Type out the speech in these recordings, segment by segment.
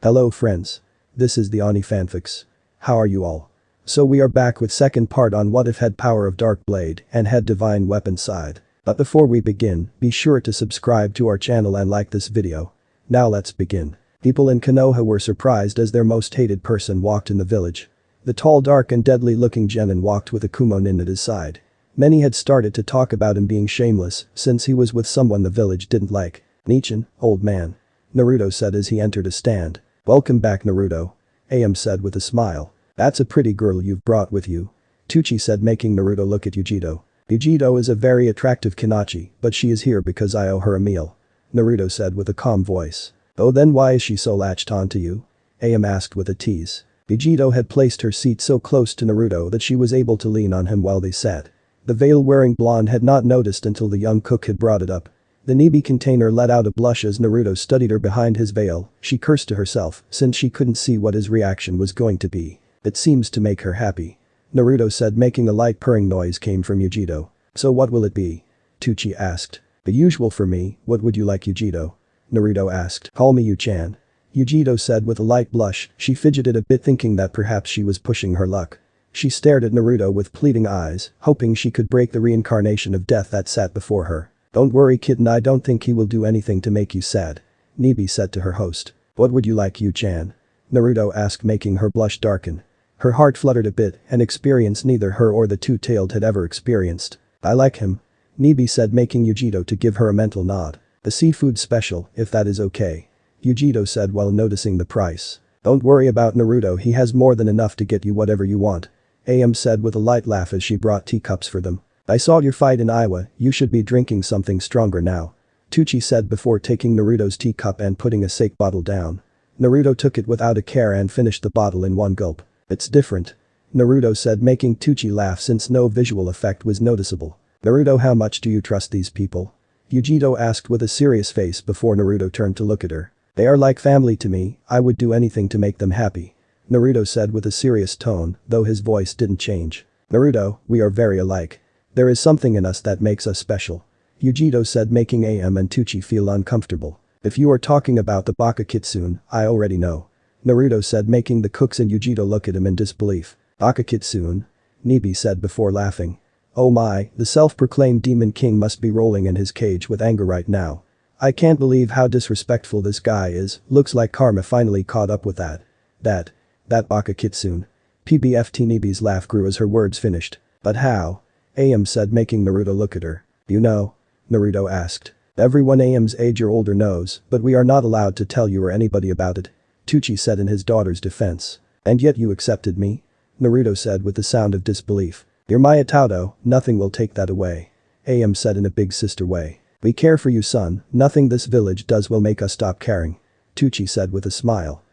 Hello friends. This is the Oni Fanfics. How are you all? So we are back with second part on what if had power of DarkBlade and had divine weapon side. But before we begin, be sure to subscribe to our channel and like this video. Now let's begin. People in Konoha were surprised as their most hated person walked in the village. The tall, dark and deadly looking genin walked with a kumonin at his side. Many had started to talk about him being shameless since he was with someone the village didn't like. Nichin, old man. Naruto said as he entered a stand. Welcome back Naruto. Am said with a smile. That's a pretty girl you've brought with you. Tucci said making Naruto look at Yujito. Yujito is a very attractive Kanachi, but she is here because I owe her a meal. Naruto said with a calm voice. Oh then why is she so latched on to you? Am asked with a tease. Yujito had placed her seat so close to Naruto that she was able to lean on him while they sat. The veil-wearing blonde had not noticed until the young cook had brought it up. The Nibi container let out a blush as Naruto studied her behind his veil. She cursed to herself since she couldn't see what his reaction was going to be. It seems to make her happy. Naruto said making a light purring noise came from Yujito. So what will it be? Tucci asked. The usual for me, what would you like Yujito? Naruto asked. Call me Yu-chan. Yujito said with a light blush. She fidgeted a bit thinking that perhaps she was pushing her luck. She stared at Naruto with pleading eyes, hoping she could break the reincarnation of death that sat before her. Don't worry kitten, I don't think he will do anything to make you sad. Nibi said to her host. What would you like Yu-chan? Naruto asked making her blush darken. Her heart fluttered a bit, an experience neither her or the two-tailed had ever experienced. I like him. Nibi said making Yujito to give her a mental nod. The seafood special, if that is okay. Yujito said while noticing the price. Don't worry about Naruto, he has more than enough to get you whatever you want. Am said with a light laugh as she brought teacups for them. I saw your fight in Iowa, you should be drinking something stronger now. Tucci said before taking Naruto's teacup and putting a sake bottle down. Naruto took it without a care and finished the bottle in one gulp. It's different. Naruto said making Tucci laugh since no visual effect was noticeable. Naruto, how much do you trust these people? Yujito asked with a serious face before Naruto turned to look at her. They are like family to me, I would do anything to make them happy. Naruto said with a serious tone, though his voice didn't change. Naruto, we are very alike. There is something in us that makes us special. Yujito said making Am and Tucci feel uncomfortable. If you are talking about the Baka Kitsune, I already know. Naruto said making the cooks and Yujito look at him in disbelief. Baka Kitsune? Nibi said before laughing. Oh my, the self-proclaimed demon king must be rolling in his cage with anger right now. I can't believe how disrespectful this guy is, looks like karma finally caught up with that. That Baka Kitsune. PBFT Nibi's laugh grew as her words finished. But how? Am said making Naruto look at her. You know? Naruto asked. Everyone Am's age or older knows, but we are not allowed to tell you or anybody about it. Tucci said in his daughter's defense. And yet you accepted me? Naruto said with the sound of disbelief. You're my Itato, nothing will take that away. Am said in a big sister way. We care for you son, nothing this village does will make us stop caring. Tucci said with a smile.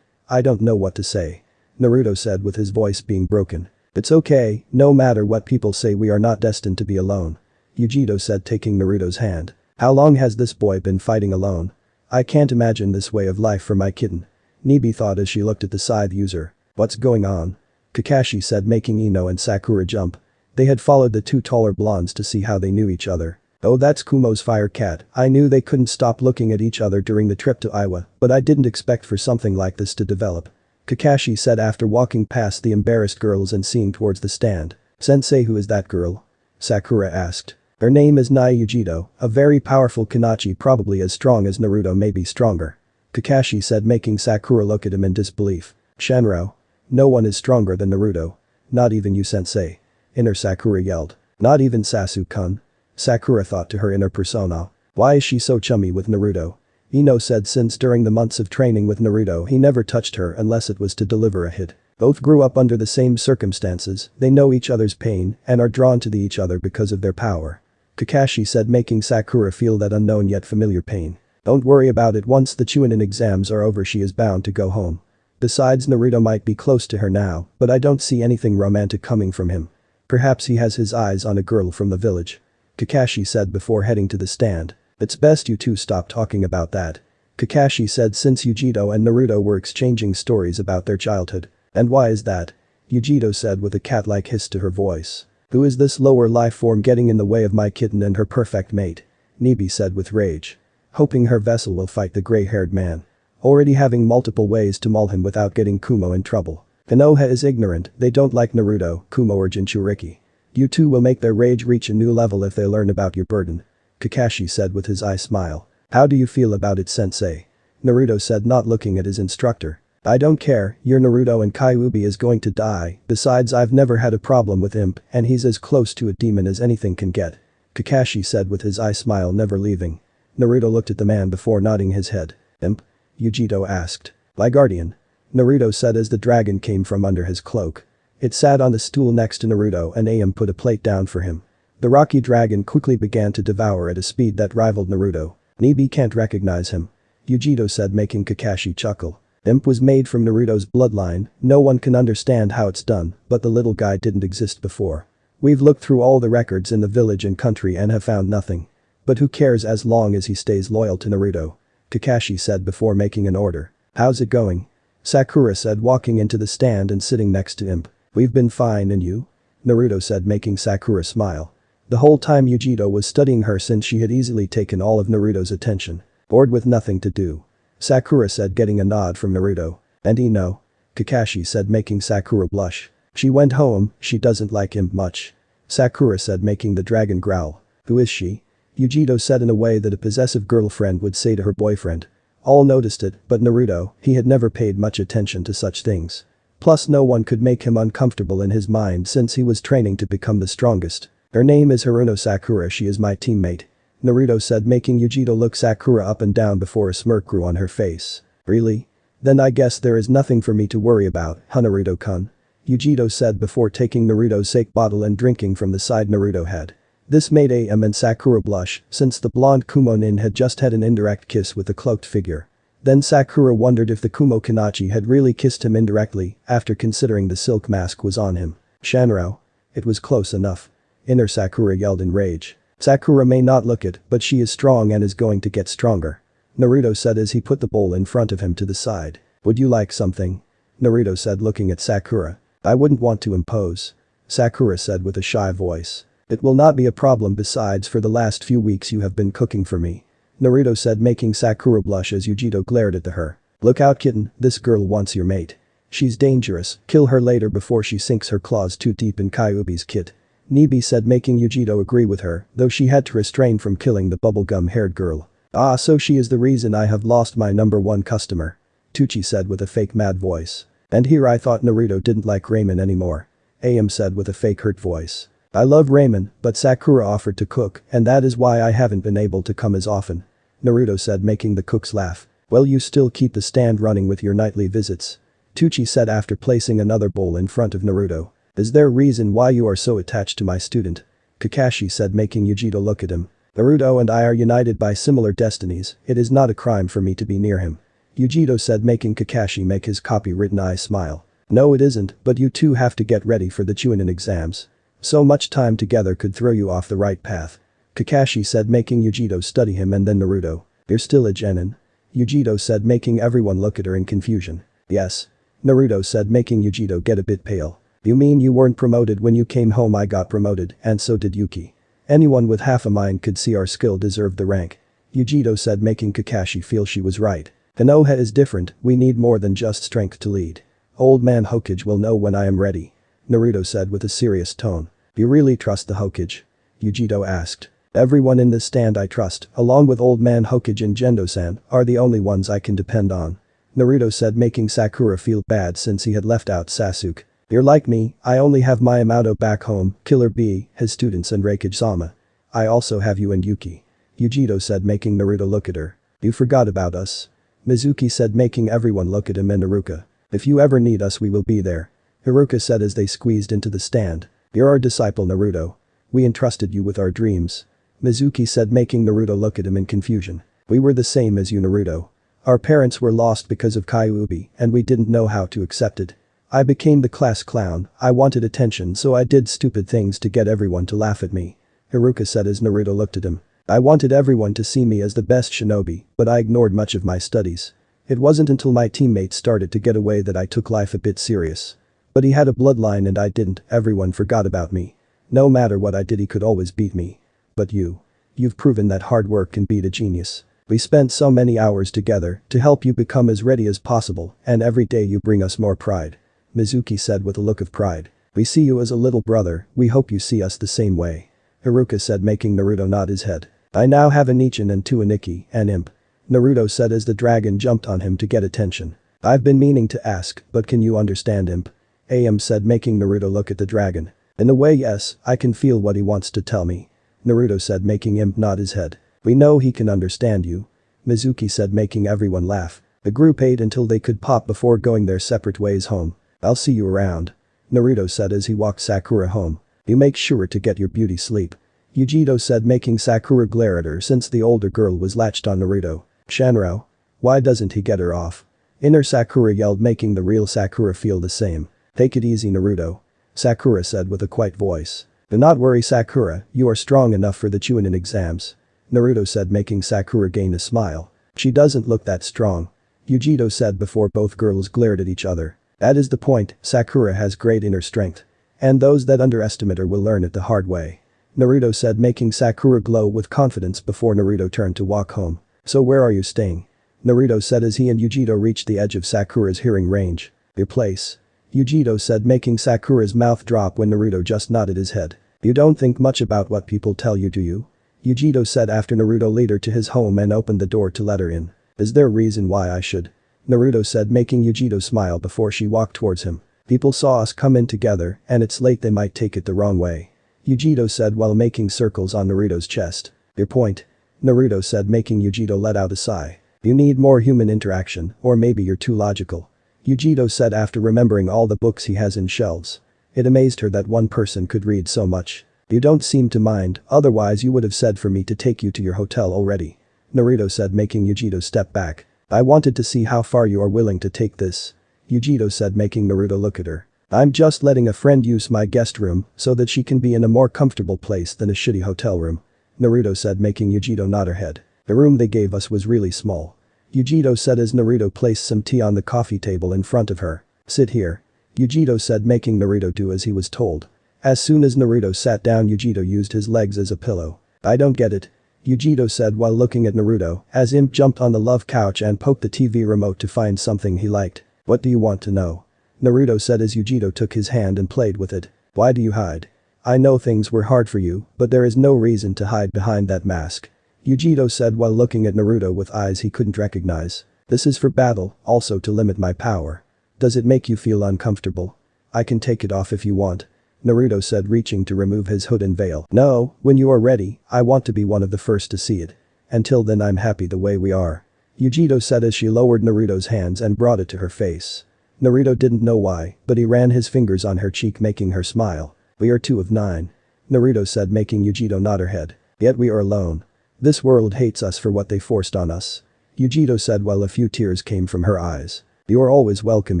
I don't know what to say. Naruto said with his voice being broken. It's okay, no matter what people say we are not destined to be alone. Yujito said taking Naruto's hand. How long has this boy been fighting alone? I can't imagine this way of life for my kitten. Nibi thought as she looked at the Scythe user. What's going on? Kakashi said making Ino and Sakura jump. They had followed the two taller blondes to see how they knew each other. Oh that's Kumo's fire cat, I knew they couldn't stop looking at each other during the trip to Iowa, but I didn't expect for something like this to develop. Kakashi said after walking past the embarrassed girls and seeing towards the stand. Sensei, who is that girl? Sakura asked. Her name is Nai Yujito, a very powerful Kanachi, probably as strong as Naruto, maybe stronger. Kakashi said making Sakura look at him in disbelief. Shenro? No one is stronger than Naruto. Not even you sensei. Inner Sakura yelled. Not even Sasu-kun. Sakura thought to her inner persona. Why is she so chummy with Naruto? Ino said since during the months of training with Naruto he never touched her unless it was to deliver a hit. Both grew up under the same circumstances, they know each other's pain and are drawn to each other because of their power. Kakashi said making Sakura feel that unknown yet familiar pain. Don't worry about it, once the Chunin exams are over she is bound to go home. Besides Naruto might be close to her now, but I don't see anything romantic coming from him. Perhaps he has his eyes on a girl from the village. Kakashi said before heading to the stand. It's best you two stop talking about that. Kakashi said since Yujito and Naruto were exchanging stories about their childhood. And why is that? Yujito said with a cat-like hiss to her voice. Who is this lower life form getting in the way of my kitten and her perfect mate? Nibi said with rage. Hoping her vessel will fight the gray-haired man. already having multiple ways to maul him without getting Kumo in trouble. Konoha is ignorant, they don't like Naruto, Kumo or Jinchuriki. You two will make their rage reach a new level if they learn about your burden. Kakashi said with his eye smile. How do you feel about it, sensei? Naruto said, not looking at his instructor. I don't care, your Naruto and Kyuubi is going to die, besides I've never had a problem with Imp and he's as close to a demon as anything can get. Kakashi said with his eye smile never leaving. Naruto looked at the man before nodding his head. Imp? Yujito asked. My guardian. Naruto said as the dragon came from under his cloak. It sat on the stool next to Naruto and Aim put a plate down for him. The rocky dragon quickly began to devour at a speed that rivaled Naruto. Nibi can't recognize him. Yujito said, making Kakashi chuckle. Imp was made from Naruto's bloodline, no one can understand how it's done, but the little guy didn't exist before. We've looked through all the records in the village and country and have found nothing. But who cares as long as he stays loyal to Naruto? Kakashi said before making an order. How's it going? Sakura said, walking into the stand and sitting next to Imp. We've been fine, and you? Naruto said, making Sakura smile. The whole time Yujito was studying her since she had easily taken all of Naruto's attention. Bored with nothing to do. Sakura said, getting a nod from Naruto. And he no. Kakashi said, making Sakura blush. She went home, she doesn't like him much. Sakura said, making the dragon growl. Who is she? Yujito said in a way that a possessive girlfriend would say to her boyfriend. All noticed it, but Naruto, he had never paid much attention to such things. Plus no one could make him uncomfortable in his mind since he was training to become the strongest. Her name is Haruno Sakura, she is my teammate. Naruto said, making Yujito look Sakura up and down before a smirk grew on her face. Really? Then I guess there is nothing for me to worry about, huh, Naruto-kun? Yujito said before taking Naruto's sake bottle and drinking from the side Naruto had. This made Am and Sakura blush since the blonde Kumo-nin had just had an indirect kiss with the cloaked figure. Then Sakura wondered if the Kumo Kanachi had really kissed him indirectly after considering the silk mask was on him. Shanrao. It was close enough. Inner Sakura yelled in rage. Sakura may not look it, but she is strong and is going to get stronger. Naruto said as he put the bowl in front of him to the side. Would you like something? Naruto said, looking at Sakura. I wouldn't want to impose. Sakura said with a shy voice. It will not be a problem, besides for the last few weeks you have been cooking for me. Naruto said, making Sakura blush as Yujito glared at her. Look out, kitten, this girl wants your mate. She's dangerous, kill her later before she sinks her claws too deep in Kyuubi's kit. Nibi said, making Yujito agree with her, though she had to refrain from killing the bubblegum-haired girl. Ah, so she is the reason I have lost my #1 customer. Tucci said with a fake mad voice. And here I thought Naruto didn't like Ramen anymore. Am said with a fake hurt voice. I love ramen, but Sakura offered to cook, and that is why I haven't been able to come as often. Naruto said, making the cooks laugh. Well, you still keep the stand running with your nightly visits. Tucci said after placing another bowl in front of Naruto. Is there a reason why you are so attached to my student? Kakashi said, making Yujito look at him. Naruto and I are united by similar destinies, it is not a crime for me to be near him. Yujito said, making Kakashi make his copywritten eye smile. No, it isn't, but you two have to get ready for the Chunin exams. So much time together could throw you off the right path. Kakashi said, making Yujito study him, and then Naruto. You're still a genin? Yujito said, making everyone look at her in confusion. Yes. Naruto said, making Yujito get a bit pale. You mean you weren't promoted when you came home? I got promoted, and so did Yuki. Anyone with half a mind could see our skill deserved the rank. Yujito said, making Kakashi feel she was right. Konoha is different, we need more than just strength to lead. Old man Hokage will know when I am ready. Naruto said with a serious tone. You really trust the Hokage? Yujito asked. Everyone in this stand I trust, along with old man Hokage and Gendo-san, are the only ones I can depend on. Naruto said, making Sakura feel bad since he had left out Sasuke. You're like me, I only have my Yamato back home, Killer Bee, his students and Reikage-sama. I also have you and Yuki. Yujito said, making Naruto look at her. You forgot about us. Mizuki said, making everyone look at him, and Haruka. If you ever need us, we will be there. Haruka said as they squeezed into the stand. You're our disciple, Naruto. We entrusted you with our dreams. Mizuki said, making Naruto look at him in confusion. We were the same as you, Naruto. Our parents were lost because of Kyuubi, and we didn't know how to accept it. I became the class clown, I wanted attention, so I did stupid things to get everyone to laugh at me. Haruka said as Naruto looked at him. I wanted everyone to see me as the best shinobi, but I ignored much of my studies. It wasn't until my teammates started to get away that I took life a bit serious. But he had a bloodline and I didn't, everyone forgot about me. No matter what I did, he could always beat me. But you've proven that hard work can beat a genius. We spent so many hours together to help you become as ready as possible, and every day you bring us more pride. Mizuki said with a look of pride. We see you as a little brother, we hope you see us the same way. Haruka said, making Naruto nod his head. I now have a Nichin and 2 Aniki, an imp. Naruto said as the dragon jumped on him to get attention. I've been meaning to ask, but can you understand imp? Am said, making Naruto look at the dragon. In a way, yes, I can feel what he wants to tell me. Naruto said, making imp nod his head. We know he can understand you. Mizuki said, making everyone laugh. The group ate until they could pop before going their separate ways home. I'll see you around. Naruto said as he walked Sakura home. You make sure to get your beauty sleep. Yujito said, making Sakura glare at her since the older girl was latched on Naruto. Shanro? Why doesn't he get her off? Inner Sakura yelled, making the real Sakura feel the same. Take it easy, Naruto. Sakura said with a quiet voice. Do not worry, Sakura, you are strong enough for the Chunin exams. Naruto said, making Sakura gain a smile. She doesn't look that strong. Yujito said before both girls glared at each other. That is the point, Sakura has great inner strength. And those that underestimate her will learn it the hard way. Naruto said, making Sakura glow with confidence before Naruto turned to walk home. So where are you staying? Naruto said as he and Yujito reached the edge of Sakura's hearing range. Your place. Yujito said, making Sakura's mouth drop when Naruto just nodded his head. You don't think much about what people tell you, do you? Yujito said after Naruto led her to his home and opened the door to let her in. Is there a reason why I should? Naruto said, making Yujito smile before she walked towards him. People saw us come in together and it's late, they might take it the wrong way. Yujito said while making circles on Naruto's chest. Your point? Naruto said, making Yujito let out a sigh. You need more human interaction, or maybe you're too logical. Yujito said after remembering all the books he has in shelves. It amazed her that one person could read so much. You don't seem to mind, otherwise you would have said for me to take you to your hotel already. Naruto said, making Yujito step back. I wanted to see how far you are willing to take this. Yujito said, making Naruto look at her. I'm just letting a friend use my guest room so that she can be in a more comfortable place than a shitty hotel room. Naruto said, making Yujito nod her head. The room they gave us was really small. Yujito said as Naruto placed some tea on the coffee table in front of her. Sit here. Yujito said, making Naruto do as he was told. As soon as Naruto sat down, Yujito used his legs as a pillow. I don't get it. Yujito said while looking at Naruto as Imp jumped on the love couch and poked the TV remote to find something he liked. What do you want to know? Naruto said as Yujito took his hand and played with it. Why do you hide? I know things were hard for you, but there is no reason to hide behind that mask. Yujito said while looking at Naruto with eyes he couldn't recognize. This is for battle, also to limit my power. Does it make you feel uncomfortable? I can take it off if you want. Naruto said, reaching to remove his hood and veil. No, when you are ready, I want to be one of the first to see it. Until then I'm happy the way we are. Yujito said as she lowered Naruto's hands and brought it to her face. Naruto didn't know why, but he ran his fingers on her cheek making her smile. We are 2 of 9. Naruto said, making Yujito nod her head. Yet we are alone. This world hates us for what they forced on us. Yujito said while a few tears came from her eyes. You are always welcome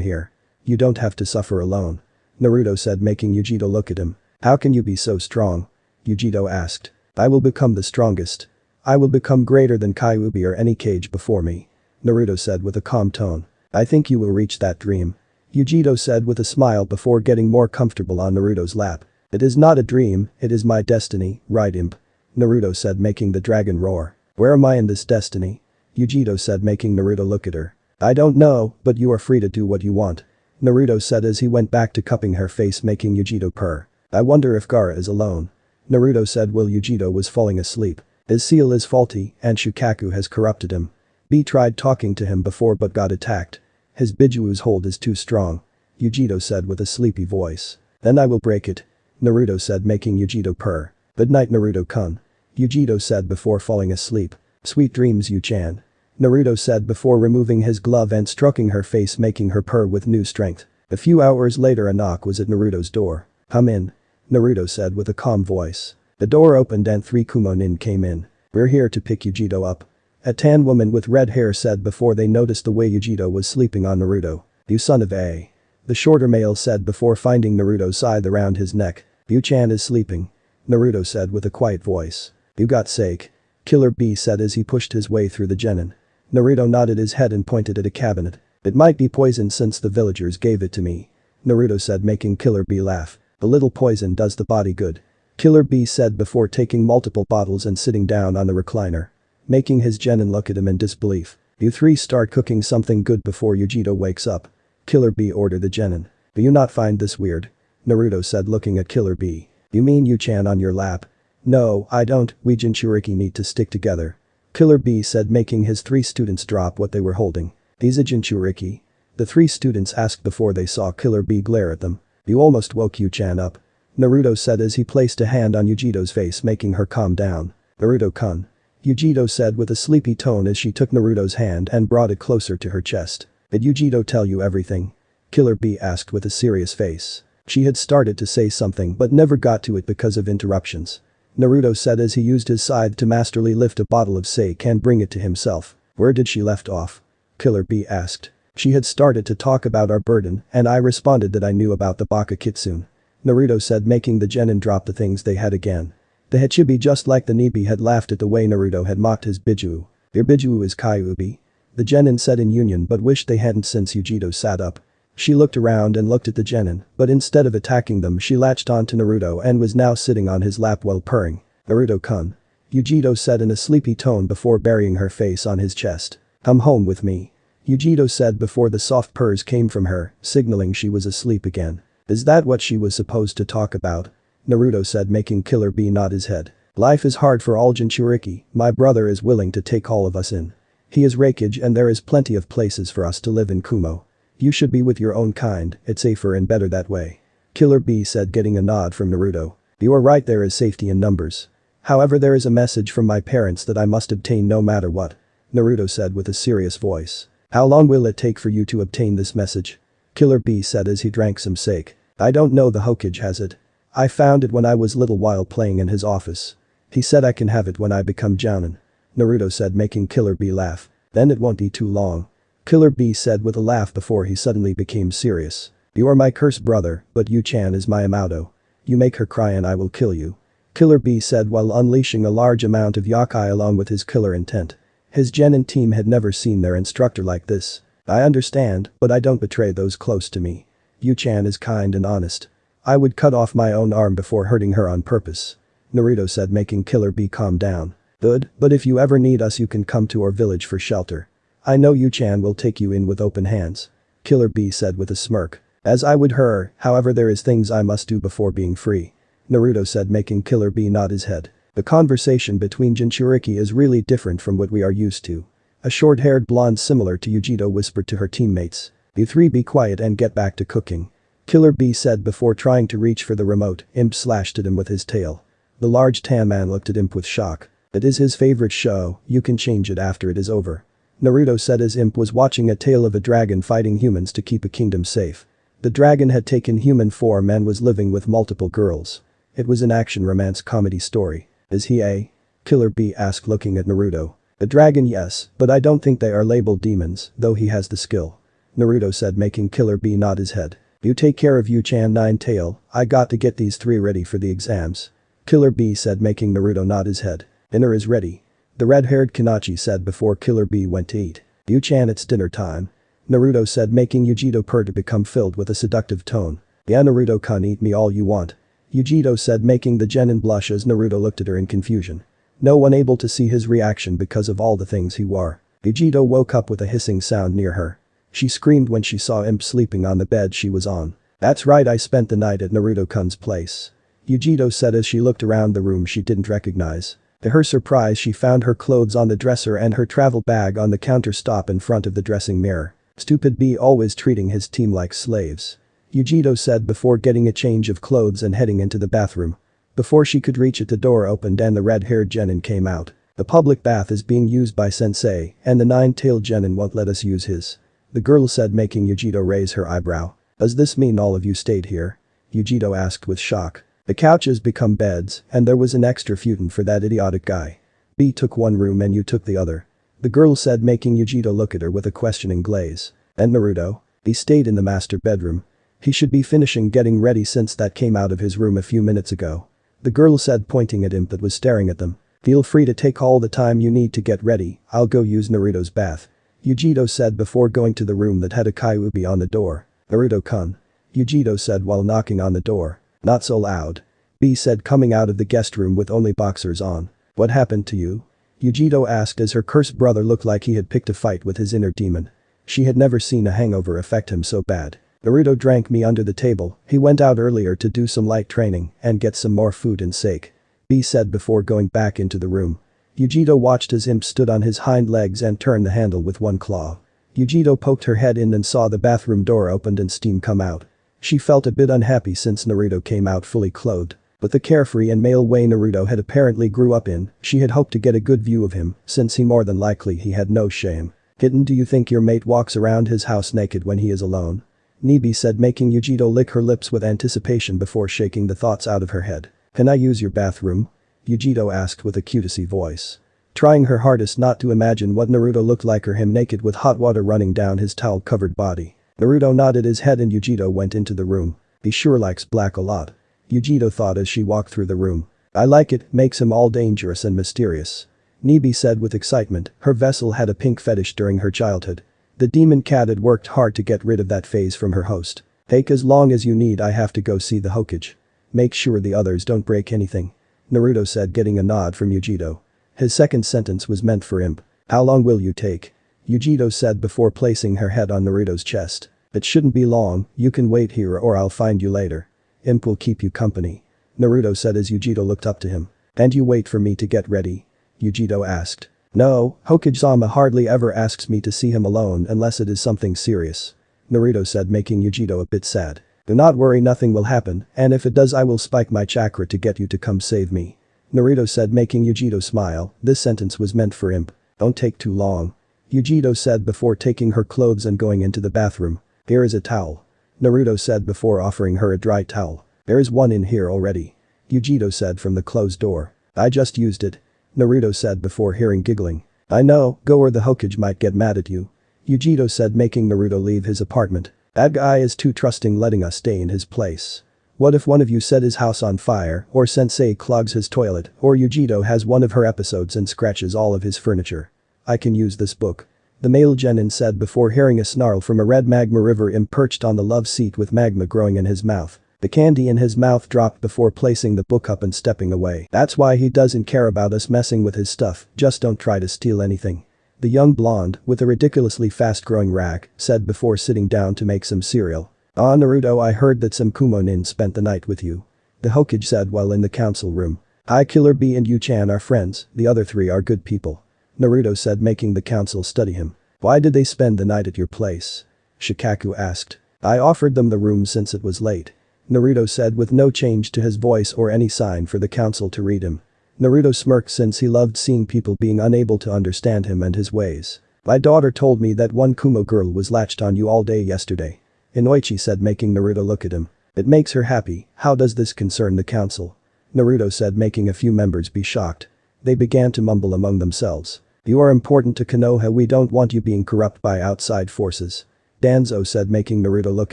here. You don't have to suffer alone. Naruto said, making Yujito look at him. How can you be so strong? Yujito asked. I will become the strongest. I will become greater than Kyuubi or any cage before me. Naruto said with a calm tone. I think you will reach that dream. Yujito said with a smile before getting more comfortable on Naruto's lap. It is not a dream, it is my destiny, right imp? Naruto said, making the dragon roar. Where am I in this destiny? Yujito said, making Naruto look at her. I don't know, but you are free to do what you want. Naruto said as he went back to cupping her face making Yujito purr. I wonder if Gaara is alone. Naruto said while Yujito was falling asleep. His seal is faulty and Shukaku has corrupted him. B tried talking to him before but got attacked. His Bijuu's hold is too strong. Yujito said with a sleepy voice. Then I will break it. Naruto said making Yujito purr. Good night Naruto-kun. Yujito said before falling asleep. Sweet dreams Yu-chan. Naruto said before removing his glove and stroking her face making her purr with new strength. A few hours later a knock was at Naruto's door. Come in. Naruto said with a calm voice. The door opened and 3 Kumonin came in. We're here to pick Yujito up. A tan woman with red hair said before they noticed the way Yujito was sleeping on Naruto. You son of a. The shorter male said before finding Naruto's scythe around his neck. Yu-chan is sleeping. Naruto said with a quiet voice. You got sake. Killer B said as he pushed his way through the genin. Naruto nodded his head and pointed at a cabinet. It might be poison since the villagers gave it to me. Naruto said making Killer B laugh. A little poison does the body good. Killer B said before taking multiple bottles and sitting down on the recliner. making his genin look at him in disbelief. You three start cooking something good before Yujiro wakes up. Killer Bee ordered the genin. Do you not find this weird? Naruto said looking at Killer Bee. You mean Yu-chan on your lap? No, I don't, we Jinchuriki need to stick together. Killer Bee said making his three students drop what they were holding. These are Jinchuriki? The three students asked before they saw Killer Bee glare at them. You almost woke Yu-chan up. Naruto said as he placed a hand on Yujito's face making her calm down. Naruto-kun. Yujito said with a sleepy tone as she took Naruto's hand and brought it closer to her chest. Did Yujito tell you everything? Killer Bee asked with a serious face. She had started to say something but never got to it because of interruptions. Naruto said as he used his scythe to masterly lift a bottle of sake and bring it to himself. Where did she left off? Killer Bee asked. She had started to talk about our burden and I responded that I knew about the Baka Kitsune. Naruto said making the genin drop the things they had again. The Hachibi just like the Nibi had laughed at the way Naruto had mocked his Bijuu. Your Bijuu is Kyuubi. The genin said in union but wished they hadn't since Yujito sat up. She looked around and looked at the genin, but instead of attacking them she latched on to Naruto and was now sitting on his lap while purring. Naruto-kun. Yujito said in a sleepy tone before burying her face on his chest. Come home with me. Yujito said before the soft purrs came from her, signaling she was asleep again. Is that what she was supposed to talk about? Naruto said making Killer Bee nod his head. Life is hard for all Jinchuriki, my brother is willing to take all of us in. He is Raikage and there is plenty of places for us to live in Kumo. You should be with your own kind, it's safer and better that way. Killer Bee said getting a nod from Naruto. You are right there is safety in numbers. However there is a message from my parents that I must obtain no matter what. Naruto said with a serious voice. How long will it take for you to obtain this message? Killer Bee said as he drank some sake. I don't know the Hokage has it. I found it when I was little while playing in his office. He said I can have it when I become Jounin. Naruto said making Killer Bee laugh. Then it won't be too long. Killer Bee said with a laugh before he suddenly became serious. You are my cursed brother, but Yu-chan is my Amato. You make her cry and I will kill you. Killer Bee said while unleashing a large amount of yakai along with his killer intent. His genin team had never seen their instructor like this. I understand, but I don't betray those close to me. Yu-chan is kind and honest. I would cut off my own arm before hurting her on purpose. Naruto said making Killer Bee calm down. Good, but if you ever need us you can come to our village for shelter. I know Yu-chan will take you in with open hands. Killer Bee said with a smirk. As I would her, however there is things I must do before being free. Naruto said making Killer Bee nod his head. The conversation between Jinchuriki is really different from what we are used to. A short-haired blonde similar to Yujito whispered to her teammates. You three be quiet and get back to cooking. Killer Bee said before trying to reach for the remote, Imp slashed at him with his tail. The large tan man looked at Imp with shock. It is his favorite show, you can change it after it is over. Naruto said as Imp was watching a tale of a dragon fighting humans to keep a kingdom safe. The dragon had taken human form and was living with multiple girls. It was an action romance comedy story. Is he a? Killer Bee asked looking at Naruto. The dragon yes, but I don't think they are labeled demons, though he has the skill. Naruto said making Killer Bee nod his head. You take care of Yu-chan Nine-Tail, I got to get these three ready for the exams. Killer Bee said making Naruto nod his head. Dinner is ready. The red-haired Kanachi said before Killer Bee went to eat. Yu-chan it's dinner time. Naruto said making Yujito purr to become filled with a seductive tone. Yeah Naruto-kun eat me all you want. Yujito said making the genin blush as Naruto looked at her in confusion. No one able to see his reaction because of all the things he wore. Yujito woke up with a hissing sound near her. She screamed when she saw Imp sleeping on the bed she was on. That's right I spent the night at Naruto-kun's place. Yujito said as she looked around the room she didn't recognize. To her surprise she found her clothes on the dresser and her travel bag on the countertop in front of the dressing mirror. Stupid Bee always treating his team like slaves. Yujito said before getting a change of clothes and heading into the bathroom. Before she could reach it the door opened and the red-haired genin came out. The public bath is being used by sensei and the nine-tailed genin won't let us use his. The girl said making Yujito raise her eyebrow. Does this mean all of you stayed here? Yujito asked with shock. The couches become beds and there was an extra futon for that idiotic guy. B took one room and you took the other. The girl said making Yujito look at her with a questioning glaze. And Naruto? He stayed in the master bedroom. He should be finishing getting ready since that came out of his room a few minutes ago. The girl said pointing at Imp that was staring at them. Feel free to take all the time you need to get ready, I'll go use Naruto's bath. Yujito said before going to the room that had a Kyuubi on the door. Naruto-kun. Yujito said while knocking on the door. Not so loud. B said coming out of the guest room with only boxers on. What happened to you? Yujito asked as her cursed brother looked like he had picked a fight with his inner demon. She had never seen a hangover affect him so bad. Naruto drank me under the table, he went out earlier to do some light training and get some more food and sake. B said before going back into the room. Yujito watched as Imp stood on his hind legs and turned the handle with one claw. Yujito poked her head in and saw the bathroom door opened and steam come out. She felt a bit unhappy since Naruto came out fully clothed. But the carefree and male way Naruto had apparently grew up in, she had hoped to get a good view of him, since he more than likely he had no shame. Kitten, do you think your mate walks around his house naked when he is alone? Nibi said, making Yujito lick her lips with anticipation before shaking the thoughts out of her head. Can I use your bathroom? Yujito asked with a cutesy voice. Trying her hardest not to imagine what Naruto looked like or him naked with hot water running down his towel-covered body. Naruto nodded his head and Yujito went into the room. He sure likes black a lot. Yujito thought as she walked through the room. I like it, makes him all dangerous and mysterious. Nibi said with excitement, her vessel had a pink fetish during her childhood. The demon cat had worked hard to get rid of that phase from her host. Take as long as you need, I have to go see the Hokage. Make sure the others don't break anything. Naruto said, getting a nod from Yujito. His second sentence was meant for Imp. How long will you take? Yujito said before placing her head on Naruto's chest. It shouldn't be long, you can wait here or I'll find you later. Imp will keep you company. Naruto said as Yujito looked up to him. And you wait for me to get ready? Yujito asked. No, Hokage-sama hardly ever asks me to see him alone unless it is something serious. Naruto said, making Yujito a bit sad. Do not worry, nothing will happen, and if it does I will spike my chakra to get you to come save me. Naruto said, making Yujito smile. This sentence was meant for Imp. Don't take too long. Yujito said before taking her clothes and going into the bathroom. Here is a towel. Naruto said before offering her a dry towel. There is one in here already. Yujito said from the closed door. I just used it. Naruto said before hearing giggling. I know, go or the Hokage might get mad at you. Yujito said, making Naruto leave his apartment. That guy is too trusting, letting us stay in his place. What if one of you set his house on fire, or Sensei clogs his toilet, or Yujito has one of her episodes and scratches all of his furniture? I can use this book. The male genin said before hearing a snarl from a red magma river imp perched on the love seat with magma growing in his mouth. The candy in his mouth dropped before placing the book up and stepping away. That's why he doesn't care about us messing with his stuff, just don't try to steal anything. The young blonde, with a ridiculously fast-growing rack, said before sitting down to make some cereal. Ah Naruto, I heard that some Kumo-nin spent the night with you. The Hokage said while in the council room. Hi, Killer B and Yu-chan are friends, the other three are good people. Naruto said, making the council study him. Why did they spend the night at your place? Shikaku asked. I offered them the room since it was late. Naruto said with no change to his voice or any sign for the council to read him. Naruto smirked since he loved seeing people being unable to understand him and his ways. My daughter told me that one Kumo girl was latched on you all day yesterday. Inoichi said, making Naruto look at him. It makes her happy, how does this concern the council? Naruto said, making a few members be shocked. They began to mumble among themselves. You are important to Konoha, we don't want you being corrupt by outside forces. Danzo said, making Naruto look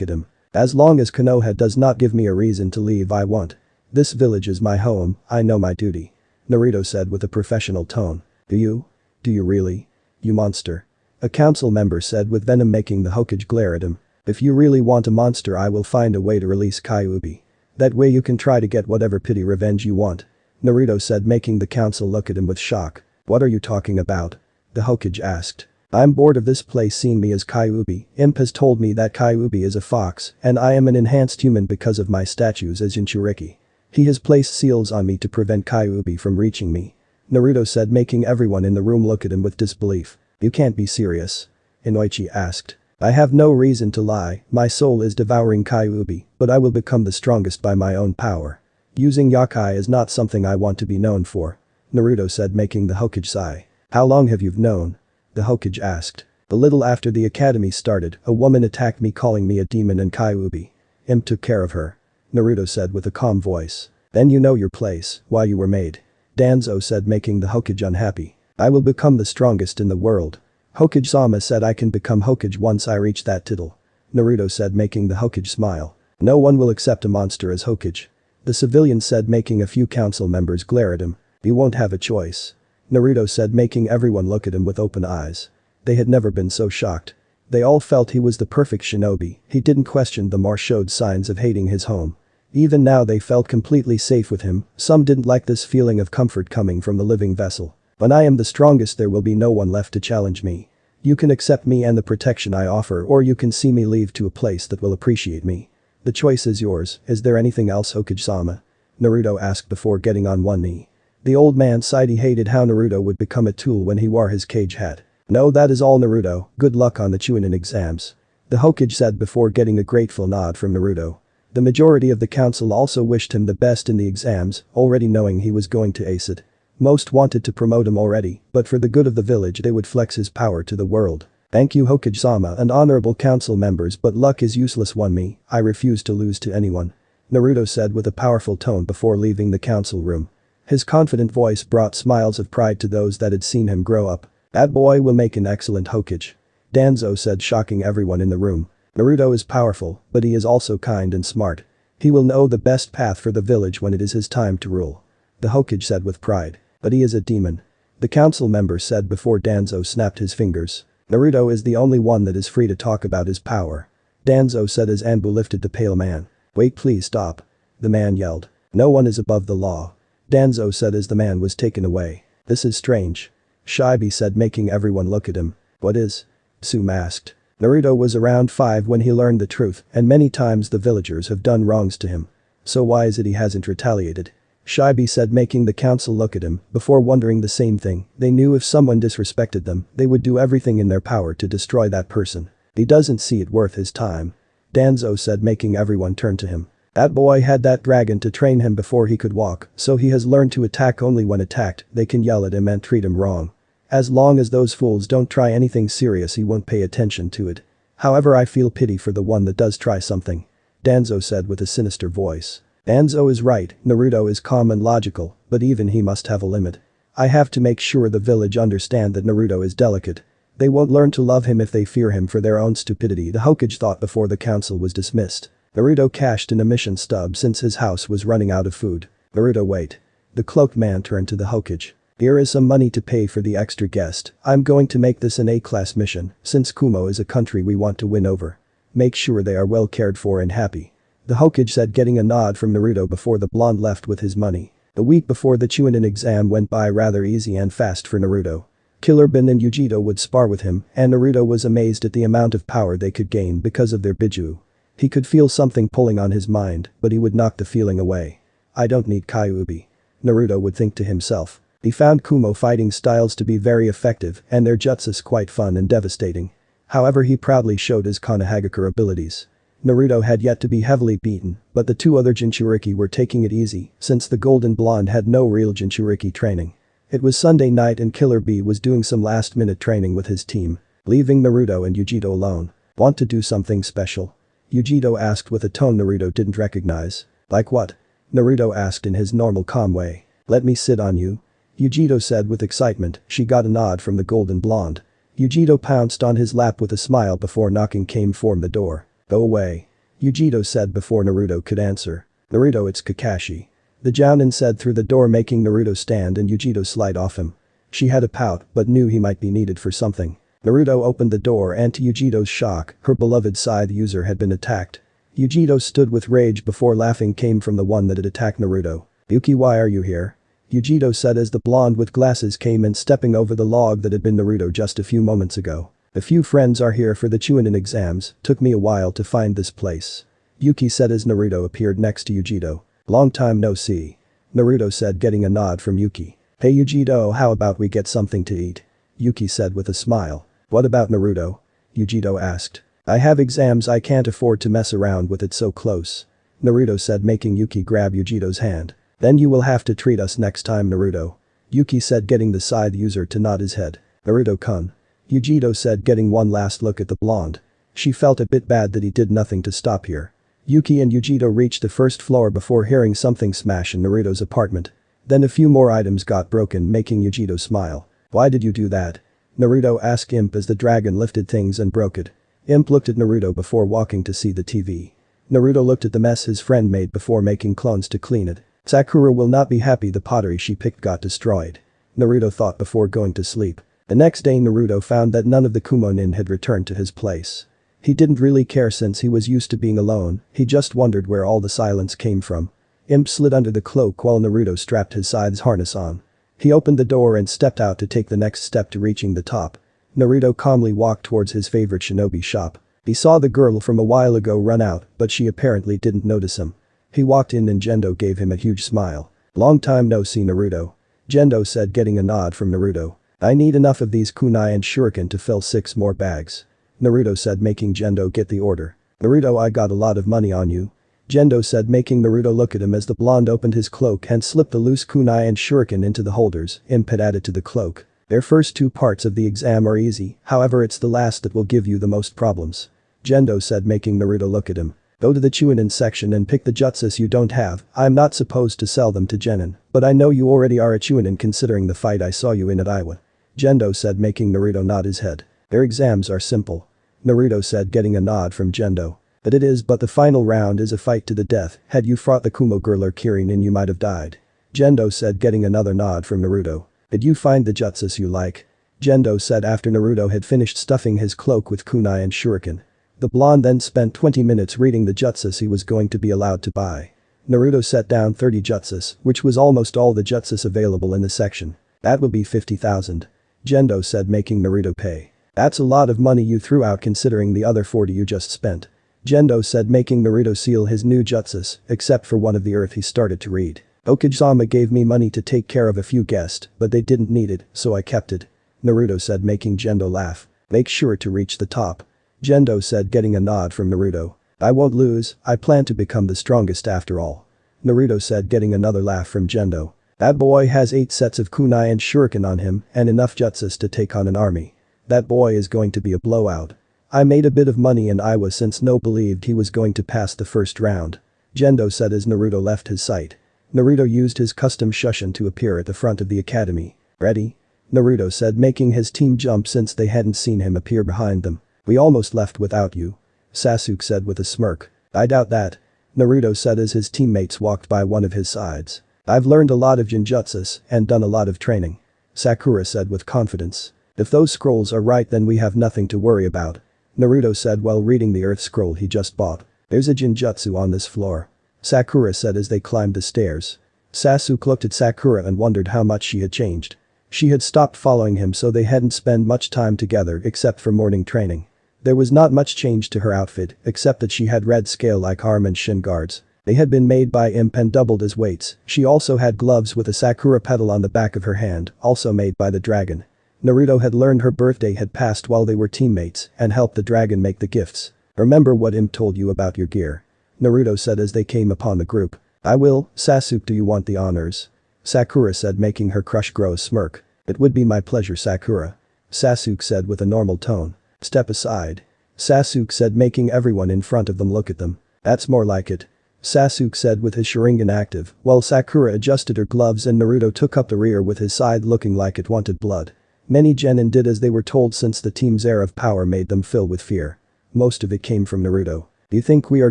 at him. As long as Konoha does not give me a reason to leave, I won't. This village is my home, I know my duty. Naruto said with a professional tone. Do you? Do you really? You monster. A council member said with venom, making the Hokage glare at him. If you really want a monster, I will find a way to release Kyuubi. That way you can try to get whatever pity revenge you want. Naruto said, making the council look at him with shock. What are you talking about? The Hokage asked. I'm bored of this place seeing me as Kyuubi. Imp has told me that Kyuubi is a fox, and I am an enhanced human because of my statues as Jinchuriki. He has placed seals on me to prevent Kyuubi from reaching me. Naruto said, making everyone in the room look at him with disbelief. You can't be serious. Inoichi asked. I have no reason to lie, my soul is devouring Kyuubi, but I will become the strongest by my own power. Using yakai is not something I want to be known for. Naruto said, making the Hokage sigh. How long have you known? The Hokage asked. A little after the academy started, a woman attacked me calling me a demon and Kyuubi. Imp took care of her. Naruto said with a calm voice. Then you know your place, why you were made. Danzo said, making the Hokage unhappy. I will become the strongest in the world. Hokage-sama said I can become Hokage once I reach that title. Naruto said, making the Hokage smile. No one will accept a monster as Hokage. The civilian said, making a few council members glare at him. You won't have a choice. Naruto said, making everyone look at him with open eyes. They had never been so shocked. They all felt he was the perfect shinobi, he didn't question them or showed signs of hating his home. Even now they felt completely safe with him, some didn't like this feeling of comfort coming from the living vessel. When I am the strongest there will be no one left to challenge me. You can accept me and the protection I offer, or you can see me leave to a place that will appreciate me. The choice is yours. Is there anything else, Hokage-sama? Naruto asked before getting on one knee. The old man sighed. He hated how Naruto would become a tool when he wore his cage hat. No, that is all, Naruto. Good luck on the Chunin exams. The Hokage said before getting a grateful nod from Naruto. The majority of the council also wished him the best in the exams, already knowing he was going to ace it. Most wanted to promote him already, but for the good of the village they would flex his power to the world. Thank you, Hokage-sama and honorable council members, but luck is useless. Me, I refuse to lose to anyone. Naruto said with a powerful tone before leaving the council room. His confident voice brought smiles of pride to those that had seen him grow up. That boy will make an excellent Hokage. Danzo said, shocking everyone in the room. Naruto is powerful, but he is also kind and smart. He will know the best path for the village when it is his time to rule. The Hokage said with pride. But he is a demon. The council member said before Danzo snapped his fingers. Naruto is the only one that is free to talk about his power. Danzo said as Anbu lifted the pale man. Wait, please stop. The man yelled. No one is above the law. Danzo said as the man was taken away. This is strange. Shibi said, making everyone look at him. What is? Sum asked. Naruto was around 5 when he learned the truth, and many times the villagers have done wrongs to him. So why is it he hasn't retaliated? Shibi said, making the council look at him before wondering the same thing. They knew if someone disrespected them, they would do everything in their power to destroy that person. He doesn't see it worth his time. Danzo said, making everyone turn to him. That boy had that dragon to train him before he could walk, so he has learned to attack only when attacked. They can yell at him and treat him wrong. As long as those fools don't try anything serious he won't pay attention to it. However, I feel pity for the one that does try something. Danzo said with a sinister voice. Danzo is right, Naruto is calm and logical, but even he must have a limit. I have to make sure the village understand that Naruto is delicate. They won't learn to love him if they fear him for their own stupidity, the Hokage thought before the council was dismissed. Naruto cashed in a mission stub since his house was running out of food. Naruto, wait. The cloaked man turned to the Hokage. Here is some money to pay for the extra guest. I'm going to make this an A-class mission, since Kumo is a country we want to win over. Make sure they are well cared for and happy. The Hokage said, getting a nod from Naruto before the blonde left with his money. The week before the Chunin exam went by rather easy and fast for Naruto. Killer Bin and Yujito would spar with him, and Naruto was amazed at the amount of power they could gain because of their Biju. He could feel something pulling on his mind, but he would knock the feeling away. I don't need Kyuubi. Naruto would think to himself. He found Kumo fighting styles to be very effective and their jutsus quite fun and devastating. However, he proudly showed his Konohagakure abilities. Naruto had yet to be heavily beaten, but the two other Jinchuriki were taking it easy since the golden blonde had no real Jinchuriki training. It was Sunday night and Killer Bee was doing some last-minute training with his team, leaving Naruto and Yujito alone. Want to do something special? Yujito asked with a tone Naruto didn't recognize. Like what? Naruto asked in his normal calm way. Let me sit on you. Yujito said with excitement. She got a nod from the golden blonde. Yujito pounced on his lap with a smile before knocking came from the door. Go away. Yujito said before Naruto could answer. Naruto, it's Kakashi. The Jounin said through the door, making Naruto stand and Yujito slide off him. She had a pout but knew he might be needed for something. Naruto opened the door and to Yujito's shock, her beloved Scythe user had been attacked. Yujito stood with rage before laughing came from the one that had attacked Naruto. Yuki, why are you here? Yujito said as the blonde with glasses came in, stepping over the log that had been Naruto just a few moments ago. A few friends are here for the Chunin exams, took me a while to find this place. Yuki said as Naruto appeared next to Yujito. Long time no see. Naruto said, getting a nod from Yuki. Hey Yujito, how about we get something to eat? Yuki said with a smile. What about Naruto? Yujito asked. I have exams, I can't afford to mess around with it so close. Naruto said, making Yuki grab Yujito's hand. Then you will have to treat us next time, Naruto. Yuki said, getting the Scythe user to nod his head. Naruto-kun. Yujito said, getting one last look at the blonde. She felt a bit bad that he did nothing to stop here. Yuki and Yujito reached the first floor before hearing something smash in Naruto's apartment. Then a few more items got broken, making Yujito smile. Why did you do that? Naruto asked Imp as the dragon lifted things and broke it. Imp looked at Naruto before walking to see the TV. Naruto looked at the mess his friend made before making clones to clean it. Sakura will not be happy the pottery she picked got destroyed. Naruto thought before going to sleep. The next day Naruto found that none of the Kumonin had returned to his place. He didn't really care since he was used to being alone, he just wondered where all the silence came from. Imp slid under the cloak while Naruto strapped his Scythe's harness on. He opened the door and stepped out to take the next step to reaching the top. Naruto calmly walked towards his favorite shinobi shop. He saw the girl from a while ago run out, but she apparently didn't notice him. He walked in and Gendo gave him a huge smile. "Long time no see, Naruto." Gendo said, getting a nod from Naruto. "I need enough of these kunai and shuriken to fill 6 more bags." Naruto said, making Gendo get the order. "Naruto, I got a lot of money on you." Gendo said, making Naruto look at him as the blonde opened his cloak and slipped the loose kunai and shuriken into the holders, Impet added to the cloak. "Their first 2 parts of the exam are easy, however it's the last that will give you the most problems." Gendo said, making Naruto look at him. "Go to the Chunin section and pick the jutsus you don't have. I'm not supposed to sell them to Genin, but I know you already are a Chunin considering the fight I saw you in at Iwa." Gendo said, making Naruto nod his head. "Their exams are simple." Naruto said, getting a nod from Gendo. "That it is, but the final round is a fight to the death. Had you fought the Kumo girl or Kirin, you might have died." Gendo said, getting another nod from Naruto. "Did you find the jutsus you like?" Gendo said after Naruto had finished stuffing his cloak with kunai and shuriken. The blonde then spent 20 minutes reading the jutsus he was going to be allowed to buy. Naruto set down 30 jutsus, which was almost all the jutsus available in the section. "That will be 50,000. Gendo said, making Naruto pay. "That's a lot of money you threw out considering the other 40 you just spent." Gendo said, making Naruto seal his new jutsus, except for one of the earth he started to read. "Okajima gave me money to take care of a few guests, but they didn't need it, so I kept it." Naruto said, making Gendo laugh. "Make sure to reach the top." Gendo said, getting a nod from Naruto. "I won't lose, I plan to become the strongest after all." Naruto said, getting another laugh from Gendo. "That boy has 8 sets of kunai and shuriken on him and enough jutsus to take on an army. That boy is going to be a blowout. I made a bit of money in Iwa since no believed he was going to pass the first round." Gendo said as Naruto left his sight. Naruto used his custom Shushin to appear at the front of the academy. "Ready?" Naruto said, making his team jump since they hadn't seen him appear behind them. "We almost left without you." Sasuke said with a smirk. "I doubt that." Naruto said as his teammates walked by one of his sides. "I've learned a lot of genjutsus and done a lot of training." Sakura said with confidence. "If those scrolls are right, then we have nothing to worry about." Naruto said while reading the earth scroll he just bought. "There's a genjutsu on this floor." Sakura said as they climbed the stairs. Sasuke looked at Sakura and wondered how much she had changed. She had stopped following him, so they hadn't spent much time together except for morning training. There was not much change to her outfit except that she had red scale-like arm and shin guards. They had been made by Imp and doubled as weights. She also had gloves with a Sakura petal on the back of her hand, also made by the dragon. Naruto had learned her birthday had passed while they were teammates and helped the dragon make the gifts. "Remember what Imp told you about your gear?" Naruto said as they came upon the group. "I will." "Sasuke, do you want the honors?" Sakura said, making her crush grow a smirk. "It would be my pleasure, Sakura." Sasuke said with a normal tone. "Step aside." Sasuke said, making everyone in front of them look at them. "That's more like it." Sasuke said with his Sharingan active, while Sakura adjusted her gloves and Naruto took up the rear with his side looking like it wanted blood. Many genin did as they were told since the team's air of power made them fill with fear. Most of it came from Naruto. "Do you think we are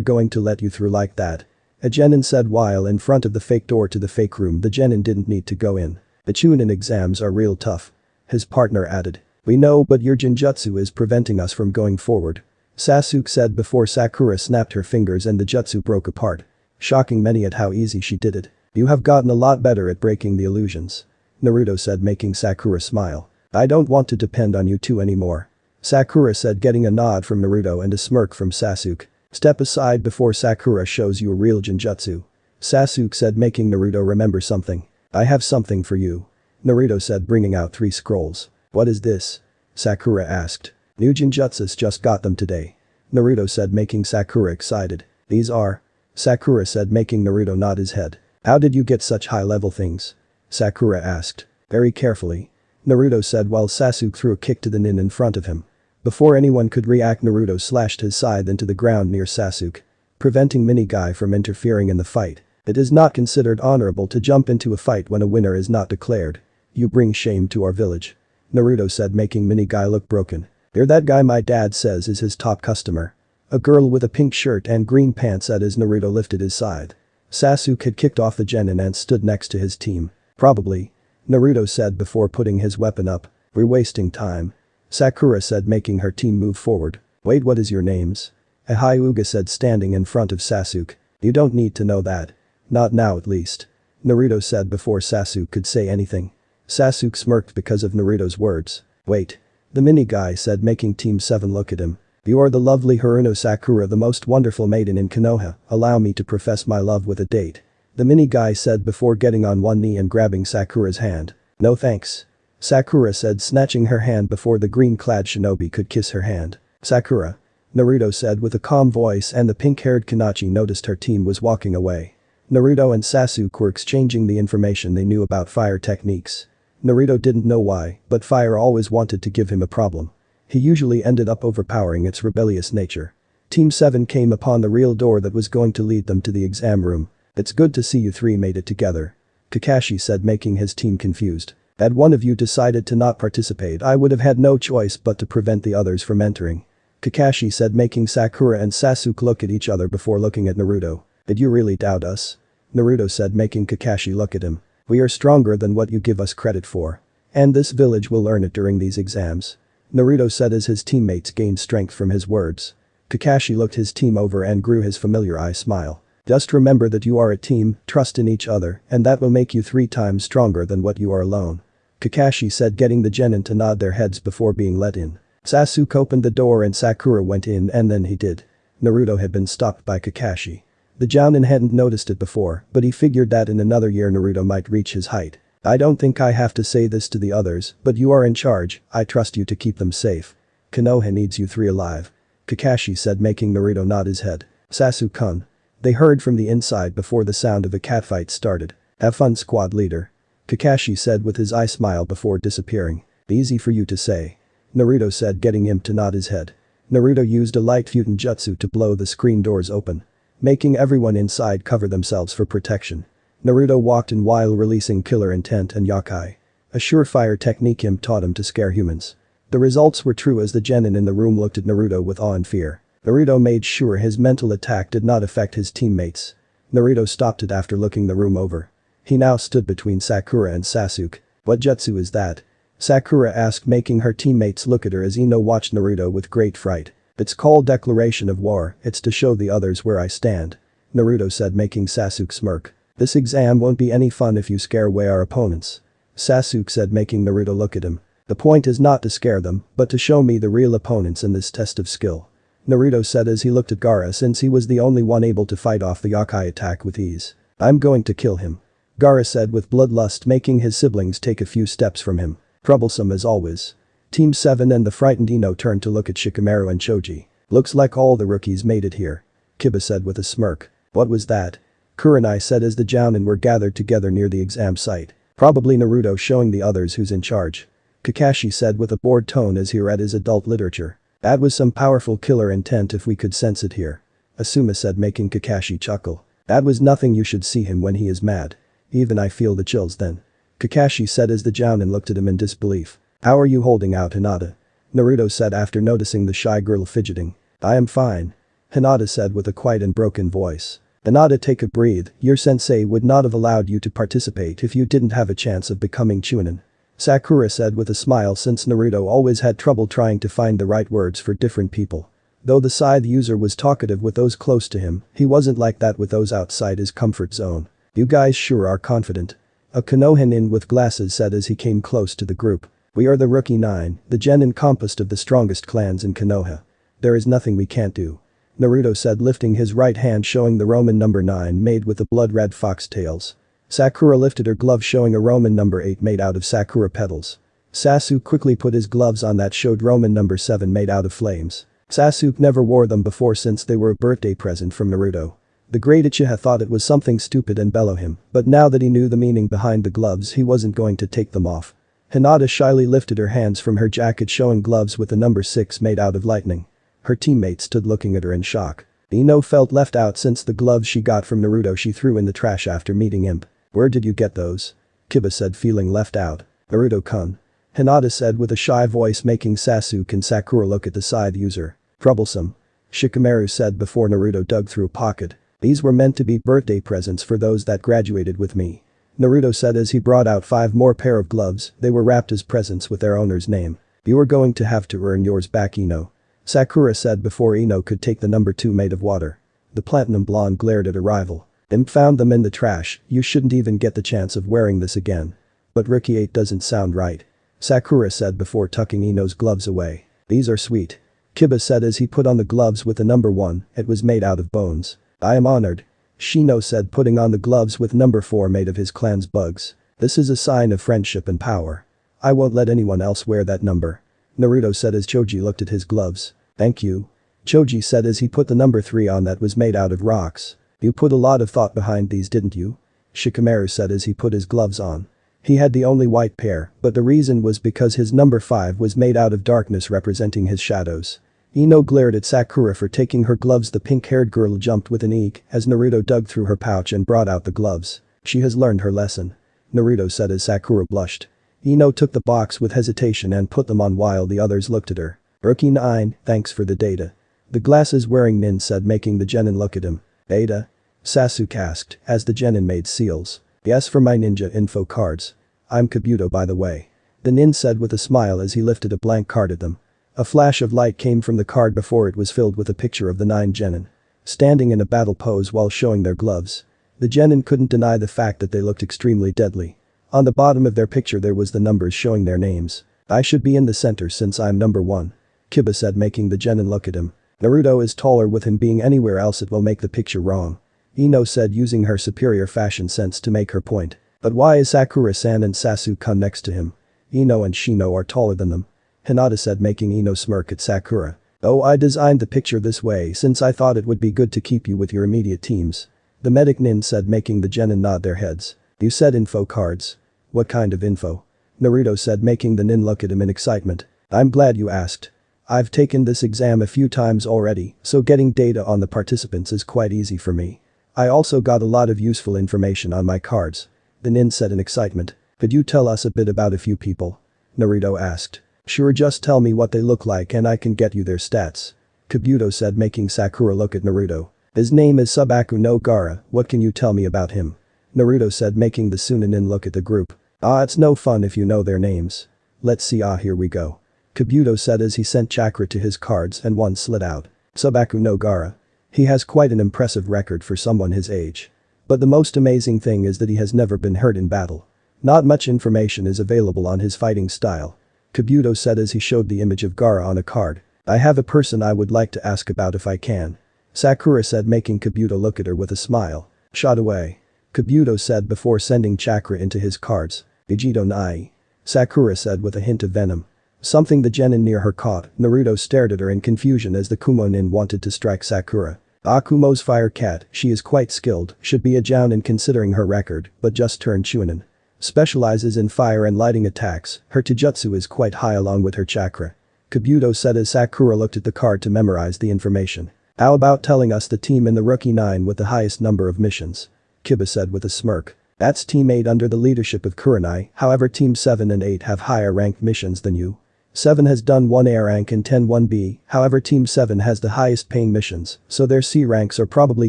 going to let you through like that?" A genin said while in front of the fake door to the fake room. The genin didn't need to go in. "The Chunin exams are real tough." His partner added. "We know, but your genjutsu is preventing us from going forward." Sasuke said before Sakura snapped her fingers and the jutsu broke apart. Shocking many at how easy she did it. "You have gotten a lot better at breaking the illusions." Naruto said, making Sakura smile. "I don't want to depend on you two anymore." Sakura said, getting a nod from Naruto and a smirk from Sasuke. "Step aside before Sakura shows you a real genjutsu." Sasuke said, making Naruto remember something. "I have something for you." Naruto said, bringing out 3 scrolls. "What is this?" Sakura asked. "New genjutsus, just got them today." Naruto said, making Sakura excited. "These are?" Sakura said, making Naruto nod his head. "How did you get such high-level things?" Sakura asked. "Very carefully." Naruto said while Sasuke threw a kick to the nin in front of him. Before anyone could react, Naruto slashed his scythe into the ground near Sasuke, preventing Mini Guy from interfering in the fight. It is not considered honorable to jump into a fight when a winner is not declared. "You bring shame to our village." Naruto said, making Mini Guy look broken. "You're that guy my dad says is his top customer." A girl with a pink shirt and green pants said as Naruto lifted his scythe. Sasuke had kicked off the genin and stood next to his team. "Probably." Naruto said before putting his weapon up. "We're wasting time." Sakura said, making her team move forward. "Wait, what is your names?" A Hyuga said, standing in front of Sasuke. "You don't need to know that. Not now at least." Naruto said before Sasuke could say anything. Sasuke smirked because of Naruto's words. Wait. The mini guy said, making Team 7 look at him. You are the lovely Haruno Sakura, the most wonderful maiden in Konoha, allow me to profess my love with a date. The mini guy said before getting on one knee and grabbing Sakura's hand. No thanks. Sakura said, snatching her hand before the green-clad shinobi could kiss her hand. Sakura. Naruto said with a calm voice, and the pink-haired Kanachi noticed her team was walking away. Naruto and Sasuke were exchanging the information they knew about fire techniques. Naruto didn't know why, but fire always wanted to give him a problem. He usually ended up overpowering its rebellious nature. Team 7 came upon the real door that was going to lead them to the exam room. It's good to see you three made it together. Kakashi said, making his team confused. Had one of you decided to not participate, I would have had no choice but to prevent the others from entering. Kakashi said, making Sakura and Sasuke look at each other before looking at Naruto. Did you really doubt us? Naruto said, making Kakashi look at him. We are stronger than what you give us credit for. And this village will learn it during these exams. Naruto said as his teammates gained strength from his words. Kakashi looked his team over and grew his familiar eye smile. Just remember that you are a team, trust in each other, and that will make you 3 times stronger than what you are alone. Kakashi said, getting the genin to nod their heads before being let in. Sasuke opened the door and Sakura went in, and then he did. Naruto had been stopped by Kakashi. The Jounin hadn't noticed it before, but he figured that in another year Naruto might reach his height. I don't think I have to say this to the others, but you are in charge, I trust you to keep them safe. Konoha needs you 3 alive. Kakashi said, making Naruto nod his head. Sasuke-kun. They heard from the inside before the sound of a catfight started. Have fun, squad leader. Kakashi said with his eye smile before disappearing. Easy for you to say. Naruto said, getting him to nod his head. Naruto used a light Futon jutsu to blow the screen doors open, making everyone inside cover themselves for protection. Naruto walked in while releasing Killer Intent and Yakai, a surefire technique him taught him to scare humans. The results were true as the genin in the room looked at Naruto with awe and fear. Naruto made sure his mental attack did not affect his teammates. Naruto stopped it after looking the room over. He now stood between Sakura and Sasuke. What jutsu is that? Sakura asked, making her teammates look at her as Ino watched Naruto with great fright. It's called Declaration of War, it's to show the others where I stand. Naruto said, making Sasuke smirk. This exam won't be any fun if you scare away our opponents. Sasuke said, making Naruto look at him. The point is not to scare them, but to show me the real opponents in this test of skill. Naruto said as he looked at Gaara, since he was the only one able to fight off the Yakai attack with ease. I'm going to kill him. Gaara said with bloodlust, making his siblings take a few steps from him. Troublesome as always. Team 7 and the frightened Ino turned to look at Shikamaru and Choji. Looks like all the rookies made it here. Kiba said with a smirk. What was that? Kurenai said as the Jounin were gathered together near the exam site. Probably Naruto showing the others who's in charge. Kakashi said with a bored tone as he read his adult literature. That was some powerful killer intent if we could sense it here. Asuma said, making Kakashi chuckle. That was nothing, you should see him when he is mad. Even I feel the chills then. Kakashi said as the Jounin looked at him in disbelief. How are you holding out, Hinata? Naruto said after noticing the shy girl fidgeting. I am fine. Hinata said with a quiet and broken voice. Hinata, take a breathe, your sensei would not have allowed you to participate if you didn't have a chance of becoming Chunin. Sakura said with a smile, since Naruto always had trouble trying to find the right words for different people. Though the Scythe user was talkative with those close to him, he wasn't like that with those outside his comfort zone. You guys sure are confident. A Konohanin with glasses said as he came close to the group. We are the Rookie 9, the genin composed of the strongest clans in Konoha. There is nothing we can't do. Naruto said, lifting his right hand showing the Roman number 9 made with the blood-red foxtails. Sakura lifted her glove showing a Roman number 8 made out of sakura petals. Sasuke quickly put his gloves on that showed Roman number 7 made out of flames. Sasuke never wore them before since they were a birthday present from Naruto. The great Uchiha thought it was something stupid and bellow him, but now that he knew the meaning behind the gloves he wasn't going to take them off. Hinata shyly lifted her hands from her jacket showing gloves with the number 6 made out of lightning. Her teammates stood looking at her in shock. Ino felt left out since the gloves she got from Naruto she threw in the trash after meeting Imp. Where did you get those? Kiba said, feeling left out. Naruto-kun. Hinata said with a shy voice, making Sasuke and Sakura look at the Scythe user. Troublesome. Shikamaru said before Naruto dug through a pocket. These were meant to be birthday presents for those that graduated with me. Naruto said as he brought out 5 more pair of gloves, they were wrapped as presents with their owner's name. You are going to have to earn yours back, Ino. Sakura said before Ino could take the number 2 made of water. The platinum blonde glared at her rival. Imp found them in the trash, you shouldn't even get the chance of wearing this again. But Rookie 8 doesn't sound right. Sakura said before tucking Ino's gloves away. These are sweet. Kiba said as he put on the gloves with the number 1, it was made out of bones. I am honored. Shino said putting on the gloves with number 4 made of his clan's bugs. This is a sign of friendship and power. I won't let anyone else wear that number. Naruto said as Choji looked at his gloves. Thank you. Choji said as he put the number 3 on that was made out of rocks. You put a lot of thought behind these, didn't you? Shikamaru said as he put his gloves on. He had the only white pair, but the reason was because his number 5 was made out of darkness representing his shadows. Ino glared at Sakura for taking her gloves. The pink-haired girl jumped with an eek as Naruto dug through her pouch and brought out the gloves. She has learned her lesson. Naruto said as Sakura blushed. Ino took the box with hesitation and put them on while the others looked at her. Rookie 9, thanks for the data. The glasses-wearing nin said, making the genin look at him. Data? Sasuke asked as the genin made seals. Yes, for my ninja info cards. I'm Kabuto, by the way. The nin said with a smile as he lifted a blank card at them. A flash of light came from the card before it was filled with a picture of the 9 genin. Standing in a battle pose while showing their gloves. The genin couldn't deny the fact that they looked extremely deadly. On the bottom of their picture there was the numbers showing their names. I should be in the center since I'm number 1. Kiba said, making the genin look at him. Naruto is taller, with him being anywhere else it will make the picture wrong. Ino said, using her superior fashion sense to make her point. But why is Sakura-san and Sasuke next to him? Ino and Shino are taller than them. Hinata said, making Ino smirk at Sakura. Oh, I designed the picture this way since I thought it would be good to keep you with your immediate teams. The medic nin said, making the genin nod their heads. You said info cards. What kind of info? Naruto said, making the nin look at him in excitement. I'm glad you asked. I've taken this exam a few times already, so getting data on the participants is quite easy for me. I also got a lot of useful information on my cards. The nin said in excitement. Could you tell us a bit about a few people? Naruto asked. Sure, just tell me what they look like and I can get you their stats. Kabuto said, making Sakura look at Naruto. His name is Subaku no Gaara, what can you tell me about him? Naruto said, making the Sunanin look at the group. It's no fun if you know their names. Let's see, here we go. Kabuto said as he sent chakra to his cards and one slid out. Subaku no Gaara. He has quite an impressive record for someone his age. But the most amazing thing is that he has never been hurt in battle. Not much information is available on his fighting style. Kabuto said as he showed the image of Gaara on a card. I have a person I would like to ask about if I can. Sakura said, making Kabuto look at her with a smile. Shot away. Kabuto said before sending chakra into his cards. Vegito Nai. Sakura said with a hint of venom. Something the genin near her caught. Naruto stared at her in confusion as the Kumo-nin wanted to strike Sakura. Kumo's fire cat, she is quite skilled, should be a jounin considering her record, but just turned chunin. Specializes in fire and lighting attacks, her taijutsu is quite high along with her chakra. Kabuto said as Sakura looked at the card to memorize the information. How about telling us the team in the Rookie 9 with the highest number of missions? Kiba said with a smirk. That's Team 8 under the leadership of Kurenai, however Team 7 and 8 have higher ranked missions than you. 7 has done 1 A rank and 10 1B, however Team 7 has the highest paying missions, so their C ranks are probably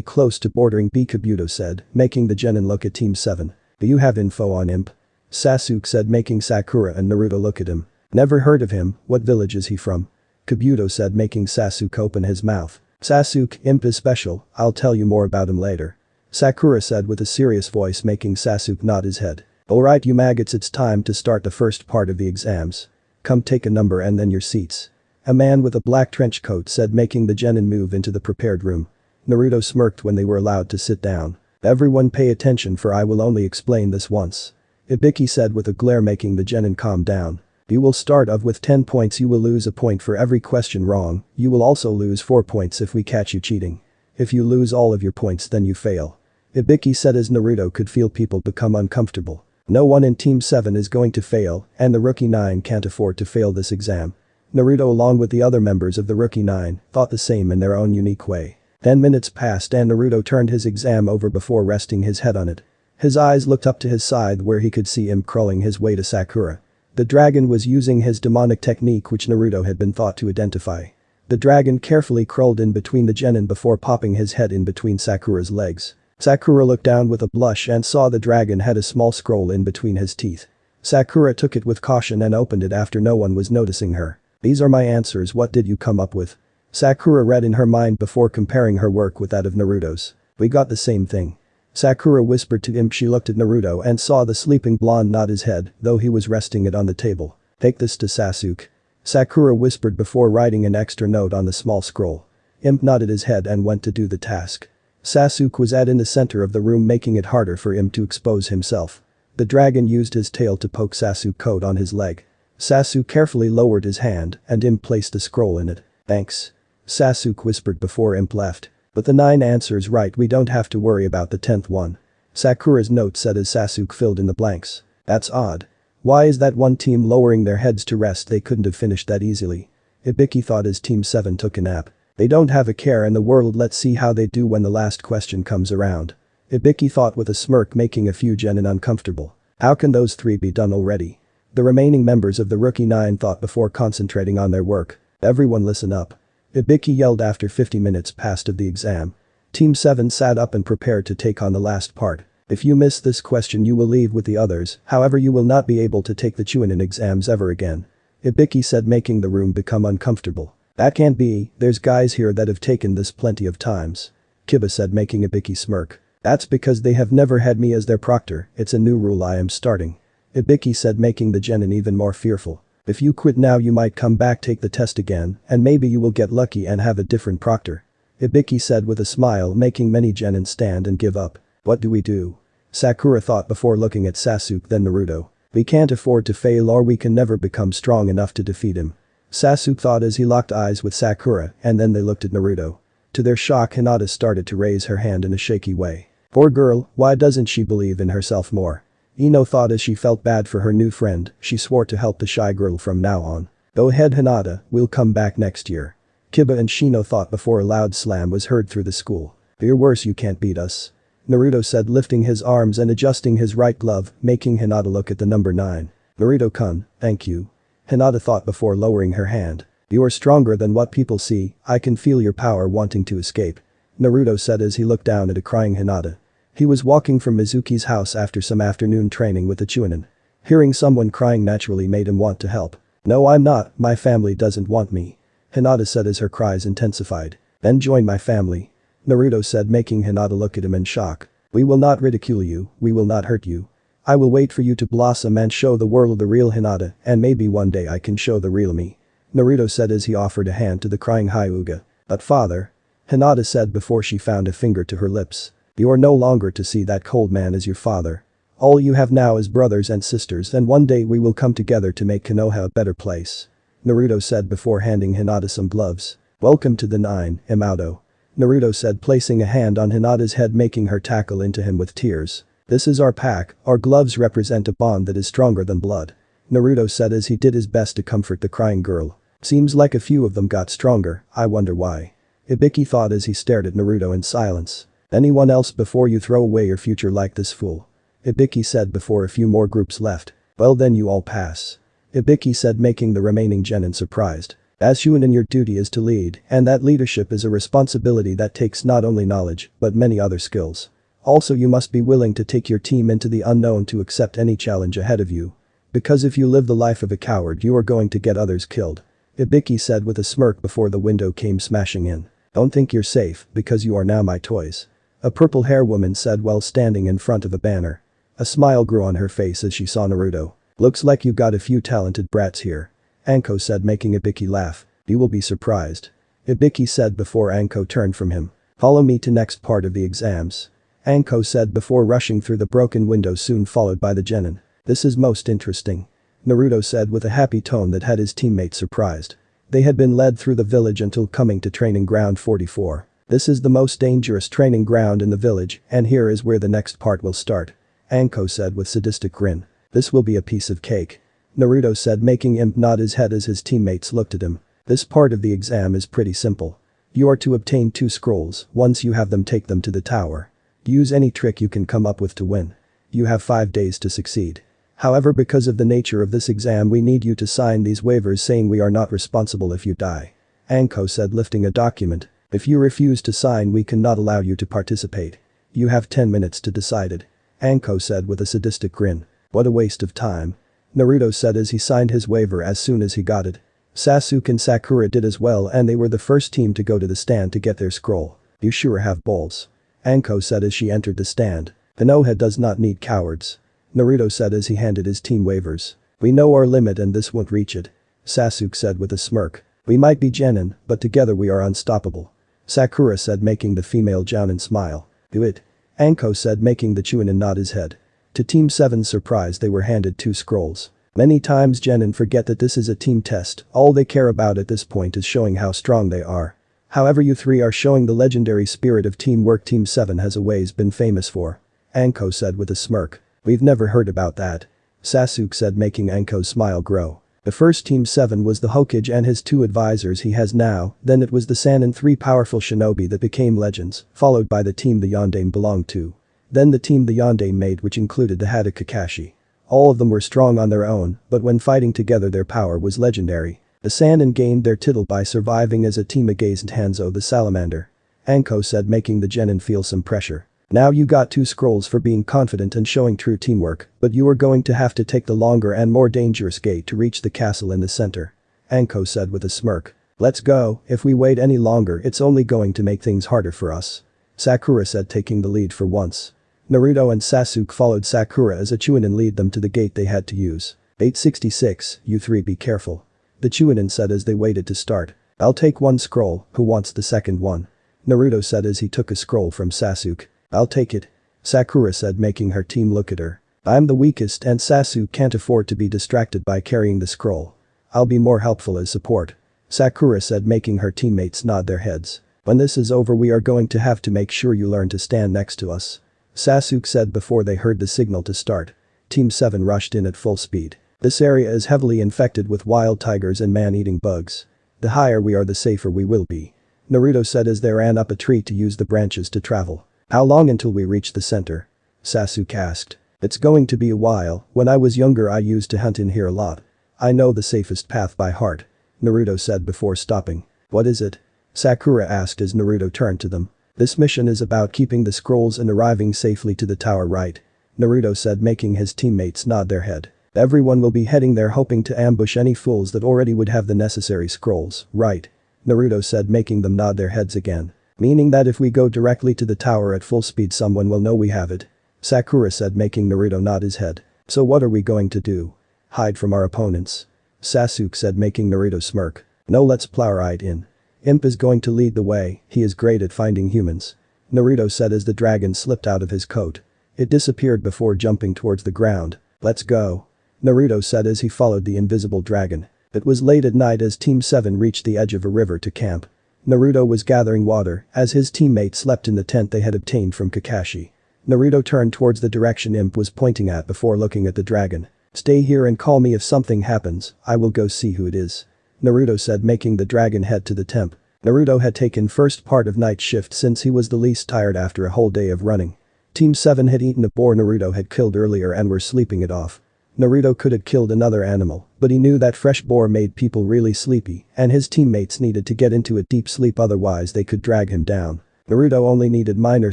close to bordering B, Kabuto said, making the genin look at Team 7. Do you have info on Imp? Sasuke said, making Sakura and Naruto look at him. Never heard of him, what village is he from? Kabuto said, making Sasuke open his mouth. Sasuke, Imp is special, I'll tell you more about him later. Sakura said with a serious voice, making Sasuke nod his head. Alright you maggots, it's time to start the first part of the exams. Come take a number and then your seats. A man with a black trench coat said, making the genin move into the prepared room. Naruto smirked when they were allowed to sit down. Everyone pay attention for I will only explain this once. Ibiki said with a glare, making the genin calm down. You will start off with 10 points, you will lose a point for every question wrong, you will also lose 4 points if we catch you cheating. If you lose all of your points then you fail. Ibiki said as Naruto could feel people become uncomfortable. No one in Team 7 is going to fail, and the Rookie 9 can't afford to fail this exam. Naruto along with the other members of the Rookie 9 thought the same in their own unique way. 10 minutes passed and Naruto turned his exam over before resting his head on it. His eyes looked up to his side where he could see him crawling his way to Sakura. The dragon was using his demonic technique which Naruto had been taught to identify. The dragon carefully crawled in between the genin before popping his head in between Sakura's legs. Sakura looked down with a blush and saw the dragon had a small scroll in between his teeth. Sakura took it with caution and opened it after no one was noticing her. These are my answers, what did you come up with? Sakura read in her mind before comparing her work with that of Naruto's. We got the same thing. Sakura whispered to him. She looked at Naruto and saw the sleeping blonde nod his head, though he was resting it on the table. Take this to Sasuke. Sakura whispered before writing an extra note on the small scroll. Imp nodded his head and went to do the task. Sasuke was in the center of the room, making it harder for him to expose himself. The dragon used his tail to poke Sasuke coat on his leg. Sasuke carefully lowered his hand and Imp placed the scroll in it. Thanks. Sasuke whispered before Imp left. But the 9 answer's right, we don't have to worry about the 10th one. Sakura's note said as Sasuke filled in the blanks. That's odd. Why is that one team lowering their heads to rest? They couldn't have finished that easily. Ibiki thought as Team 7 took a nap. They don't have a care in the world, let's see how they do when the last question comes around. Ibiki thought with a smirk, making a few genin uncomfortable. How can those 3 be done already? The remaining members of the Rookie 9 thought before concentrating on their work. Everyone listen up. Ibiki yelled after 50 minutes passed of the exam. Team 7 sat up and prepared to take on the last part. If you miss this question you will leave with the others, however you will not be able to take the Chunin exams ever again. Ibiki said, making the room become uncomfortable. That can't be, there's guys here that have taken this plenty of times. Kiba said, making Ibiki smirk. That's because they have never had me as their proctor, it's a new rule I am starting. Ibiki said, making the genin even more fearful. If you quit now you might come back, take the test again, and maybe you will get lucky and have a different proctor. Ibiki said with a smile, making many genin stand and give up. What do we do? Sakura thought before looking at Sasuke, then Naruto. We can't afford to fail or we can never become strong enough to defeat him. Sasuke thought as he locked eyes with Sakura, and then they looked at Naruto. To their shock, Hinata started to raise her hand in a shaky way. Poor girl, why doesn't she believe in herself more? Ino thought as she felt bad for her new friend. She swore to help the shy girl from now on. Go ahead Hinata, we'll come back next year. Kiba and Shino thought before a loud slam was heard through the school. You're worse, you can't beat us. Naruto said, lifting his arms and adjusting his right glove, making Hinata look at the number 9. Naruto-kun, thank you. Hinata thought before lowering her hand. You are stronger than what people see, I can feel your power wanting to escape. Naruto said as he looked down at a crying Hinata. He was walking from Mizuki's house after some afternoon training with the Chunin. Hearing someone crying naturally made him want to help. No, I'm not, my family doesn't want me. Hinata said as her cries intensified. Then join my family. Naruto said, making Hinata look at him in shock. We will not ridicule you, we will not hurt you. I will wait for you to blossom and show the world the real Hinata, and maybe one day I can show the real me. Naruto said as he offered a hand to the crying Hyuga. But father. Hinata said before she found a finger to her lips. You are no longer to see that cold man as your father. All you have now is brothers and sisters, and one day we will come together to make Konoha a better place. Naruto said before handing Hinata some gloves. Welcome to the 9, Imauto. Naruto said, placing a hand on Hinata's head, making her tackle into him with tears. This is our pack, our gloves represent a bond that is stronger than blood. Naruto said as he did his best to comfort the crying girl. Seems like a few of them got stronger, I wonder why. Ibiki thought as he stared at Naruto in silence. Anyone else before you throw away your future like this fool? Ibiki said before a few more groups left. Well then you all pass. Ibiki said, making the remaining genin surprised. As Chunin, your duty is to lead, and that leadership is a responsibility that takes not only knowledge, but many other skills. Also you must be willing to take your team into the unknown to accept any challenge ahead of you. Because if you live the life of a coward you are going to get others killed. Ibiki said with a smirk before the window came smashing in. Don't think you're safe, because you are now my toys. A purple hair woman said while standing in front of a banner. A smile grew on her face as she saw Naruto. Looks like you got a few talented brats here. Anko said, making Ibiki laugh. You will be surprised. Ibiki said before Anko turned from him. Follow me to next part of the exams. Anko said before rushing through the broken window, soon followed by the genin. This is most interesting. Naruto said with a happy tone that had his teammates surprised. They had been led through the village until coming to training ground 44. This is the most dangerous training ground in the village, and here is where the next part will start. Anko said with sadistic grin. This will be a piece of cake. Naruto said, making Imp nod his head as his teammates looked at him. This part of the exam is pretty simple. You are to obtain 2 scrolls, once you have them take them to the tower. Use any trick you can come up with to win. You have 5 days to succeed. However, because of the nature of this exam we need you to sign these waivers saying we are not responsible if you die. Anko said, lifting a document. If you refuse to sign we cannot allow you to participate. You have 10 minutes to decide it. Anko said with a sadistic grin. What a waste of time. Naruto said as he signed his waiver as soon as he got it. Sasuke and Sakura did as well, and they were the first team to go to the stand to get their scroll. You sure have balls. Anko said as she entered the stand. Konoha does not need cowards. Naruto said as he handed his team waivers. We know our limit and this won't reach it. Sasuke said with a smirk. We might be genin, but together we are unstoppable. Sakura said making the female jounin smile. Do it. Anko said making the Chunin nod his head. To Team 7's surprise they were handed 2 scrolls. Many times genin forget that this is a team test, all they care about at this point is showing how strong they are. However, you 3 are showing the legendary spirit of teamwork Team 7 has always been famous for. Anko said with a smirk. We've never heard about that. Sasuke said making Anko's smile grow. The first Team 7 was the Hokage and his 2 advisors he has now, then it was the Sannin 3 powerful shinobi that became legends, followed by the team the Yondaime belonged to. Then the team the Yondaime made which included the Hada Kakashi. All of them were strong on their own, but when fighting together their power was legendary. The Sannin gained their title by surviving as a team against Hanzo the Salamander. Anko said making the genin feel some pressure. Now you got 2 scrolls for being confident and showing true teamwork, but you are going to have to take the longer and more dangerous gate to reach the castle in the center. Anko said with a smirk. Let's go, if we wait any longer it's only going to make things harder for us. Sakura said taking the lead for once. Naruto and Sasuke followed Sakura as a Chunin lead them to the gate they had to use. 866, you 3 be careful. The Chunin said as they waited to start. I'll take 1 scroll, who wants the second one? Naruto said as he took a scroll from Sasuke. I'll take it. Sakura said making her team look at her. I'm the weakest and Sasuke can't afford to be distracted by carrying the scroll. I'll be more helpful as support. Sakura said making her teammates nod their heads. When this is over we are going to have to make sure you learn to stand next to us. Sasuke said before they heard the signal to start. Team 7 rushed in at full speed. This area is heavily infected with wild tigers and man-eating bugs. The higher we are the safer we will be. Naruto said as they ran up a tree to use the branches to travel. How long until we reach the center? Sasuke asked. It's going to be a while, when I was younger I used to hunt in here a lot. I know the safest path by heart. Naruto said before stopping. What is it? Sakura asked as Naruto turned to them. This mission is about keeping the scrolls and arriving safely to the tower, right? Naruto said making his teammates nod their head. Everyone will be heading there hoping to ambush any fools that already would have the necessary scrolls, right? Naruto said making them nod their heads again. Meaning that if we go directly to the tower at full speed someone will know we have it. Sakura said making Naruto nod his head. So what are we going to do? Hide from our opponents? Sasuke said making Naruto smirk. No, let's plow right in. Imp is going to lead the way, he is great at finding humans. Naruto said as the dragon slipped out of his coat. It disappeared before jumping towards the ground. Let's go. Naruto said as he followed the invisible dragon. It was late at night as Team 7 reached the edge of a river to camp. Naruto was gathering water as his teammates slept in the tent they had obtained from Kakashi. Naruto turned towards the direction Imp was pointing at before looking at the dragon. Stay here and call me if something happens, I will go see who it is. Naruto said making the dragon head to the temp. Naruto had taken first part of night shift since he was the least tired after a whole day of running. Team 7 had eaten a boar Naruto had killed earlier and were sleeping it off. Naruto could have killed another animal, but he knew that fresh boar made people really sleepy and his teammates needed to get into a deep sleep otherwise they could drag him down. Naruto only needed minor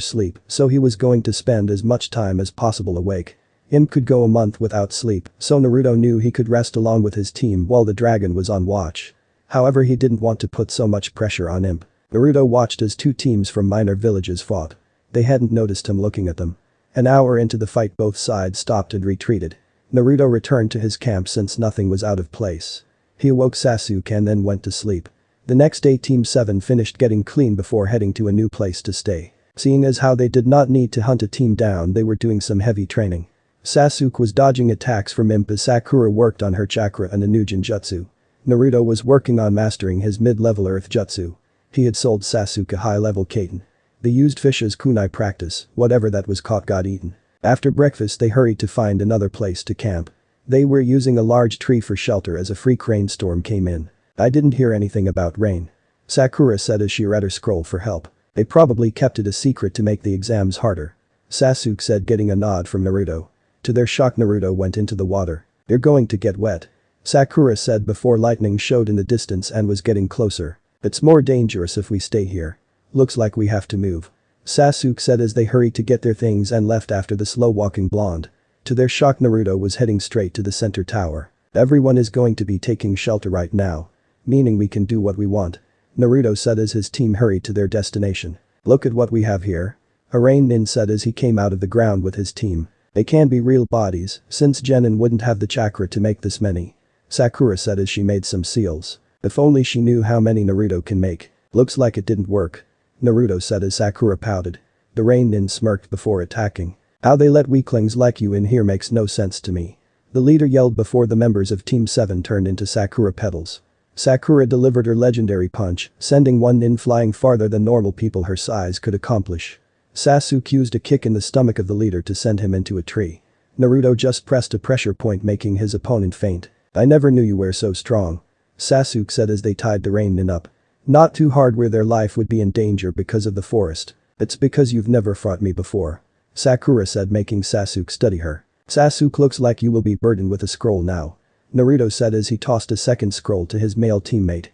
sleep, so he was going to spend as much time as possible awake. Imp could go a month without sleep, so Naruto knew he could rest along with his team while the dragon was on watch. However, he didn't want to put so much pressure on Imp. Naruto watched as 2 teams from minor villages fought. They hadn't noticed him looking at them. An hour into the fight both sides stopped and retreated. Naruto returned to his camp since nothing was out of place. He awoke Sasuke and then went to sleep. The next day Team 7 finished getting clean before heading to a new place to stay. Seeing as how they did not need to hunt a team down they were doing some heavy training. Sasuke was dodging attacks from Imp as Sakura worked on her chakra and a new Jutsu. Naruto was working on mastering his mid-level earth jutsu. He had sold Sasuke a high-level kaiten. They used fish as kunai practice, whatever that was caught got eaten. After breakfast they hurried to find another place to camp. They were using a large tree for shelter as a freak rainstorm came in. I didn't hear anything about rain. Sakura said as she read her scroll for help. They probably kept it a secret to make the exams harder. Sasuke said getting a nod from Naruto. To their shock Naruto went into the water. You're going to get wet. Sakura said before lightning showed in the distance and was getting closer. It's more dangerous if we stay here. Looks like we have to move. Sasuke said as they hurried to get their things and left after the slow-walking blonde. To their shock Naruto was heading straight to the center tower. Everyone is going to be taking shelter right now. Meaning we can do what we want. Naruto said as his team hurried to their destination. Look at what we have here. A rain nin said as he came out of the ground with his team. They can be real bodies, since Genin wouldn't have the chakra to make this many. Sakura said as she made some seals. If only she knew how many Naruto can make. Looks like it didn't work. Naruto said as Sakura pouted. The rain nin smirked before attacking. How they let weaklings like you in here makes no sense to me. The leader yelled before the members of Team 7 turned into Sakura petals. Sakura delivered her legendary punch, sending one nin flying farther than normal people her size could accomplish. Sasuke used a kick in the stomach of the leader to send him into a tree. Naruto just pressed a pressure point making his opponent faint. I never knew you were so strong. Sasuke said as they tied the rain nin up. Not too hard where their life would be in danger because of the forest. It's because you've never fought me before. Sakura said making Sasuke study her. Sasuke looks like you will be burdened with a scroll now. Naruto said as he tossed a second scroll to his male teammate.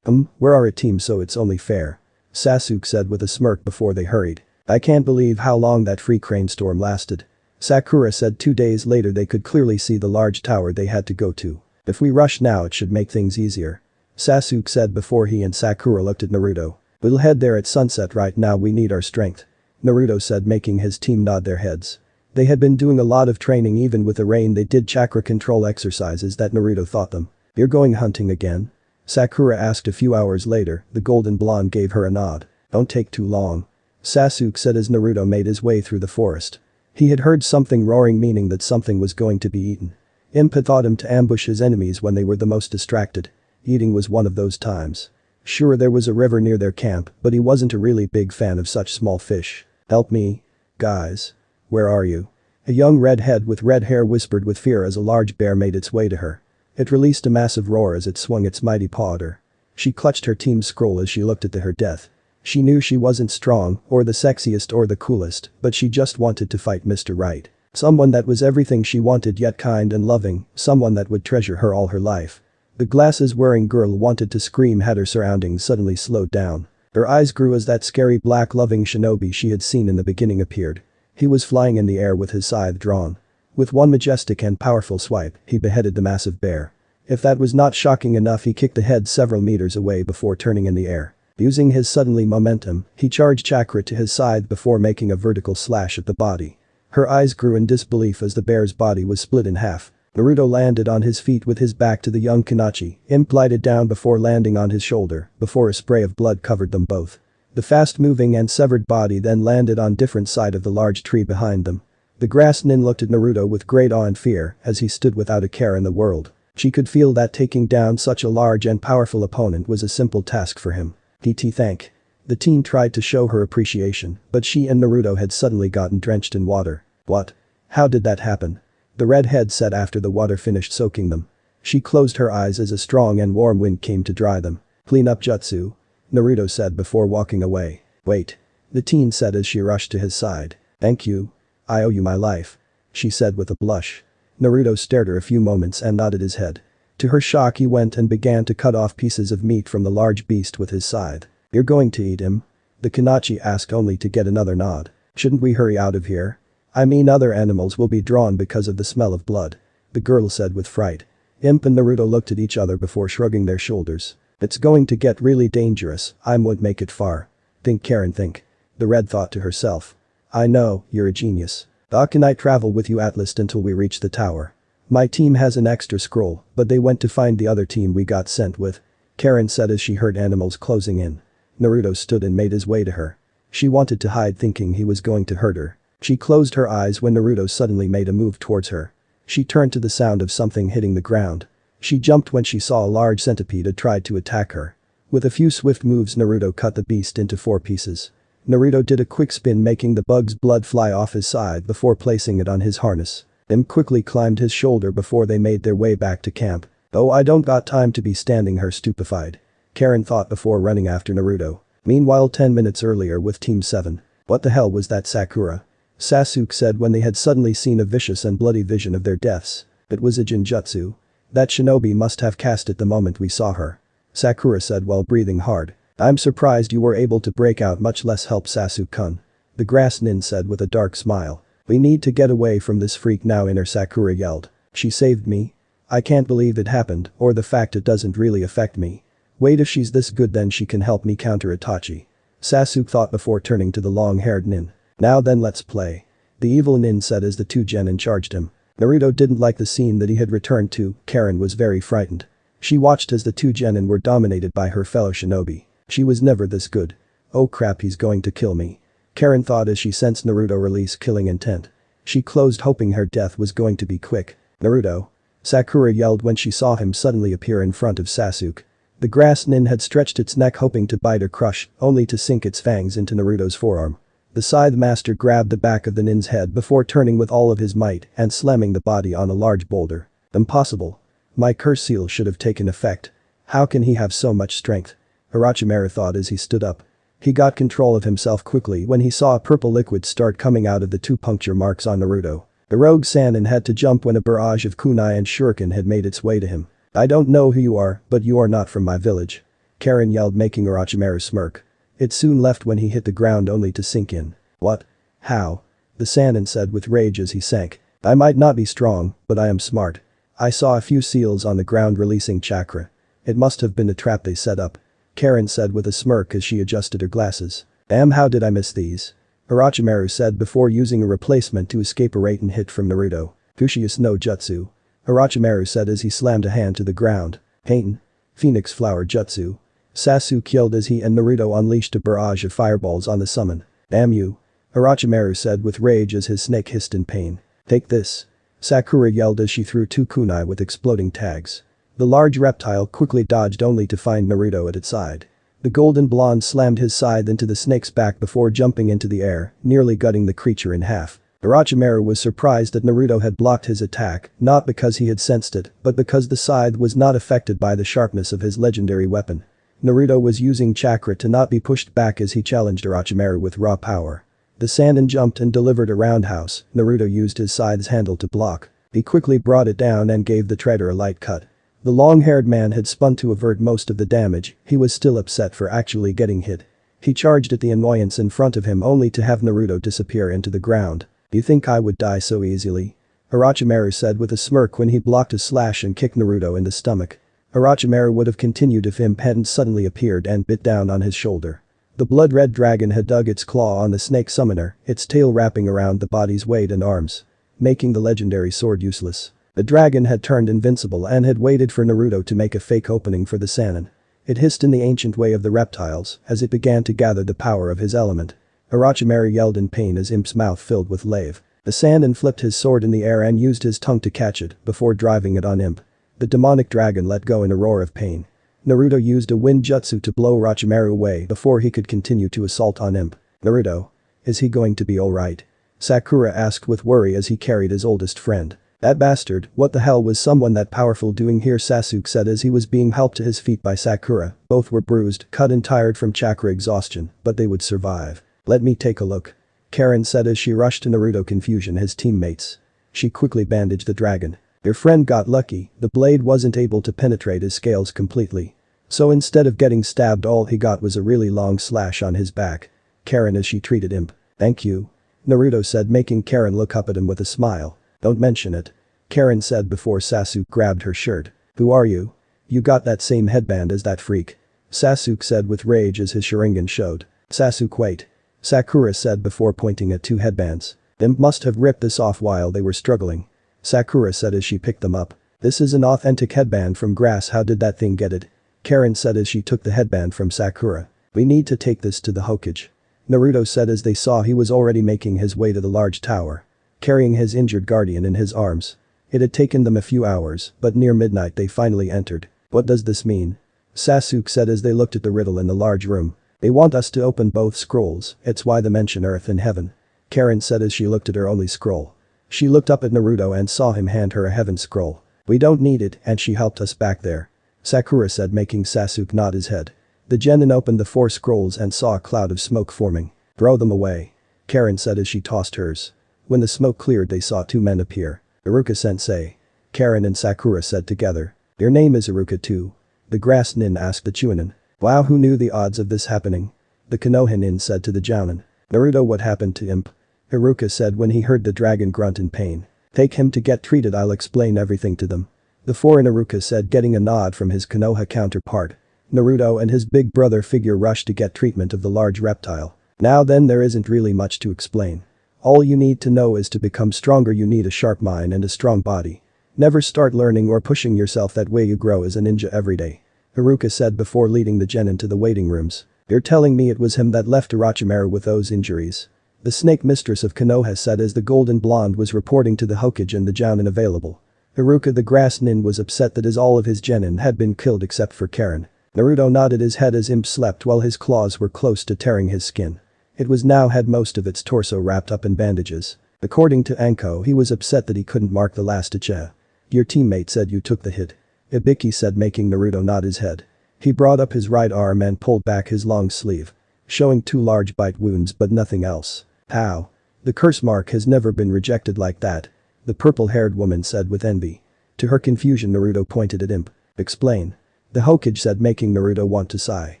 We're our team so it's only fair. Sasuke said with a smirk before they hurried. I can't believe how long that free crane storm lasted. Sakura said 2 days later they could clearly see the large tower they had to go to. If we rush now it should make things easier. Sasuke said before he and Sakura looked at Naruto. We'll head there at sunset right now we need our strength. Naruto said making his team nod their heads. They had been doing a lot of training even with the rain they did chakra control exercises that Naruto taught them. You're going hunting again? Sakura asked a few hours later, the golden blonde gave her a nod. Don't take too long. Sasuke said as Naruto made his way through the forest. He had heard something roaring meaning that something was going to be eaten. Impa taught him to ambush his enemies when they were the most distracted. Eating was one of those times. Sure there was a river near their camp, but he wasn't a really big fan of such small fish. Help me. Guys. Where are you? A young redhead with red hair whispered with fear as a large bear made its way to her. It released a massive roar as it swung its mighty paw at her. She clutched her team's scroll as she looked at her death. She knew she wasn't strong, or the sexiest or the coolest, but she just wanted to fight Mr. Right. Someone that was everything she wanted yet kind and loving, someone that would treasure her all her life. The glasses-wearing girl wanted to scream had her surroundings suddenly slowed down. Her eyes grew as that scary black loving shinobi she had seen in the beginning appeared. He was flying in the air with his scythe drawn. With one majestic and powerful swipe, he beheaded the massive bear. If that was not shocking enough he kicked the head several meters away before turning in the air. Using his suddenly momentum, he charged chakra to his scythe before making a vertical slash at the body. Her eyes grew in disbelief as the bear's body was split in half. Naruto landed on his feet with his back to the young Kanachi, glided down before landing on his shoulder, before a spray of blood covered them both. The fast-moving and severed body then landed on different side of the large tree behind them. The grass nin looked at Naruto with great awe and fear as he stood without a care in the world. She could feel that taking down such a large and powerful opponent was a simple task for him. Thank. The teen tried to show her appreciation, but she and Naruto had suddenly gotten drenched in water. What? How did that happen? The redhead said after the water finished soaking them. She closed her eyes as a strong and warm wind came to dry them. Clean up jutsu. Naruto said before walking away. Wait. The teen said as she rushed to his side. Thank you. I owe you my life. She said with a blush. Naruto stared her a few moments and nodded his head. To her shock he went and began to cut off pieces of meat from the large beast with his scythe. You're going to eat him? The Kanachi asked only to get another nod. Shouldn't we hurry out of here? I mean other animals will be drawn because of the smell of blood. The girl said with fright. Imp and Naruto looked at each other before shrugging their shoulders. It's going to get really dangerous, I won't make it far. Think Karen think. The red thought to herself. I know, you're a genius. How can I travel with you at least until we reach the tower? My team has an extra scroll, but they went to find the other team we got sent with. Karen said as she heard animals closing in. Naruto stood and made his way to her. She wanted to hide thinking he was going to hurt her. She closed her eyes when Naruto suddenly made a move towards her. She turned to the sound of something hitting the ground. She jumped when she saw a large centipede had tried to attack her. With a few swift moves Naruto cut the beast into 4 pieces. Naruto did a quick spin making the bug's blood fly off his side before placing it on his harness. Then quickly climbed his shoulder before they made their way back to camp. Oh I don't got time to be standing here stupefied. Karen thought before running after Naruto. Meanwhile 10 minutes earlier with Team 7. What the hell was that Sakura? Sasuke said when they had suddenly seen a vicious and bloody vision of their deaths. It was a Jinjutsu. That shinobi must have cast it the moment we saw her. Sakura said while breathing hard. I'm surprised you were able to break out much less help Sasuke-kun. The grass nin said with a dark smile. We need to get away from this freak now inner Sakura yelled. She saved me? I can't believe it happened or the fact it doesn't really affect me. Wait if she's this good then she can help me counter Itachi. Sasuke thought before turning to the long-haired nin. Now then let's play. The evil nin said as the two genin charged him. Naruto didn't like the scene that he had returned to. Karen was very frightened. She watched as the two genin were dominated by her fellow shinobi. She was never this good. Oh crap, he's going to kill me. Karen thought as she sensed Naruto release killing intent. She closed hoping her death was going to be quick. Naruto. Sakura yelled when she saw him suddenly appear in front of Sasuke. The grass nin had stretched its neck hoping to bite or crush, only to sink its fangs into Naruto's forearm. The Scythe master grabbed the back of the nin's head before turning with all of his might and slamming the body on a large boulder. Impossible. My curse seal should have taken effect. How can he have so much strength? Orochimaru thought as he stood up. He got control of himself quickly when he saw a purple liquid start coming out of the two puncture marks on Naruto. The rogue Sannin had to jump when a barrage of kunai and shuriken had made its way to him. I don't know who you are, but you are not from my village. Karen yelled, making Orochimaru smirk. It soon left when he hit the ground only to sink in. What? How? The Sannin said with rage as he sank. I might not be strong, but I am smart. I saw a few seals on the ground releasing chakra. It must have been a trap they set up. Karen said with a smirk as she adjusted her glasses. Damn, how did I miss these? Orochimaru said before using a replacement to escape a Raiden hit from Naruto. Fushiyus no Jutsu. Orochimaru said as he slammed a hand to the ground. Pain. Phoenix Flower Jutsu. Sasuke yelled as he and Naruto unleashed a barrage of fireballs on the summon. Damn you. Orochimaru said with rage as his snake hissed in pain. Take this. Sakura yelled as she threw two kunai with exploding tags. The large reptile quickly dodged only to find Naruto at its side. The golden blonde slammed his scythe into the snake's back before jumping into the air, nearly gutting the creature in half. Orochimaru was surprised that Naruto had blocked his attack, not because he had sensed it, but because the scythe was not affected by the sharpness of his legendary weapon. Naruto was using chakra to not be pushed back as he challenged Orochimaru with raw power. The Sannin jumped and delivered a roundhouse. Naruto used his scythe's handle to block. He quickly brought it down and gave the traitor a light cut. The long-haired man had spun to avert most of the damage. He was still upset for actually getting hit. He charged at the annoyance in front of him only to have Naruto disappear into the ground. You think I would die so easily? Orochimaru said with a smirk when he blocked a slash and kicked Naruto in the stomach. Orochimaru would have continued if Imp hadn't suddenly appeared and bit down on his shoulder. The blood-red dragon had dug its claw on the snake summoner, its tail wrapping around the body's weight and arms, making the legendary sword useless. The dragon had turned invincible and had waited for Naruto to make a fake opening for the Sannin. It hissed in the ancient way of the reptiles as it began to gather the power of his element. Orochimaru yelled in pain as Imp's mouth filled with lave. The Sannin flipped his sword in the air and used his tongue to catch it before driving it on Imp. The demonic dragon let go in a roar of pain. Naruto used a wind jutsu to blow Orochimaru away before he could continue to assault on Imp. Naruto. Is he going to be alright? Sakura asked with worry as he carried his oldest friend. That bastard, what the hell was someone that powerful doing here? Sasuke said as he was being helped to his feet by Sakura. Both were bruised, cut and tired from chakra exhaustion, but they would survive. Let me take a look. Karen said as she rushed to Naruto confusion his teammates. She quickly bandaged the dragon. Your friend got lucky, the blade wasn't able to penetrate his scales completely. So instead of getting stabbed all he got was a really long slash on his back. Karen as she treated Imp. Thank you. Naruto said making Karen look up at him with a smile. Don't mention it. Karen said before Sasuke grabbed her shirt. Who are you? You got that same headband as that freak. Sasuke said with rage as his Sharingan showed. Sasuke wait. Sakura said before pointing at two headbands. Imp must have ripped this off while they were struggling. Sakura said as she picked them up. This is an authentic headband from grass, how did that thing get it? Karen said as she took the headband from Sakura. We need to take this to the Hokage. Naruto said as they saw he was already making his way to the large tower, carrying his injured guardian in his arms. It had taken them a few hours, but near midnight they finally entered. What does this mean? Sasuke said as they looked at the riddle in the large room. They want us to open both scrolls, it's why they mention earth and heaven. Karen said as she looked at her only scroll. She looked up at Naruto and saw him hand her a heaven scroll. We don't need it and she helped us back there. Sakura said making Sasuke nod his head. The genin opened the 4 scrolls and saw a cloud of smoke forming. Throw them away. Karen said as she tossed hers. When the smoke cleared they saw 2 men appear. Iruka-sensei. Karen and Sakura said together. Your name is Iruka too? The grass nin asked the Chunin. Wow, who knew the odds of this happening? The Konoha nin said to the Jounin. Naruto, what happened to Imp? Iruka said when he heard the dragon grunt in pain. Take him to get treated, I'll explain everything to them. The foreign Iruka said getting a nod from his Konoha counterpart. Naruto and his big brother figure rushed to get treatment of the large reptile. Now then, there isn't really much to explain. All you need to know is to become stronger you need a sharp mind and a strong body. Never start learning or pushing yourself, that way you grow as a ninja every day. Haruka said before leading the genin to the waiting rooms. You're telling me it was him that left Orochimaru with those injuries? The snake mistress of Konoha said as the golden blonde was reporting to the Hokage and the Jounin available. Haruka the grass nin was upset that all of his genin had been killed except for Karen. Naruto nodded his head as Imp slept while his claws were close to tearing his skin. It was now had most of its torso wrapped up in bandages. According to Anko, he was upset that he couldn't mark the last Ichigo. Your teammate said you took the hit. Ibiki said, making Naruto nod his head. He brought up his right arm and pulled back his long sleeve, showing 2 large bite wounds but nothing else. How? The curse mark has never been rejected like that, the purple-haired woman said with envy. To her confusion, Naruto pointed at Imp. Explain. The Hokage said, making Naruto want to sigh.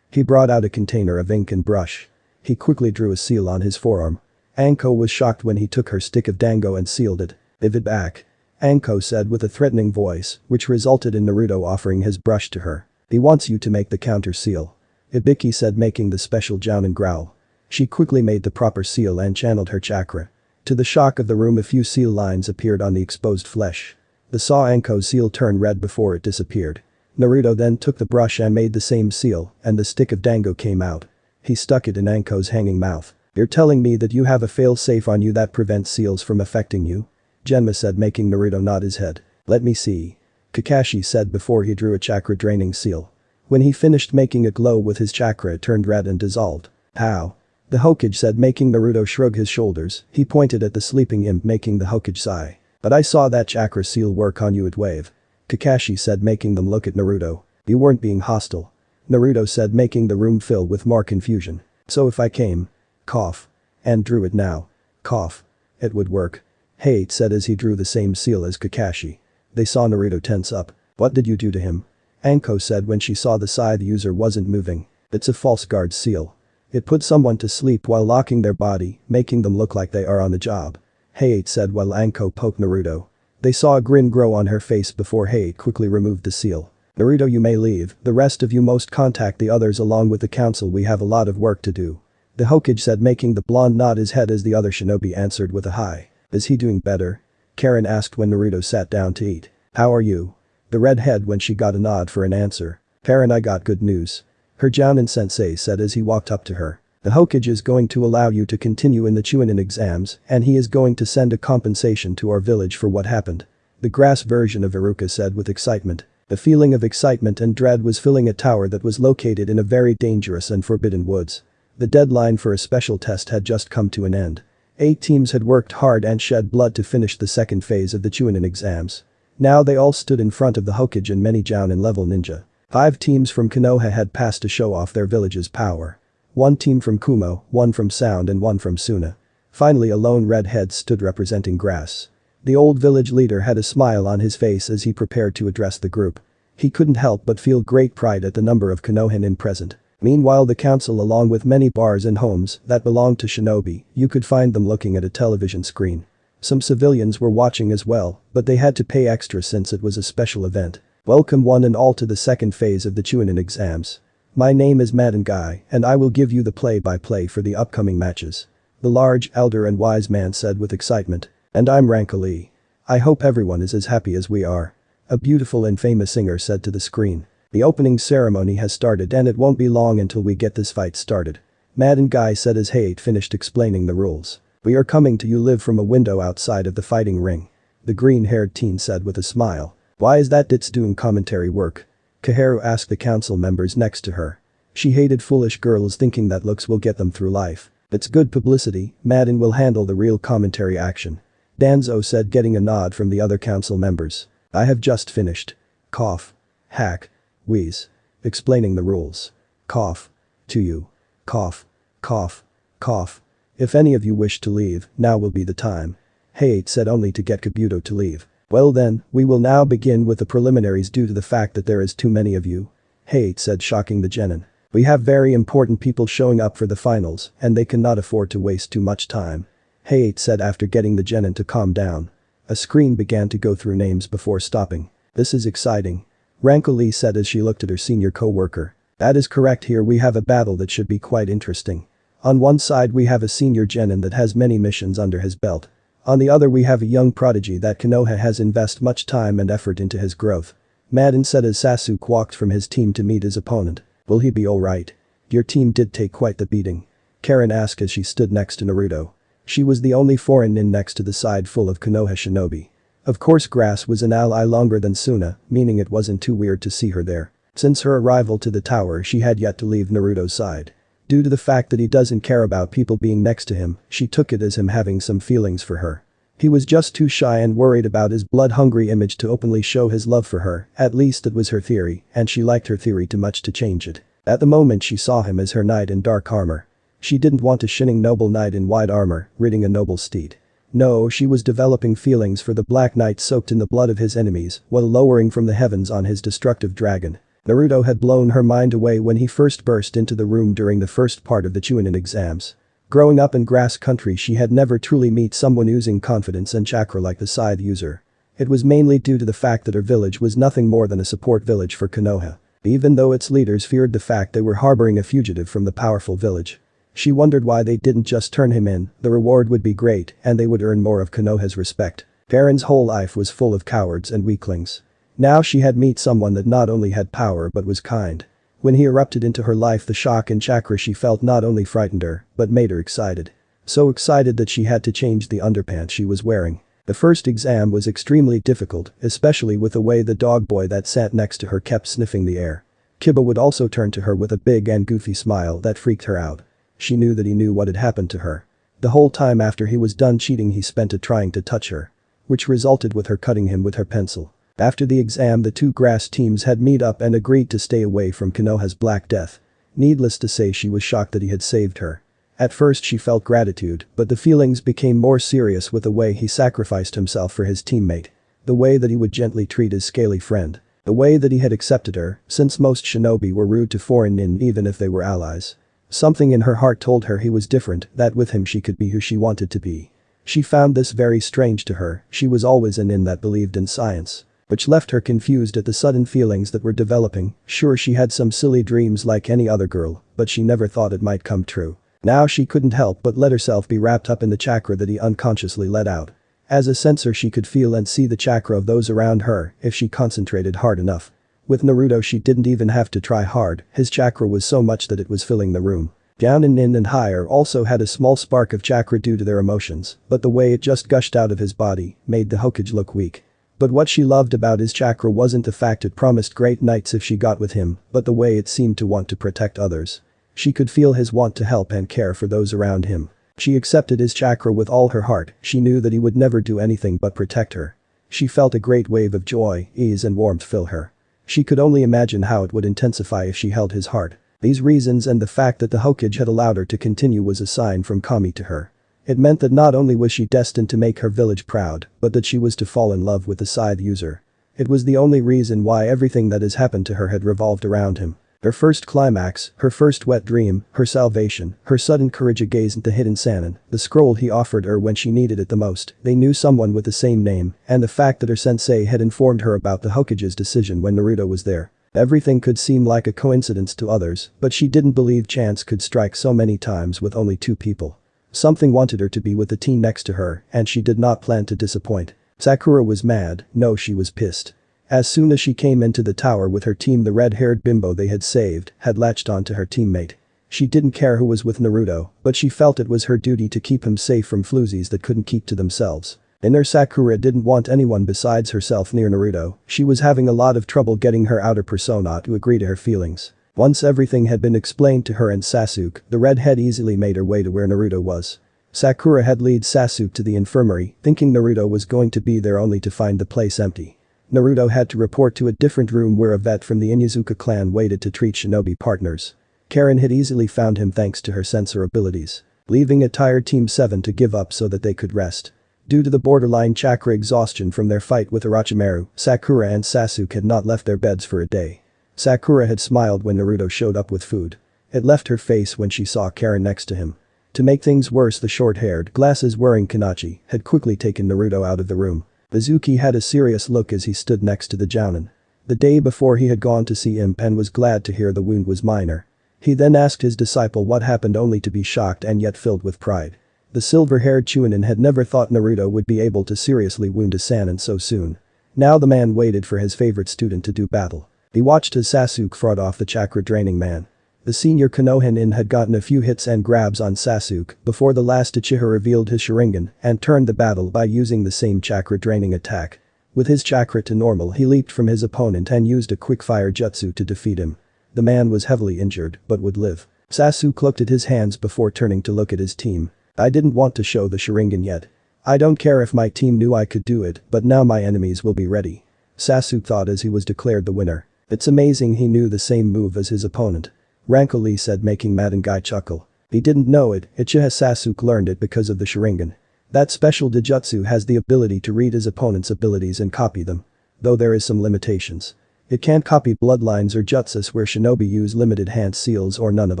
He brought out a container of ink and brush. He quickly drew a seal on his forearm. Anko was shocked when he took her stick of dango and sealed it. Give it back. Anko said with a threatening voice, which resulted in Naruto offering his brush to her. He wants you to make the counter seal. Ibiki said, making the special Jounin growl. She quickly made the proper seal and channeled her chakra. To the shock of the room, a few seal lines appeared on the exposed flesh. The saw Anko's seal turned red before it disappeared. Naruto then took the brush and made the same seal, and the stick of dango came out. He stuck it in Anko's hanging mouth. You're telling me that you have a fail-safe on you that prevents seals from affecting you? Genma said, making Naruto nod his head. Let me see. Kakashi said before he drew a chakra-draining seal. When he finished making it glow with his chakra, it turned red and dissolved. How? The Hokage said, making Naruto shrug his shoulders. He pointed at the sleeping Imp, making the Hokage sigh. But I saw that chakra seal work on you at Wave. Kakashi said, making them look at Naruto. You weren't being hostile. Naruto said, making the room fill with more confusion. So if I came, cough, and drew it now, cough, it would work. Hate said as he drew the same seal as Kakashi. They saw Naruto tense up. What did you do to him? Anko said when she saw the Scythe user wasn't moving. It's a false guard seal. It put someone to sleep while locking their body, making them look like they are on the job. Hate said while Anko poked Naruto. They saw a grin grow on her face before Hate quickly removed the seal. Naruto, you may leave, the rest of you must contact the others along with the council, we have a lot of work to do. The Hokage said, making the blonde nod his head as the other shinobi answered with a hi. Is he doing better? Karen asked when Naruto sat down to eat. How are you? The redhead when she got a nod for an answer. Karen, I got good news. Her Jounin sensei said as he walked up to her. The Hokage is going to allow you to continue in the Chunin exams and he is going to send a compensation to our village for what happened. The grass version of Iruka said with excitement. The feeling of excitement and dread was filling a tower that was located in a very dangerous and forbidden woods. The deadline for a special test had just come to an end. 8 teams had worked hard and shed blood to finish the second phase of the Chunin exams. Now they all stood in front of the Hokage and many Jounin level ninja. 5 teams from Konoha had passed to show off their village's power. 1 team from Kumo, 1 from Sound and 1 from Suna. Finally a lone redhead stood representing grass. The old village leader had a smile on his face as he prepared to address the group. He couldn't help but feel great pride at the number of Konohan present. Meanwhile the council, along with many bars and homes that belonged to shinobi, you could find them looking at a television screen. Some civilians were watching as well, but they had to pay extra since it was a special event. Welcome one and all to the second phase of the Chunin exams. My name is Madden Guy and I will give you the play-by-play for the upcoming matches. The large, elder and wise man said with excitement. And I'm Ranka Lee. I hope everyone is as happy as we are. A beautiful and famous singer said to the screen. The opening ceremony has started and it won't be long until we get this fight started. Madden Guy said as Hate finished explaining the rules. We are coming to you live from a window outside of the fighting ring. The green-haired teen said with a smile. Why is that ditz doing commentary work? Kaharu asked the council members next to her. She hated foolish girls thinking that looks will get them through life. It's good publicity, Madden will handle the real commentary action. Danzo said, getting a nod from the other council members. I have just finished. Cough. Hack. Wheeze. Explaining the rules. Cough. To you. Cough. Cough. Cough. If any of you wish to leave, now will be the time. Hate said only to get Kabuto to leave. Well then, we will now begin with the preliminaries due to the fact that there is too many of you. Hate said, shocking the genin. We have very important people showing up for the finals and they cannot afford to waste too much time. Hate said after getting the genin to calm down. A screen began to go through names before stopping. This is exciting. Ranka Lee said as she looked at her senior co-worker. That is correct, here we have a battle that should be quite interesting. On one side we have a senior genin that has many missions under his belt. On the other we have a young prodigy that Konoha has invested much time and effort into his growth. Madden said as Sasuke walked from his team to meet his opponent. Will he be alright? Your team did take quite the beating. Karen asked as she stood next to Naruto. She was the only foreign nin next to the side full of Konoha shinobi. Of course Grass was an ally longer than Suna, meaning it wasn't too weird to see her there. Since her arrival to the tower she had yet to leave Naruto's side. Due to the fact that he doesn't care about people being next to him, she took it as him having some feelings for her. He was just too shy and worried about his blood-hungry image to openly show his love for her, at least it was her theory, and she liked her theory too much to change it. At the moment she saw him as her knight in dark armor. She didn't want a shining noble knight in white armor, riding a noble steed. No, she was developing feelings for the Black Knight soaked in the blood of his enemies while lowering from the heavens on his destructive dragon. Naruto had blown her mind away when he first burst into the room during the first part of the Chunin exams. Growing up in grass country she had never truly met someone using confidence and chakra like the Scythe user. It was mainly due to the fact that her village was nothing more than a support village for Konoha. Even though its leaders feared the fact they were harboring a fugitive from the powerful village. She wondered why they didn't just turn him in, the reward would be great and they would earn more of Konoha's respect. Karen's whole life was full of cowards and weaklings. Now she had met someone that not only had power but was kind. When he erupted into her life the shock and chakra she felt not only frightened her, but made her excited. So excited that she had to change the underpants she was wearing. The first exam was extremely difficult, especially with the way the dog boy that sat next to her kept sniffing the air. Kiba would also turn to her with a big and goofy smile that freaked her out. She knew that he knew what had happened to her. The whole time after he was done cheating he spent it trying to touch her. Which resulted with her cutting him with her pencil. After the exam the two grass teams had met up and agreed to stay away from Konoha's Black Death. Needless to say she was shocked that he had saved her. At first she felt gratitude, but the feelings became more serious with the way he sacrificed himself for his teammate. The way that he would gently treat his scaly friend. The way that he had accepted her, since most shinobi were rude to foreign nin even if they were allies. Something in her heart told her he was different, that with him she could be who she wanted to be. She found this very strange to her, she was always a nin that believed in science. Which left her confused at the sudden feelings that were developing. Sure she had some silly dreams like any other girl, but she never thought it might come true. Now she couldn't help but let herself be wrapped up in the chakra that he unconsciously let out. As a sensor she could feel and see the chakra of those around her if she concentrated hard enough. With Naruto she didn't even have to try hard, his chakra was so much that it was filling the room. Down in Nin and higher also had a small spark of chakra due to their emotions, but the way it just gushed out of his body made the Hokage look weak. But what she loved about his chakra wasn't the fact it promised great nights if she got with him, but the way it seemed to want to protect others. She could feel his want to help and care for those around him. She accepted his chakra with all her heart, she knew that he would never do anything but protect her. She felt a great wave of joy, ease and warmth fill her. She could only imagine how it would intensify if she held his heart. These reasons and the fact that the Hokage had allowed her to continue was a sign from Kami to her. It meant that not only was she destined to make her village proud, but that she was to fall in love with the Scythe user. It was the only reason why everything that has happened to her had revolved around him. Her first climax, her first wet dream, her salvation, her sudden courage against the hidden Sannin, the scroll he offered her when she needed it the most, they knew someone with the same name, and the fact that her sensei had informed her about the Hokage's decision when Naruto was there. Everything could seem like a coincidence to others, but she didn't believe chance could strike so many times with only two people. Something wanted her to be with the team next to her, and she did not plan to disappoint. Sakura was mad, no she was pissed. As soon as she came into the tower with her team the red-haired bimbo they had saved had latched onto her teammate. She didn't care who was with Naruto, but she felt it was her duty to keep him safe from floozies that couldn't keep to themselves. Inner Sakura didn't want anyone besides herself near Naruto, she was having a lot of trouble getting her outer persona to agree to her feelings. Once everything had been explained to her and Sasuke, the redhead easily made her way to where Naruto was. Sakura had led Sasuke to the infirmary, thinking Naruto was going to be there only to find the place empty. Naruto had to report to a different room where a vet from the Inuzuka clan waited to treat shinobi partners. Karen had easily found him thanks to her sensor abilities, leaving a tired Team 7 to give up so that they could rest. Due to the borderline chakra exhaustion from their fight with Orochimaru, Sakura and Sasuke had not left their beds for a day. Sakura had smiled when Naruto showed up with food. It left her face when she saw Karen next to him. To make things worse the short-haired, glasses-wearing Kanachi had quickly taken Naruto out of the room. Mizuki had a serious look as he stood next to the Jounin. The day before he had gone to see Imp and was glad to hear the wound was minor. He then asked his disciple what happened only to be shocked and yet filled with pride. The silver-haired Chunin had never thought Naruto would be able to seriously wound a Sannin so soon. Now the man waited for his favorite student to do battle. He watched as Sasuke fought off the chakra-draining man. The senior Konoha had gotten a few hits and grabs on Sasuke before the last Uchiha revealed his Sharingan and turned the battle by using the same chakra-draining attack. With his chakra to normal, he leaped from his opponent and used a quick-fire jutsu to defeat him. The man was heavily injured but would live. Sasuke looked at his hands before turning to look at his team. I didn't want to show the Sharingan yet. I don't care if my team knew I could do it, but now my enemies will be ready. Sasuke thought as he was declared the winner. It's amazing he knew the same move as his opponent. Ranko Lee said, making Madangai chuckle. He didn't know it, Uchiha Sasuke learned it because of the Sharingan. That special Dijutsu has the ability to read his opponent's abilities and copy them. Though there is some limitations. It can't copy bloodlines or jutsus where shinobi use limited hand seals or none at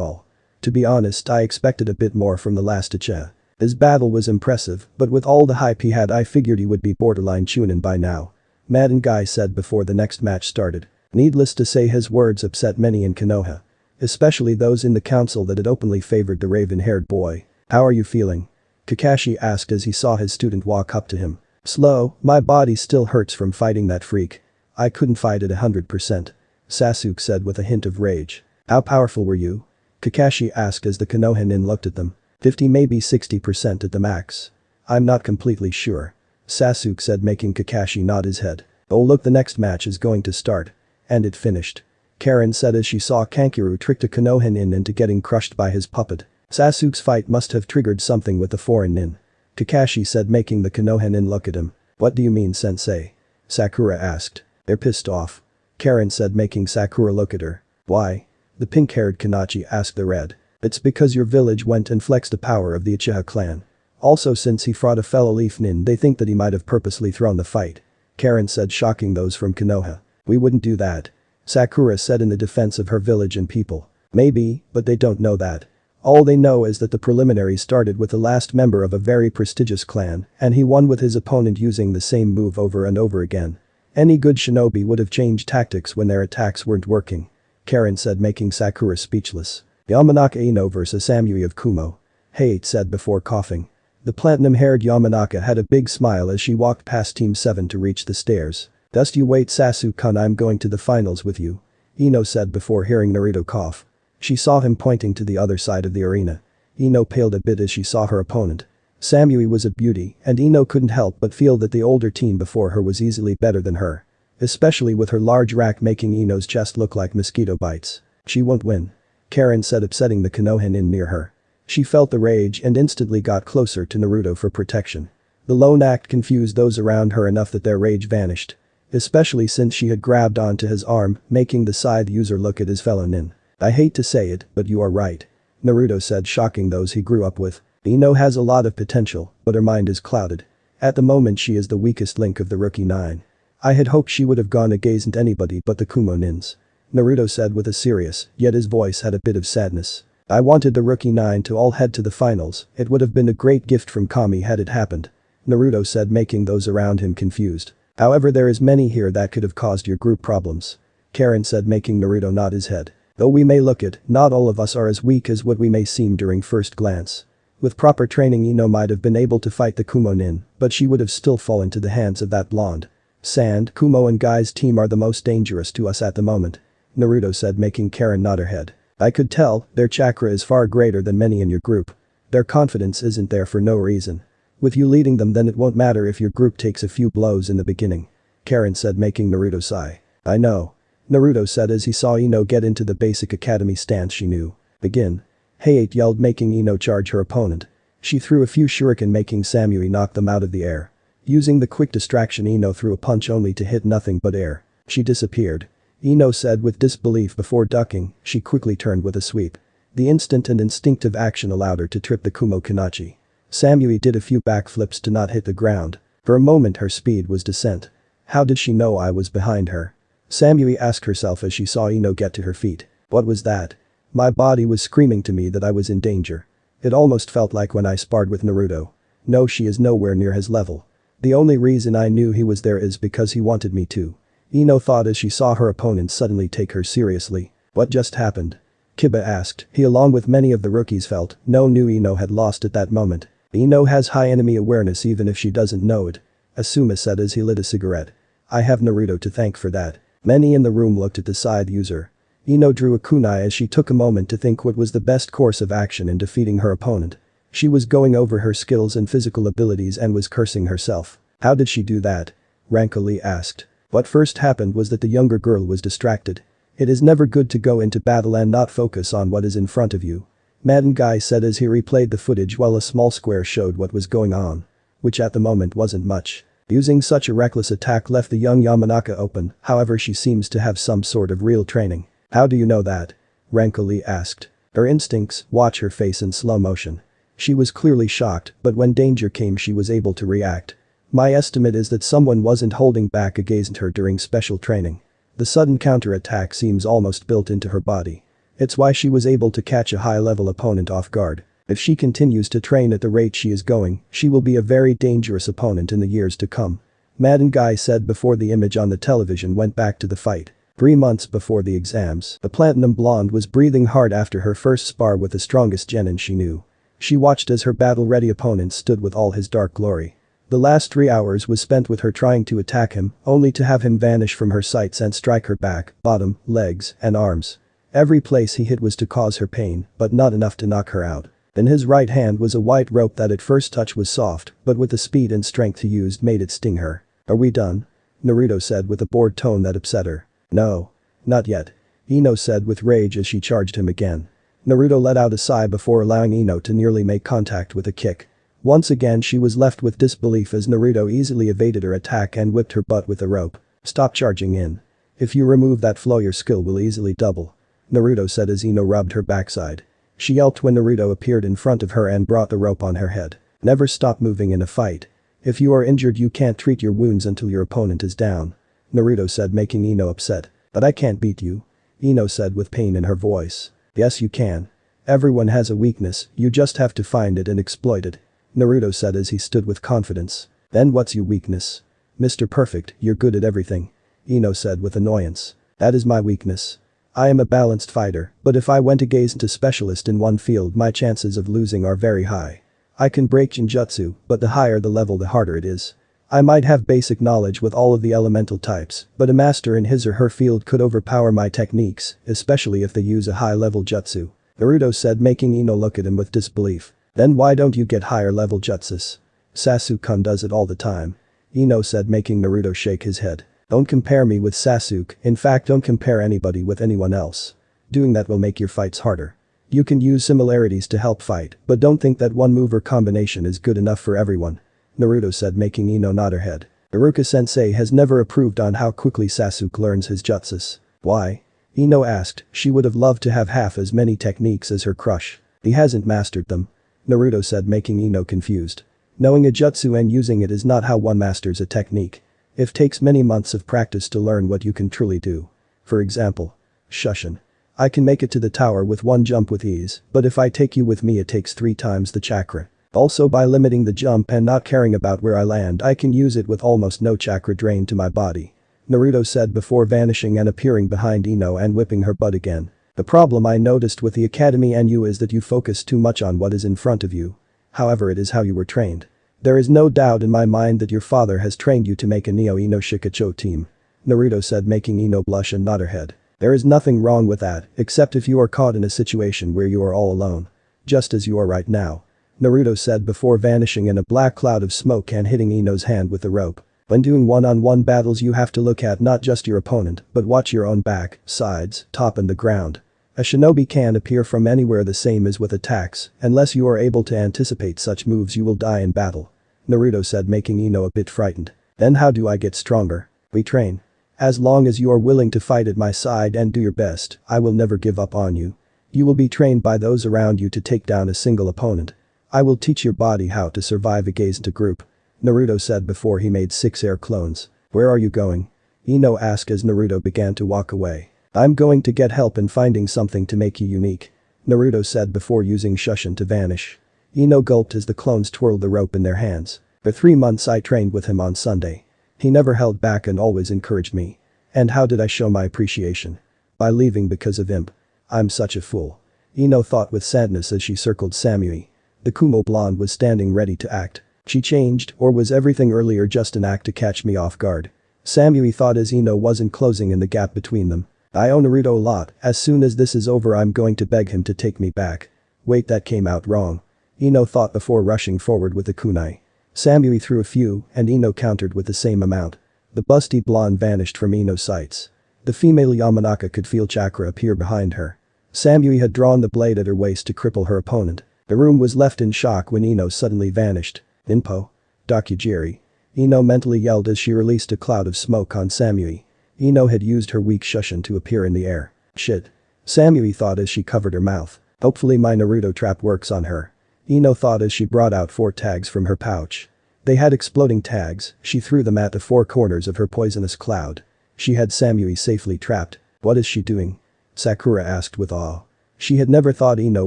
all. To be honest, I expected a bit more from the last Uchiha. His battle was impressive, but with all the hype he had I figured he would be borderline Chunin by now. Madangai said before the next match started. Needless to say, his words upset many in Konoha. Especially those in the council that had openly favored the raven-haired boy. How are you feeling? Kakashi asked as he saw his student walk up to him. Slow, my body still hurts from fighting that freak. I couldn't fight at 100%. Sasuke said with a hint of rage. How powerful were you? Kakashi asked as the Konoha looked at them. 50 maybe 60% at the max. I'm not completely sure. Sasuke said, making Kakashi nod his head. Oh look, the next match is going to start. And it finished. Karen said as she saw Kankuro tricked a Konoha into getting crushed by his puppet. Sasuke's fight must have triggered something with the foreign nin. Kakashi said, making the Konoha look at him. What do you mean, sensei? Sakura asked. They're pissed off. Karen said, making Sakura look at her. Why? The pink-haired Kanachi asked the red. It's because your village went and flexed the power of the Uchiha clan. Also, since he fought a fellow leaf nin, they think that he might have purposely thrown the fight. Karen said, shocking those from Konoha. We wouldn't do that. Sakura said in the defense of her village and people. Maybe, but they don't know that. All they know is that the preliminary started with the last member of a very prestigious clan, and he won with his opponent using the same move over and over again. Any good shinobi would have changed tactics when their attacks weren't working. Karen said, making Sakura speechless. Yamanaka Ino vs Samui of Kumo. Hey, said before coughing. The platinum-haired Yamanaka had a big smile as she walked past Team 7 to reach the stairs. Just you wait, Sasuke-kun, I'm going to the finals with you. Ino said before hearing Naruto cough. She saw him pointing to the other side of the arena. Ino paled a bit as she saw her opponent. Samui was a beauty, and Ino couldn't help but feel that the older team before her was easily better than her. Especially with her large rack making Ino's chest look like mosquito bites. She won't win. Karen said, upsetting the Konoha near her. She felt the rage and instantly got closer to Naruto for protection. The lone act confused those around her enough that their rage vanished. Especially since she had grabbed onto his arm, making the Scythe user look at his fellow nin. I hate to say it, but you are right. Naruto said, shocking those he grew up with. Ino has a lot of potential, but her mind is clouded. At the moment she is the weakest link of the rookie 9. I had hoped she would have gone against anybody but the Kumo nins. Naruto said with a serious, yet his voice had a bit of sadness. I wanted the rookie 9 to all head to the finals, it would have been a great gift from Kami had it happened. Naruto said, making those around him confused. However, there is many here that could have caused your group problems. Karen said, making Naruto nod his head. Though we may look it, not all of us are as weak as what we may seem during first glance. With proper training Ino might have been able to fight the Kumo nin, but she would have still fallen to the hands of that blonde. Sand, Kumo and Guy's team are the most dangerous to us at the moment. Naruto said, making Karen nod her head. I could tell, their chakra is far greater than many in your group. Their confidence isn't there for no reason. With you leading them, then it won't matter if your group takes a few blows in the beginning. Karen said, making Naruto sigh. I know. Naruto said as he saw Ino get into the basic academy stance she knew. Begin. Hayate yelled, making Ino charge her opponent. She threw a few shuriken, making Samui knock them out of the air. Using the quick distraction, Ino threw a punch only to hit nothing but air. She disappeared. Ino said with disbelief before ducking, she quickly turned with a sweep. The instant and instinctive action allowed her to trip the Kumo Kanachi. Samui did a few backflips to not hit the ground. For a moment her speed was descent. How did she know I was behind her? Samui asked herself as she saw Ino get to her feet. What was that? My body was screaming to me that I was in danger. It almost felt like when I sparred with Naruto. No, she is nowhere near his level. The only reason I knew he was there is because he wanted me to. Ino thought as she saw her opponent suddenly take her seriously. What just happened? Kiba asked. He, along with many of the rookies, felt no knew Ino had lost at that moment. Ino has high enemy awareness even if she doesn't know it. Asuma said as he lit a cigarette. I have Naruto to thank for that. Many in the room looked at the side user. Ino drew a kunai as she took a moment to think what was the best course of action in defeating her opponent. She was going over her skills and physical abilities and was cursing herself. How did she do that? Rankoli asked. What first happened was that the younger girl was distracted. It is never good to go into battle and not focus on what is in front of you. Madden Guy said as he replayed the footage while a small square showed what was going on. Which at the moment wasn't much. Using such a reckless attack left the young Yamanaka open, however she seems to have some sort of real training. How do you know that? Rankoli asked. Her instincts, watch her face in slow motion. She was clearly shocked, but when danger came she was able to react. My estimate is that someone wasn't holding back against her during special training. The sudden counter-attack seems almost built into her body. It's why she was able to catch a high-level opponent off guard. If she continues to train at the rate she is going, she will be a very dangerous opponent in the years to come. Madden Guy said before the image on the television went back to the fight. 3 months before the exams, the platinum blonde was breathing hard after her first spar with the strongest genin she knew. She watched as her battle-ready opponent stood with all his dark glory. The last 3 hours was spent with her trying to attack him, only to have him vanish from her sights and strike her back, bottom, legs, and arms. Every place he hit was to cause her pain, but not enough to knock her out. In his right hand was a white rope that at first touch was soft, but with the speed and strength he used made it sting her. Are we done? Naruto said with a bored tone that upset her. No. Not yet. Ino said with rage as she charged him again. Naruto let out a sigh before allowing Ino to nearly make contact with a kick. Once again she was left with disbelief as Naruto easily evaded her attack and whipped her butt with the rope. Stop charging in. If you remove that flow your skill will easily double. Naruto said as Ino rubbed her backside. She yelped when Naruto appeared in front of her and brought the rope on her head. Never stop moving in a fight. If you are injured you can't treat your wounds until your opponent is down. Naruto said, making Ino upset. But I can't beat you. Ino said with pain in her voice. Yes you can. Everyone has a weakness, you just have to find it and exploit it. Naruto said as he stood with confidence. Then what's your weakness? Mr. Perfect, you're good at everything. Ino said with annoyance. That is my weakness. I am a balanced fighter, but if I went against a specialist in one field my chances of losing are very high. I can break Jinjutsu, but the higher the level the harder it is. I might have basic knowledge with all of the elemental types, but a master in his or her field could overpower my techniques, especially if they use a high-level jutsu. Naruto said, making Ino look at him with disbelief. Then why don't you get higher-level jutsus? Sasuke-kun does it all the time. Ino said, making Naruto shake his head. Don't compare me with Sasuke, in fact don't compare anybody with anyone else. Doing that will make your fights harder. You can use similarities to help fight, but don't think that one move or combination is good enough for everyone. Naruto said, making Ino nod her head. Iruka-sensei has never approved on how quickly Sasuke learns his jutsus. Why? Ino asked. She would have loved to have half as many techniques as her crush. He hasn't mastered them. Naruto said, making Ino confused. Knowing a jutsu and using it is not how one masters a technique. It takes many months of practice to learn what you can truly do. For example, Shushin. I can make it to the tower with one jump with ease, but if I take you with me it takes 3 times the chakra. Also by limiting the jump and not caring about where I land I can use it with almost no chakra drain to my body. Naruto said before vanishing and appearing behind Ino and whipping her butt again. The problem I noticed with the academy and you is that you focus too much on what is in front of you. However it is how you were trained. There is no doubt in my mind that your father has trained you to make a Neo-Ino Shikacho team. Naruto said, making Ino blush and nod her head. There is nothing wrong with that, except if you are caught in a situation where you are all alone. Just as you are right now. Naruto said before vanishing in a black cloud of smoke and hitting Ino's hand with the rope. When doing one-on-one battles you have to look at not just your opponent, but watch your own back, sides, top and the ground. A shinobi can appear from anywhere the same as with attacks, unless you are able to anticipate such moves you will die in battle. Naruto said, making Ino a bit frightened. Then how do I get stronger? We train. As long as you are willing to fight at my side and do your best, I will never give up on you. You will be trained by those around you to take down a single opponent. I will teach your body how to survive against a group. Naruto said before he made 6 air clones. Where are you going? Ino asked as Naruto began to walk away. I'm going to get help in finding something to make you unique. Naruto said before using Shushin to vanish. Ino gulped as the clones twirled the rope in their hands. For 3 months I trained with him on Sunday. He never held back and always encouraged me. And how did I show my appreciation? By leaving because of Imp. I'm such a fool. Ino thought with sadness as she circled Samui. The Kumo blonde was standing ready to act. She changed, or was everything earlier just an act to catch me off guard? Samui thought as Ino wasn't closing in the gap between them. I owe Naruto a lot, as soon as this is over I'm going to beg him to take me back. Wait, that came out wrong. Ino thought before rushing forward with the kunai. Samui threw a few, and Ino countered with the same amount. The busty blonde vanished from Ino's sights. The female Yamanaka could feel chakra appear behind her. Samui had drawn the blade at her waist to cripple her opponent. The room was left in shock when Ino suddenly vanished. Inpo. Dakujiri. Ino mentally yelled as she released a cloud of smoke on Samui. Ino had used her weak shushin to appear in the air. Shit. Samui thought as she covered her mouth. Hopefully my Naruto trap works on her. Ino thought as she brought out 4 tags from her pouch. They had exploding tags, she threw them at the 4 corners of her poisonous cloud. She had Samui safely trapped. What is she doing? Sakura asked with awe. She had never thought Ino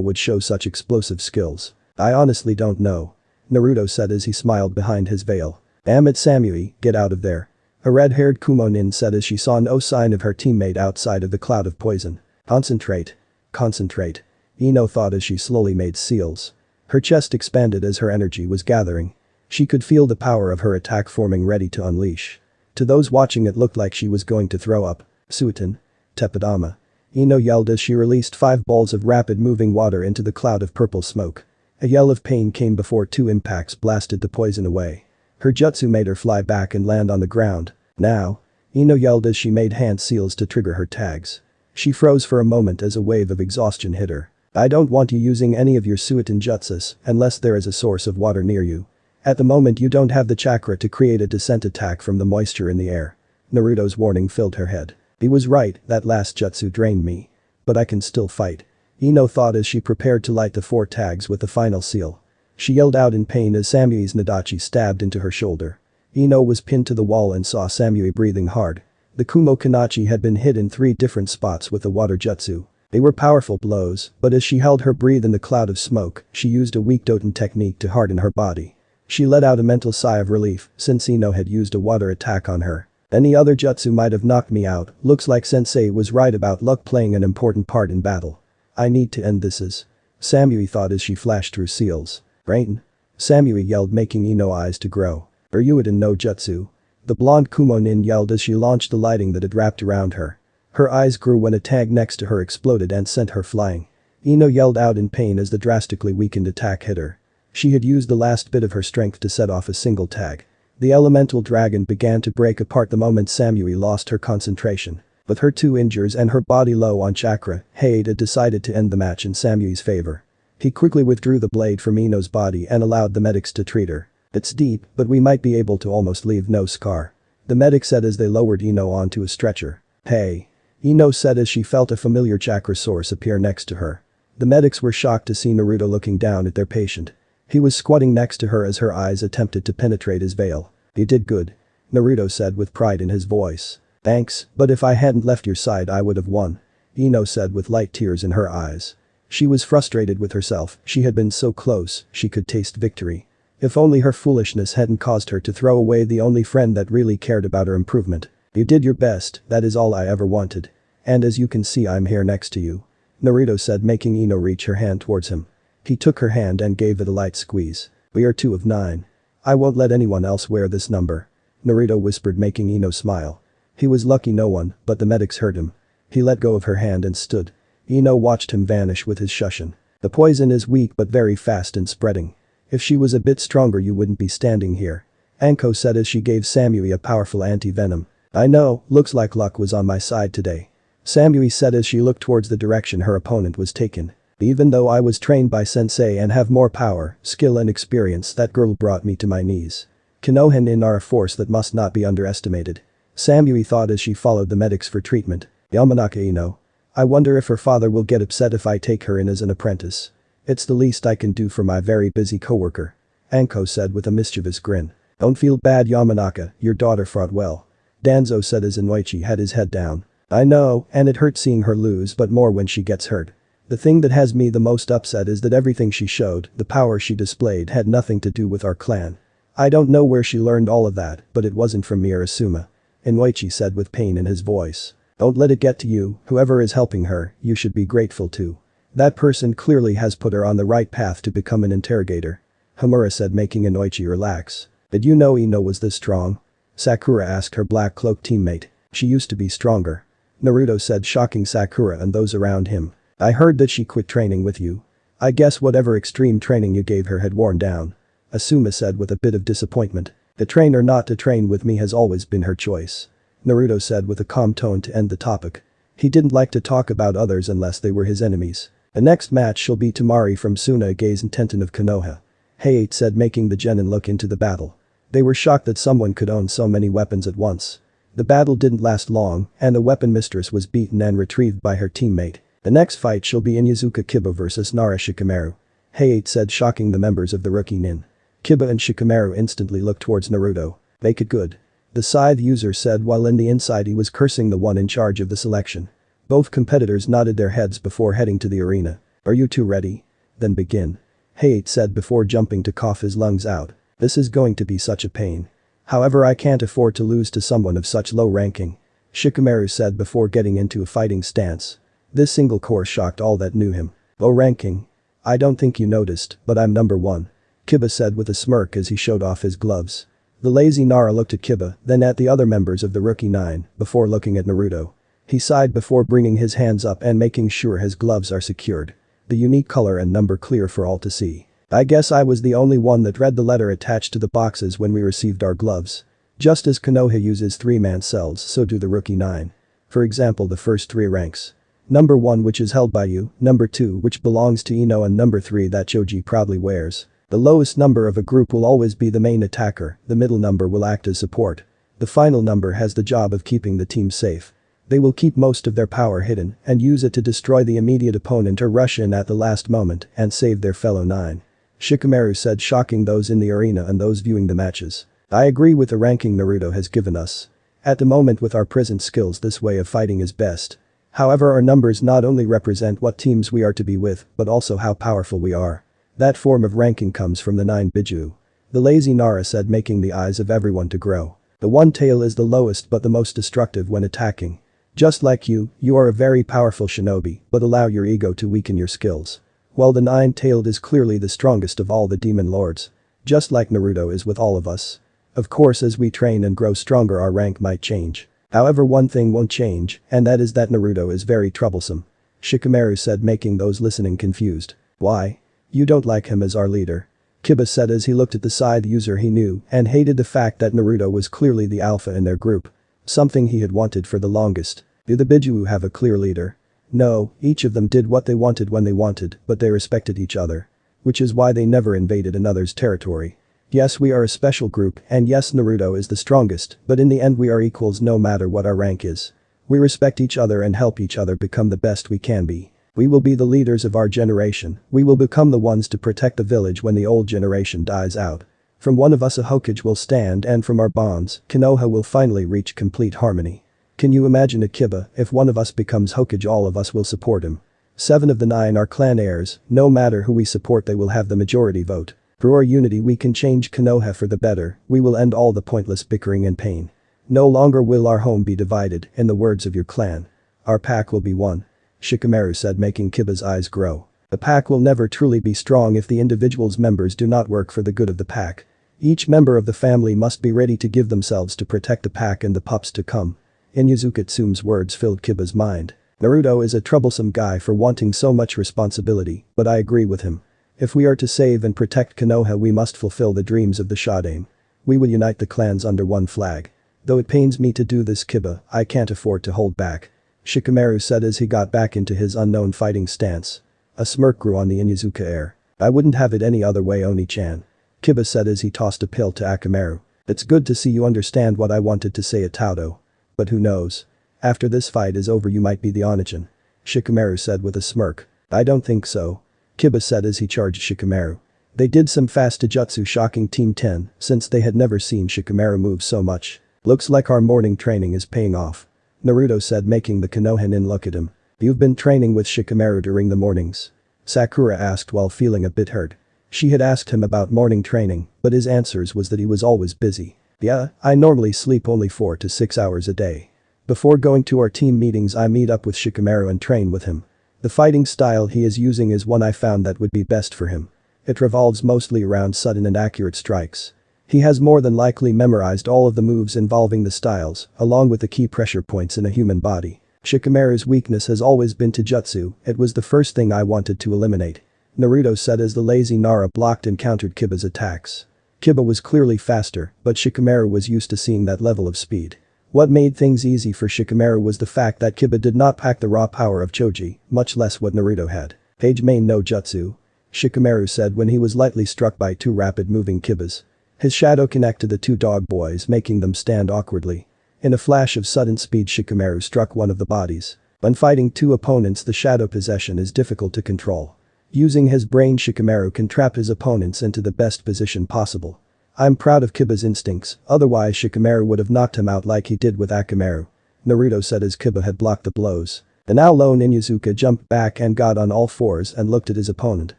would show such explosive skills. I honestly don't know. Naruto said as he smiled behind his veil. Damn it Samui, get out of there. A red-haired Kumonin said as she saw no sign of her teammate outside of the cloud of poison. Concentrate. Concentrate. Ino thought as she slowly made seals. Her chest expanded as her energy was gathering. She could feel the power of her attack forming ready to unleash. To those watching it looked like she was going to throw up. Suiton. Tepidama. Ino yelled as she released 5 balls of rapid-moving water into the cloud of purple smoke. A yell of pain came before 2 impacts blasted the poison away. Her jutsu made her fly back and land on the ground. Now. Ino yelled as she made hand seals to trigger her tags. She froze for a moment as a wave of exhaustion hit her. I don't want you using any of your Suiton jutsus unless there is a source of water near you. At the moment you don't have the chakra to create a descent attack from the moisture in the air. Naruto's warning filled her head. He was right, that last jutsu drained me. But I can still fight. Ino thought as she prepared to light the 4 tags with the final seal. She yelled out in pain as Samui's Nadachi stabbed into her shoulder. Ino was pinned to the wall and saw Samui breathing hard. The Kumo Kanachi had been hit in 3 different spots with the water jutsu. They were powerful blows, but as she held her breath in the cloud of smoke, she used a weak Doton technique to harden her body. She let out a mental sigh of relief since Ino had used a water attack on her. Any other jutsu might have knocked me out, looks like sensei was right about luck playing an important part in battle. I need to end this. Samui thought as she flashed through seals. Brain. Samui yelled making Ino eyes to grow. Ryuiden no jutsu. The blonde Kumonin yelled as she launched the lighting that had wrapped around her. Her eyes grew when a tag next to her exploded and sent her flying. Ino yelled out in pain as the drastically weakened attack hit her. She had used the last bit of her strength to set off a single tag. The elemental dragon began to break apart the moment Samui lost her concentration. With her 2 injures and her body low on chakra, Haida decided to end the match in Samui's favor. He quickly withdrew the blade from Ino's body and allowed the medics to treat her. It's deep, but we might be able to almost leave no scar. The medic said as they lowered Ino onto a stretcher. Hey. Ino said as she felt a familiar chakra source appear next to her. The medics were shocked to see Naruto looking down at their patient. He was squatting next to her as her eyes attempted to penetrate his veil. You did good. Naruto said with pride in his voice. Thanks, but if I hadn't left your side I would have won. Ino said with light tears in her eyes. She was frustrated with herself, she had been so close, she could taste victory. If only her foolishness hadn't caused her to throw away the only friend that really cared about her improvement. You did your best, that is all I ever wanted. And as you can see I'm here next to you. Naruto said making Ino reach her hand towards him. He took her hand and gave it a light squeeze. We are 2 of 9. I won't let anyone else wear this number. Naruto whispered making Ino smile. He was lucky no one, but the medics heard him. He let go of her hand and stood. Ino watched him vanish with his shushin. The poison is weak but very fast and spreading. If she was a bit stronger you wouldn't be standing here. Anko said as she gave Samui a powerful anti-venom. I know, looks like luck was on my side today. Samui said as she looked towards the direction her opponent was taken. Even though I was trained by sensei and have more power, skill and experience, that girl brought me to my knees. Konohinin are a force that must not be underestimated. Samui thought as she followed the medics for treatment. Yamanaka Ino. I wonder if her father will get upset if I take her in as an apprentice. It's the least I can do for my very busy coworker. Anko said with a mischievous grin. Don't feel bad Yamanaka, your daughter fought well. Danzo said as Inoichi had his head down. I know, and it hurts seeing her lose but more when she gets hurt. The thing that has me the most upset is that everything she showed, the power she displayed had nothing to do with our clan. I don't know where she learned all of that, but it wasn't from Mie Asuma. Inoichi said with pain in his voice. Don't let it get to you, whoever is helping her, you should be grateful to. That person clearly has put her on the right path to become an interrogator. Homura said, making Inoichi relax. Did you know Ino was this strong? Sakura asked her black cloak teammate. She used to be stronger. Naruto said, shocking Sakura and those around him. I heard that she quit training with you. I guess whatever extreme training you gave her had worn down. Asuma said with a bit of disappointment. To train or not to train with me has always been her choice. Naruto said with a calm tone to end the topic. He didn't like to talk about others unless they were his enemies. The next match shall be Tamari from Tsunagaze and Tenten of Konoha. Hayate said, making the genin look into the battle. They were shocked that someone could own so many weapons at once. The battle didn't last long, and the weapon mistress was beaten and retrieved by her teammate. The next fight shall be Inyazuka Kiba vs Nara Shikamaru. Hayate said, shocking the members of the rookie nin. Kiba and Shikamaru instantly looked towards Naruto. Make it good. The Scythe user said while in the inside he was cursing the one in charge of the selection. Both competitors nodded their heads before heading to the arena. Are you two ready? Then begin. Hayate said before jumping to cough his lungs out. This is going to be such a pain. However, I can't afford to lose to someone of such low ranking. Shikamaru said before getting into a fighting stance. This single course shocked all that knew him. Low ranking? I don't think you noticed, but I'm number 1. Kiba said with a smirk as he showed off his gloves. The lazy Nara looked at Kiba, then at the other members of the rookie 9, before looking at Naruto. He sighed before bringing his hands up and making sure his gloves are secured. The unique color and number clear for all to see. I guess I was the only one that read the letter attached to the boxes when we received our gloves. Just as Konoha uses 3-man cells, so do the rookie 9. For example, the first 3 ranks. Number 1, which is held by you, number 2, which belongs to Ino, and number 3 that Choji proudly wears. The lowest number of a group will always be the main attacker, the middle number will act as support. The final number has the job of keeping the team safe. They will keep most of their power hidden and use it to destroy the immediate opponent or rush in at the last moment and save their fellow 9. Shikamaru said, shocking those in the arena and those viewing the matches. I agree with the ranking Naruto has given us. At the moment with our present skills, this way of fighting is best. However, our numbers not only represent what teams we are to be with, but also how powerful we are. That form of ranking comes from the 9 Biju. The lazy Nara said, making the eyes of everyone to grow. The one tail is the lowest but the most destructive when attacking. Just like you are a very powerful shinobi, but allow your ego to weaken your skills. While the 9-tailed is clearly the strongest of all the demon lords. Just like Naruto is with all of us. Of course, as we train and grow stronger, our rank might change. However, one thing won't change, and that is that Naruto is very troublesome. Shikamaru said, making those listening confused. Why? You don't like him as our leader? Kiba said as he looked at the Scythe user he knew and hated the fact that Naruto was clearly the alpha in their group. Something he had wanted for the longest. Do the Biju have a clear leader? No, each of them did what they wanted when they wanted, but they respected each other. Which is why they never invaded another's territory. Yes, we are a special group, and yes, Naruto is the strongest, but in the end we are equals no matter what our rank is. We respect each other and help each other become the best we can be. We will be the leaders of our generation, we will become the ones to protect the village when the old generation dies out. From one of us a Hokage will stand, and from our bonds, Konoha will finally reach complete harmony. Can you imagine it, Kiba? If one of us becomes Hokage, all of us will support him. 7 of the 9 are clan heirs, no matter who we support they will have the majority vote. Through our unity we can change Konoha for the better, we will end all the pointless bickering and pain. No longer will our home be divided, in the words of your clan. Our pack will be one. Shikamaru said, making Kiba's eyes grow. The pack will never truly be strong if the individual's members do not work for the good of the pack. Each member of the family must be ready to give themselves to protect the pack and the pups to come. Inyazuka Tsume's words filled Kiba's mind. Naruto is a troublesome guy for wanting so much responsibility, but I agree with him. If we are to save and protect Konoha, we must fulfill the dreams of the Shodaime. We will unite the clans under one flag. Though it pains me to do this, Kiba, I can't afford to hold back. Shikamaru said as he got back into his unknown fighting stance. A smirk grew on the Inyazuka air. I wouldn't have it any other way, Oni-chan. Kiba said as he tossed a pill to Akamaru. It's good to see you understand what I wanted to say at Tauto. But who knows? After this fight is over you might be the Oni-chan. Shikamaru said with a smirk. I don't think so. Kiba said as he charged Shikamaru. They did some fast jutsu, shocking Team 10 since they had never seen Shikamaru move so much. Looks like our morning training is paying off. Naruto said, making the Konoha-nin look at him. You've been training with Shikamaru during the mornings? Sakura asked while feeling a bit hurt. She had asked him about morning training, but his answers was that he was always busy. Yeah, I normally sleep only 4 to 6 hours a day. Before going to our team meetings I meet up with Shikamaru and train with him. The fighting style he is using is one I found that would be best for him. It revolves mostly around sudden and accurate strikes. He has more than likely memorized all of the moves involving the styles, along with the key pressure points in a human body. Shikamaru's weakness has always been to jutsu, it was the first thing I wanted to eliminate. Naruto said as the lazy Nara blocked and countered Kiba's attacks. Kiba was clearly faster, but Shikamaru was used to seeing that level of speed. What made things easy for Shikamaru was the fact that Kiba did not pack the raw power of Choji, much less what Naruto had. Page main no jutsu. Shikamaru said when he was lightly struck by two rapid-moving Kibas. His shadow connected the two dog boys, making them stand awkwardly. In a flash of sudden speed Shikamaru struck one of the bodies. When fighting two opponents the shadow possession is difficult to control. Using his brain Shikamaru can trap his opponents into the best position possible. I'm proud of Kiba's instincts, otherwise Shikamaru would have knocked him out like he did with Akamaru. Naruto said as Kiba had blocked the blows. The now lone Inuzuka jumped back and got on all fours and looked at his opponent.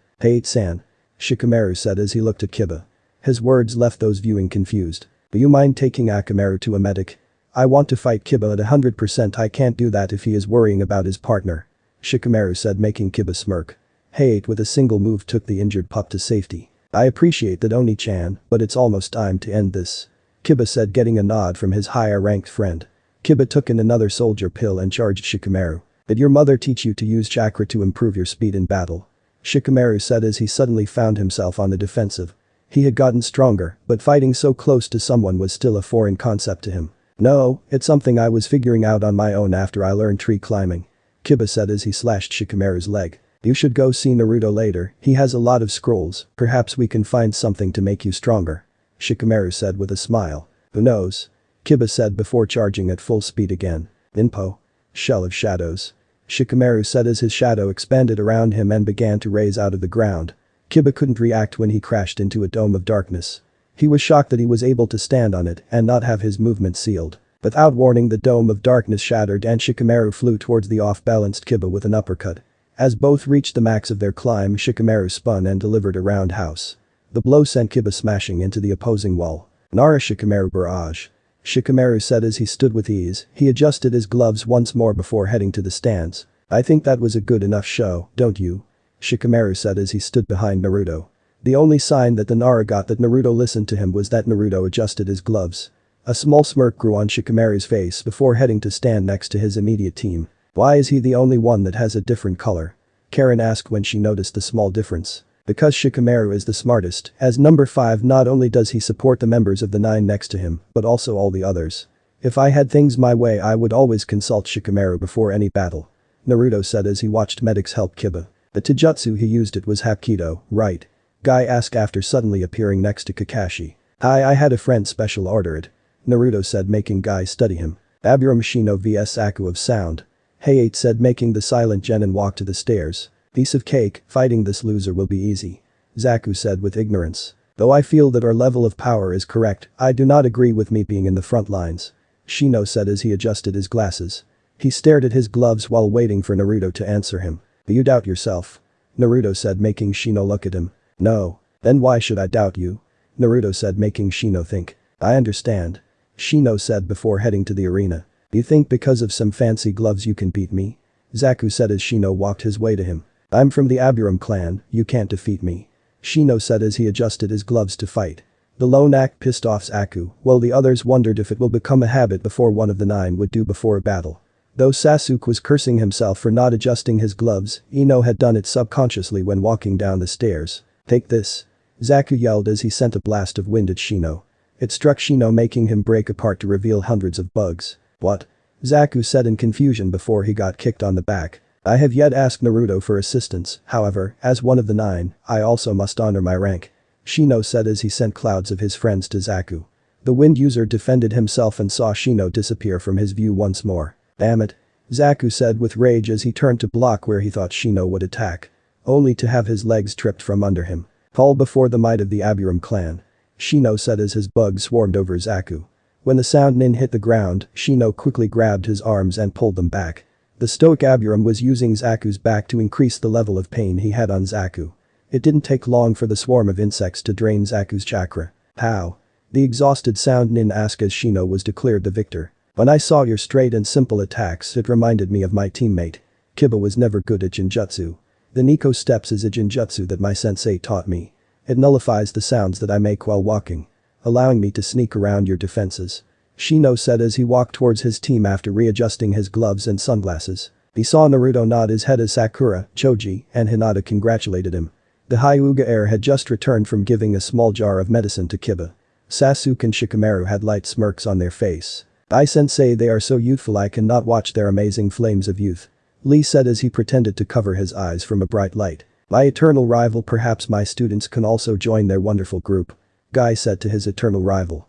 "Hey-san," Shikamaru said as he looked at Kiba. His words left those viewing confused. "Do you mind taking Akamaru to a medic? I want to fight Kiba at 100%. I can't do that if he is worrying about his partner," Shikamaru said, making Kiba smirk. Hey-8 with a single move took the injured pup to safety. "I appreciate that Oni-chan, but it's almost time to end this," Kiba said, getting a nod from his higher-ranked friend. Kiba took in another soldier pill and charged Shikamaru. "Did your mother teach you to use chakra to improve your speed in battle?" Shikamaru said as he suddenly found himself on the defensive. He had gotten stronger, but fighting so close to someone was still a foreign concept to him. "No, it's something I was figuring out on my own after I learned tree climbing," Kiba said as he slashed Shikamaru's leg. "You should go see Naruto later, he has a lot of scrolls, perhaps we can find something to make you stronger," Shikamaru said with a smile. "Who knows?" Kiba said before charging at full speed again. "Inpo. Shell of shadows," Shikamaru said as his shadow expanded around him and began to raise out of the ground. Kiba couldn't react when he crashed into a dome of darkness. He was shocked that he was able to stand on it and not have his movement sealed. Without warning the dome of darkness shattered and Shikamaru flew towards the off-balanced Kiba with an uppercut. As both reached the max of their climb Shikamaru spun and delivered a roundhouse. The blow sent Kiba smashing into the opposing wall. "Nara Shikamaru barrage," Shikamaru said as he stood with ease. He adjusted his gloves once more before heading to the stands. "I think that was a good enough show, don't you?" Shikamaru said as he stood behind Naruto. The only sign that the Nara got that Naruto listened to him was that Naruto adjusted his gloves. A small smirk grew on Shikamaru's face before heading to stand next to his immediate team. "Why is he the only one that has a different color?" Karen asked when she noticed the small difference. "Because Shikamaru is the smartest, as number 5 not only does he support the members of the 9 next to him, but also all the others. If I had things my way I would always consult Shikamaru before any battle," Naruto said as he watched medics help Kiba. "The taijutsu he used it was Hapkido, right?" Guy asked after suddenly appearing next to Kakashi. I had a friend special order it," Naruto said, making Guy study him. "Aburam Shino vs Aku of Sound," Hey-8 said, making the silent genin walk to the stairs. "Piece of cake, fighting this loser will be easy," Zaku said with ignorance. "Though I feel that our level of power is correct, I do not agree with me being in the front lines," Shino said as he adjusted his glasses. He stared at his gloves while waiting for Naruto to answer him. "Do you doubt yourself?" Naruto said, making Shino look at him. "No. Then why should I doubt you?" Naruto said, making Shino think. "I understand," Shino said before heading to the arena. "Do you think because of some fancy gloves you can beat me?" Zaku said as Shino walked his way to him. "I'm from the Aburam clan, you can't defeat me," Shino said as he adjusted his gloves to fight. The lone act pissed off Zaku, while the others wondered if it will become a habit before one of the 9 would do before a battle. Though Sasuke was cursing himself for not adjusting his gloves, Ino had done it subconsciously when walking down the stairs. "Take this," Zaku yelled as he sent a blast of wind at Shino. It struck Shino, making him break apart to reveal hundreds of bugs. "What?" Zaku said in confusion before he got kicked on the back. "I have yet asked Naruto for assistance, however, as one of the 9, I also must honor my rank," Shino said as he sent clouds of his friends to Zaku. The wind user defended himself and saw Shino disappear from his view once more. "Damn it," Zaku said with rage as he turned to block where he thought Shino would attack. Only to have his legs tripped from under him. "Fall before the might of the Aburam clan," Shino said as his bugs swarmed over Zaku. When the sound nin hit the ground, Shino quickly grabbed his arms and pulled them back. The stoic Aburam was using Zaku's back to increase the level of pain he had on Zaku. It didn't take long for the swarm of insects to drain Zaku's chakra. "How?" the exhausted sound nin asked as Shino was declared the victor. When I saw your straight and simple attacks, it reminded me of my teammate. Kiba was never good at Jinjutsu. The Nico steps is a Jinjutsu that my sensei taught me. It nullifies the sounds that I make while walking, allowing me to sneak around your defenses. Shino said as he walked towards his team after readjusting his gloves and sunglasses. He saw Naruto nod his head as Sakura, Choji, and Hinata congratulated him. The Hyuga heir had just returned from giving a small jar of medicine to Kiba. Sasuke and Shikamaru had light smirks on their face. Sensei, they are so youthful, I cannot watch their amazing flames of youth. Lee said as he pretended to cover his eyes from a bright light. My eternal rival, perhaps my students can also join their wonderful group. Guy said to his eternal rival.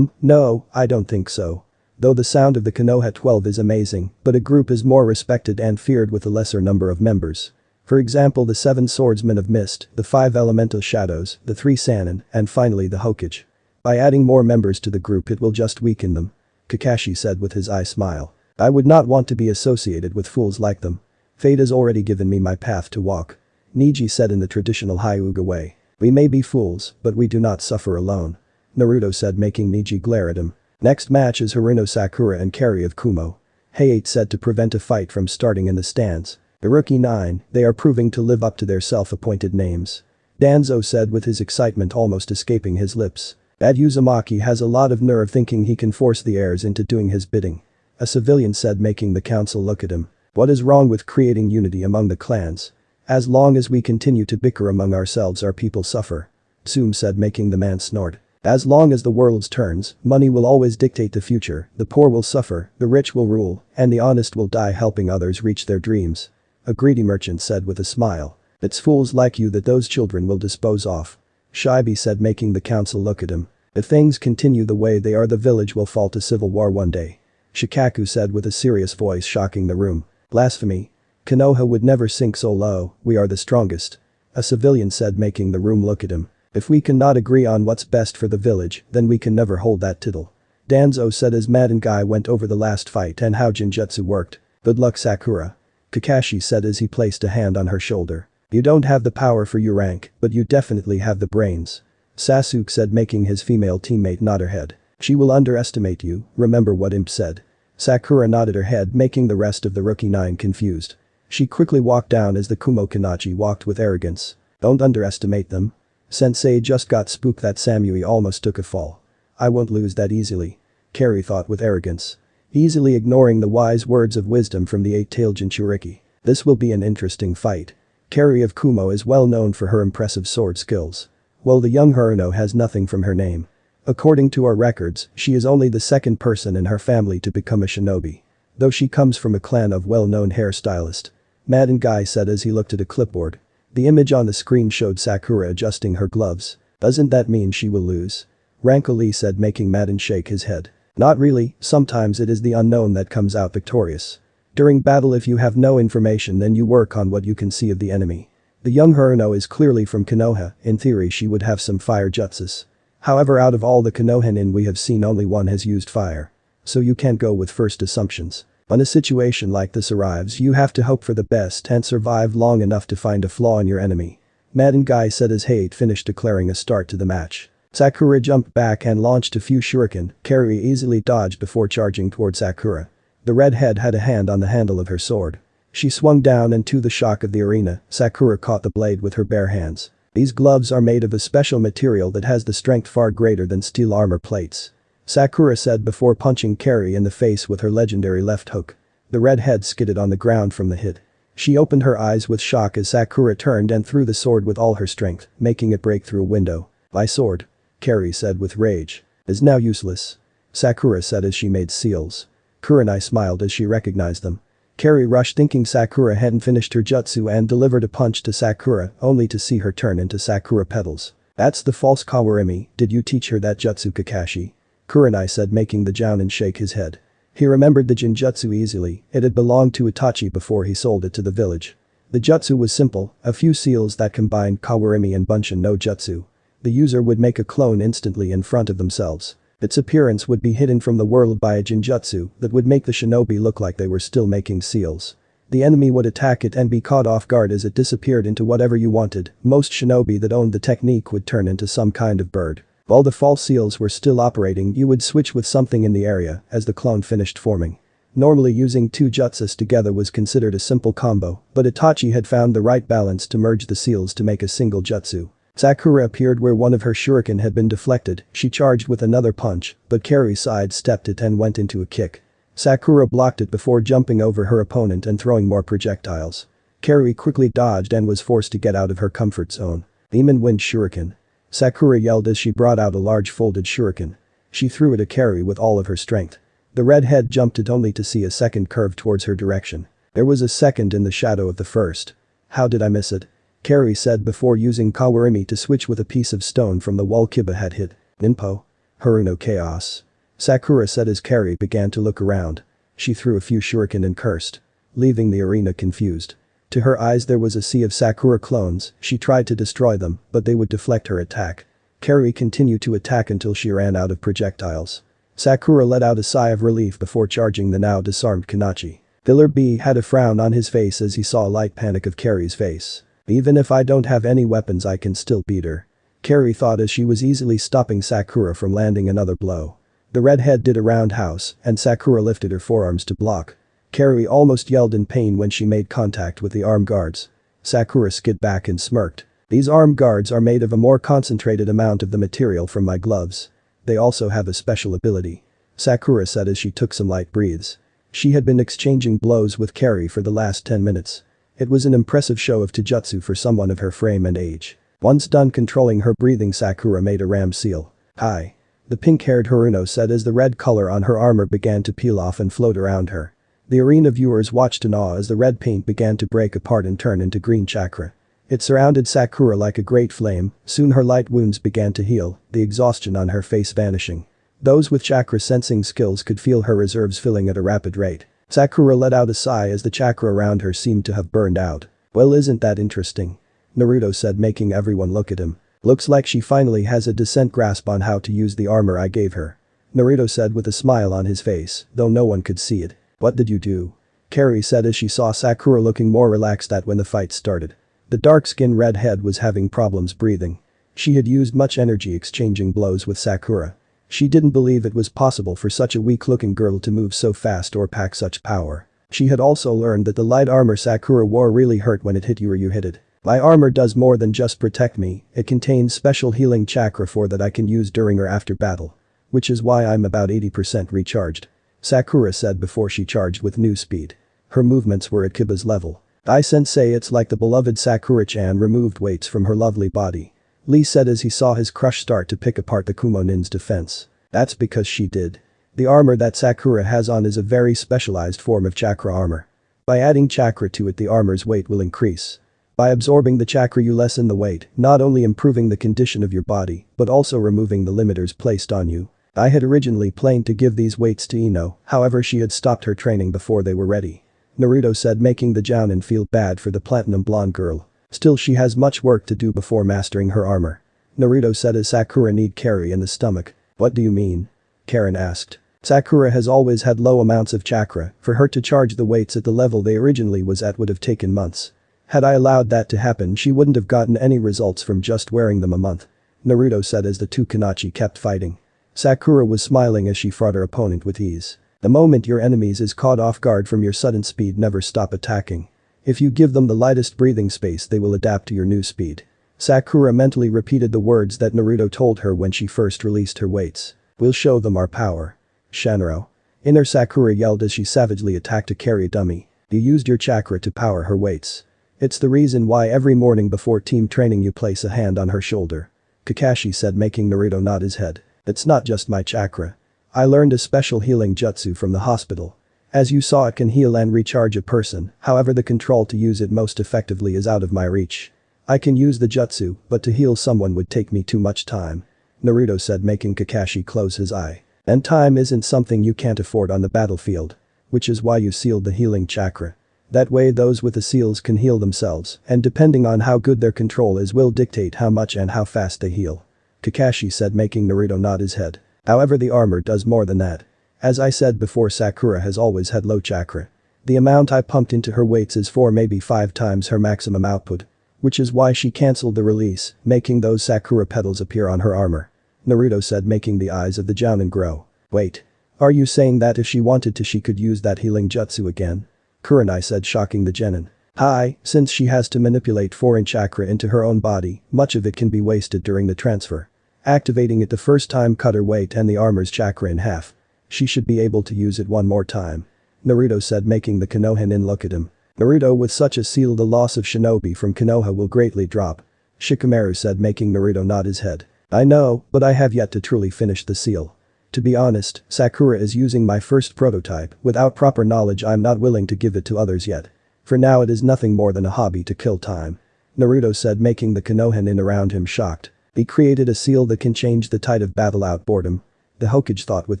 No, I don't think so. Though the sound of the Konoha 12 is amazing, but a group is more respected and feared with a lesser number of members. For example, the 7 Swordsmen of Mist, the 5 Elemental Shadows, the 3 Sannin, and finally the Hokage. By adding more members to the group, it will just weaken them. Kakashi said with his eye smile. I would not want to be associated with fools like them. Fate has already given me my path to walk. Niji said in the traditional Hyuga way. We may be fools, but we do not suffer alone. Naruto said, making Niji glare at him. Next match is Haruno Sakura and Carry of Kumo. Hayate said to prevent a fight from starting in the stands. The Rookie 9, they are proving to live up to their self-appointed names. Danzo said with his excitement almost escaping his lips. That Uzumaki has a lot of nerve thinking he can force the heirs into doing his bidding. A civilian said, making the council look at him. What is wrong with creating unity among the clans? As long as we continue to bicker among ourselves, our people suffer. Tsume said, making the man snort. As long as the world turns, money will always dictate the future, the poor will suffer, the rich will rule, and the honest will die helping others reach their dreams. A greedy merchant said with a smile. It's fools like you that those children will dispose of. Shibi said, making the council look at him. If things continue the way they are, the village will fall to civil war one day. Shikaku said with a serious voice, shocking the room. Blasphemy. Konoha would never sink so low, we are the strongest. A civilian said, making the room look at him. If we cannot agree on what's best for the village, then we can never hold that tittle. Danzo said as Mad and Guy went over the last fight and how Jinjutsu worked. Good luck, Sakura. Kakashi said as he placed a hand on her shoulder. You don't have the power for your rank, but you definitely have the brains. Sasuke said, making his female teammate nod her head. She will underestimate you, remember what Imp said. Sakura nodded her head, making the rest of the Rookie 9 confused. She quickly walked down as the Kumo Kanachi walked with arrogance. Don't underestimate them. Sensei just got spooked that Samui almost took a fall. I won't lose that easily. Carrie thought with arrogance. Easily ignoring the wise words of wisdom from the 8-tailed Jinchuriki. This will be an interesting fight. Carrie of Kumo is well known for her impressive sword skills. While the young Haruno has nothing from her name. According to our records, she is only the 2nd person in her family to become a shinobi. Though she comes from a clan of well-known hairstylist. Mad and Guy said as he looked at a clipboard. The image on the screen showed Sakura adjusting her gloves. Doesn't that mean she will lose? Ranko Lee said, making Madden shake his head. Not really, sometimes it is the unknown that comes out victorious. During battle, if you have no information, then you work on what you can see of the enemy. The young Haruno is clearly from Konoha, in theory she would have some fire jutsus. However, out of all the Konohanin we have seen, only one has used fire. So you can't go with first assumptions. When a situation like this arrives, you have to hope for the best and survive long enough to find a flaw in your enemy. Mad and Guy said as Hate finished declaring a start to the match. Sakura jumped back and launched a few shuriken. Carrie easily dodged before charging toward Sakura. The redhead had a hand on the handle of her sword. She swung down, and to the shock of the arena, Sakura caught the blade with her bare hands. These gloves are made of a special material that has the strength far greater than steel armor plates. Sakura said before punching Carrie in the face with her legendary left hook. The redhead skidded on the ground from the hit. She opened her eyes with shock as Sakura turned and threw the sword with all her strength, making it break through a window. My sword, Carrie said with rage, is now useless. Sakura said as she made seals. Kurenai smiled as she recognized them. Carrie rushed thinking Sakura hadn't finished her jutsu and delivered a punch to Sakura, only to see her turn into Sakura petals. That's the false Kawarimi, did you teach her that jutsu, Kakashi? Kurenai said, making the Jounin shake his head. He remembered the Jinjutsu easily, it had belonged to Itachi before he sold it to the village. The jutsu was simple, a few seals that combined Kawarimi and Bunshin no Jutsu. The user would make a clone instantly in front of themselves. Its appearance would be hidden from the world by a Jinjutsu that would make the shinobi look like they were still making seals. The enemy would attack it and be caught off guard as it disappeared into whatever you wanted. Most shinobi that owned the technique would turn into some kind of bird. While the false seals were still operating, you would switch with something in the area as the clone finished forming. Normally using two jutsus together was considered a simple combo, but Itachi had found the right balance to merge the seals to make a single jutsu. Sakura appeared where one of her shuriken had been deflected, she charged with another punch, but Carrie sidestepped it and went into a kick. Sakura blocked it before jumping over her opponent and throwing more projectiles. Carrie quickly dodged and was forced to get out of her comfort zone. Demon Wind Shuriken. Sakura yelled as she brought out a large folded shuriken. She threw it at Carrie with all of her strength. The redhead jumped it only to see a second curve towards her direction. There was a second in the shadow of the first. How did I miss it? Carrie said before using Kawarimi to switch with a piece of stone from the wall Kiba had hit. Ninpo. Haruno Chaos. Sakura said as Carrie began to look around. She threw a few shuriken and cursed, leaving the arena confused. To her eyes there was a sea of Sakura clones, she tried to destroy them, but they would deflect her attack. Carrie continued to attack until she ran out of projectiles. Sakura let out a sigh of relief before charging the now disarmed Kanachi. Diller B had a frown on his face as he saw a light panic of Carrie's face. Even if I don't have any weapons I can still beat her. Carrie thought as she was easily stopping Sakura from landing another blow. The redhead did a roundhouse, and Sakura lifted her forearms to block. Carrie almost yelled in pain when she made contact with the arm guards. Sakura skid back and smirked. These arm guards are made of a more concentrated amount of the material from my gloves. They also have a special ability. Sakura said as she took some light breaths. She had been exchanging blows with Carrie for the last 10 minutes. It was an impressive show of taijutsu for someone of her frame and age. Once done controlling her breathing, Sakura made a ram seal. Hi. The pink-haired Haruno said as the red color on her armor began to peel off and float around her. The arena viewers watched in awe as the red paint began to break apart and turn into green chakra. It surrounded Sakura like a great flame, soon her light wounds began to heal, the exhaustion on her face vanishing. Those with chakra sensing skills could feel her reserves filling at a rapid rate. Sakura let out a sigh as the chakra around her seemed to have burned out. Well, isn't that interesting? Naruto said, making everyone look at him. Looks like she finally has a decent grasp on how to use the armor I gave her. Naruto said with a smile on his face, though no one could see it. What did you do? Carrie said as she saw Sakura looking more relaxed at when the fight started. The dark-skinned redhead was having problems breathing. She had used much energy exchanging blows with Sakura. She didn't believe it was possible for such a weak-looking girl to move so fast or pack such power. She had also learned that the light armor Sakura wore really hurt when it hit you or you hit it. My armor does more than just protect me, it contains special healing chakra that I can use during or after battle. Which is why I'm about 80% recharged. Sakura said before she charged with new speed. Her movements were at Kiba's level. Sensei, it's like the beloved Sakura-chan removed weights from her lovely body. Lee said as he saw his crush start to pick apart the Kumonin's defense. That's because she did. The armor that Sakura has on is a very specialized form of chakra armor. By adding chakra to it, the armor's weight will increase. By absorbing the chakra you lessen the weight, not only improving the condition of your body, but also removing the limiters placed on you. I had originally planned to give these weights to Ino, however she had stopped her training before they were ready. Naruto said, making the jounin feel bad for the platinum blonde girl. Still, she has much work to do before mastering her armor. Naruto said as Sakura kneed Carrie in the stomach. What do you mean? Karen asked. Sakura has always had low amounts of chakra, for her to charge the weights at the level they originally was at would have taken months. Had I allowed that to happen, she wouldn't have gotten any results from just wearing them a month. Naruto said as the two Kanachi kept fighting. Sakura was smiling as she fought her opponent with ease. The moment your enemies is caught off guard from your sudden speed, never stop attacking. If you give them the lightest breathing space, they will adapt to your new speed. Sakura mentally repeated the words that Naruto told her when she first released her weights. We'll show them our power. Shanro. Inner Sakura yelled as she savagely attacked a carry dummy. You used your chakra to power her weights. It's the reason why every morning before team training you place a hand on her shoulder. Kakashi said, making Naruto nod his head. It's not just my chakra. I learned a special healing jutsu from the hospital. As you saw, it can heal and recharge a person, however the control to use it most effectively is out of my reach. I can use the jutsu, but to heal someone would take me too much time. Naruto said, making Kakashi close his eye. And time isn't something you can't afford on the battlefield. Which is why you sealed the healing chakra. That way those with the seals can heal themselves, and depending on how good their control is will dictate how much and how fast they heal. Kakashi said, making Naruto nod his head. However, the armor does more than that. As I said before, Sakura has always had low chakra. The amount I pumped into her weights is 4 maybe 5 times her maximum output. Which is why she cancelled the release, making those Sakura petals appear on her armor. Naruto said, making the eyes of the Jounin grow. Wait. Are you saying that if she wanted to she could use that healing jutsu again? Kurenai said, shocking the genin. Hi, since she has to manipulate foreign chakra into her own body, much of it can be wasted during the transfer. Activating it the first time cut her weight and the armor's chakra in half. She should be able to use it one more time. Naruto said, making the Konohinin look at him. Naruto, with such a seal the loss of shinobi from Konoha will greatly drop. Shikamaru said, making Naruto nod his head. I know, but I have yet to truly finish the seal. To be honest, Sakura is using my first prototype, without proper knowledge I'm not willing to give it to others yet. For now it is nothing more than a hobby to kill time. Naruto said, making the Konohinin around him shocked. He created a seal that can change the tide of battle out boredom. The Hokage thought with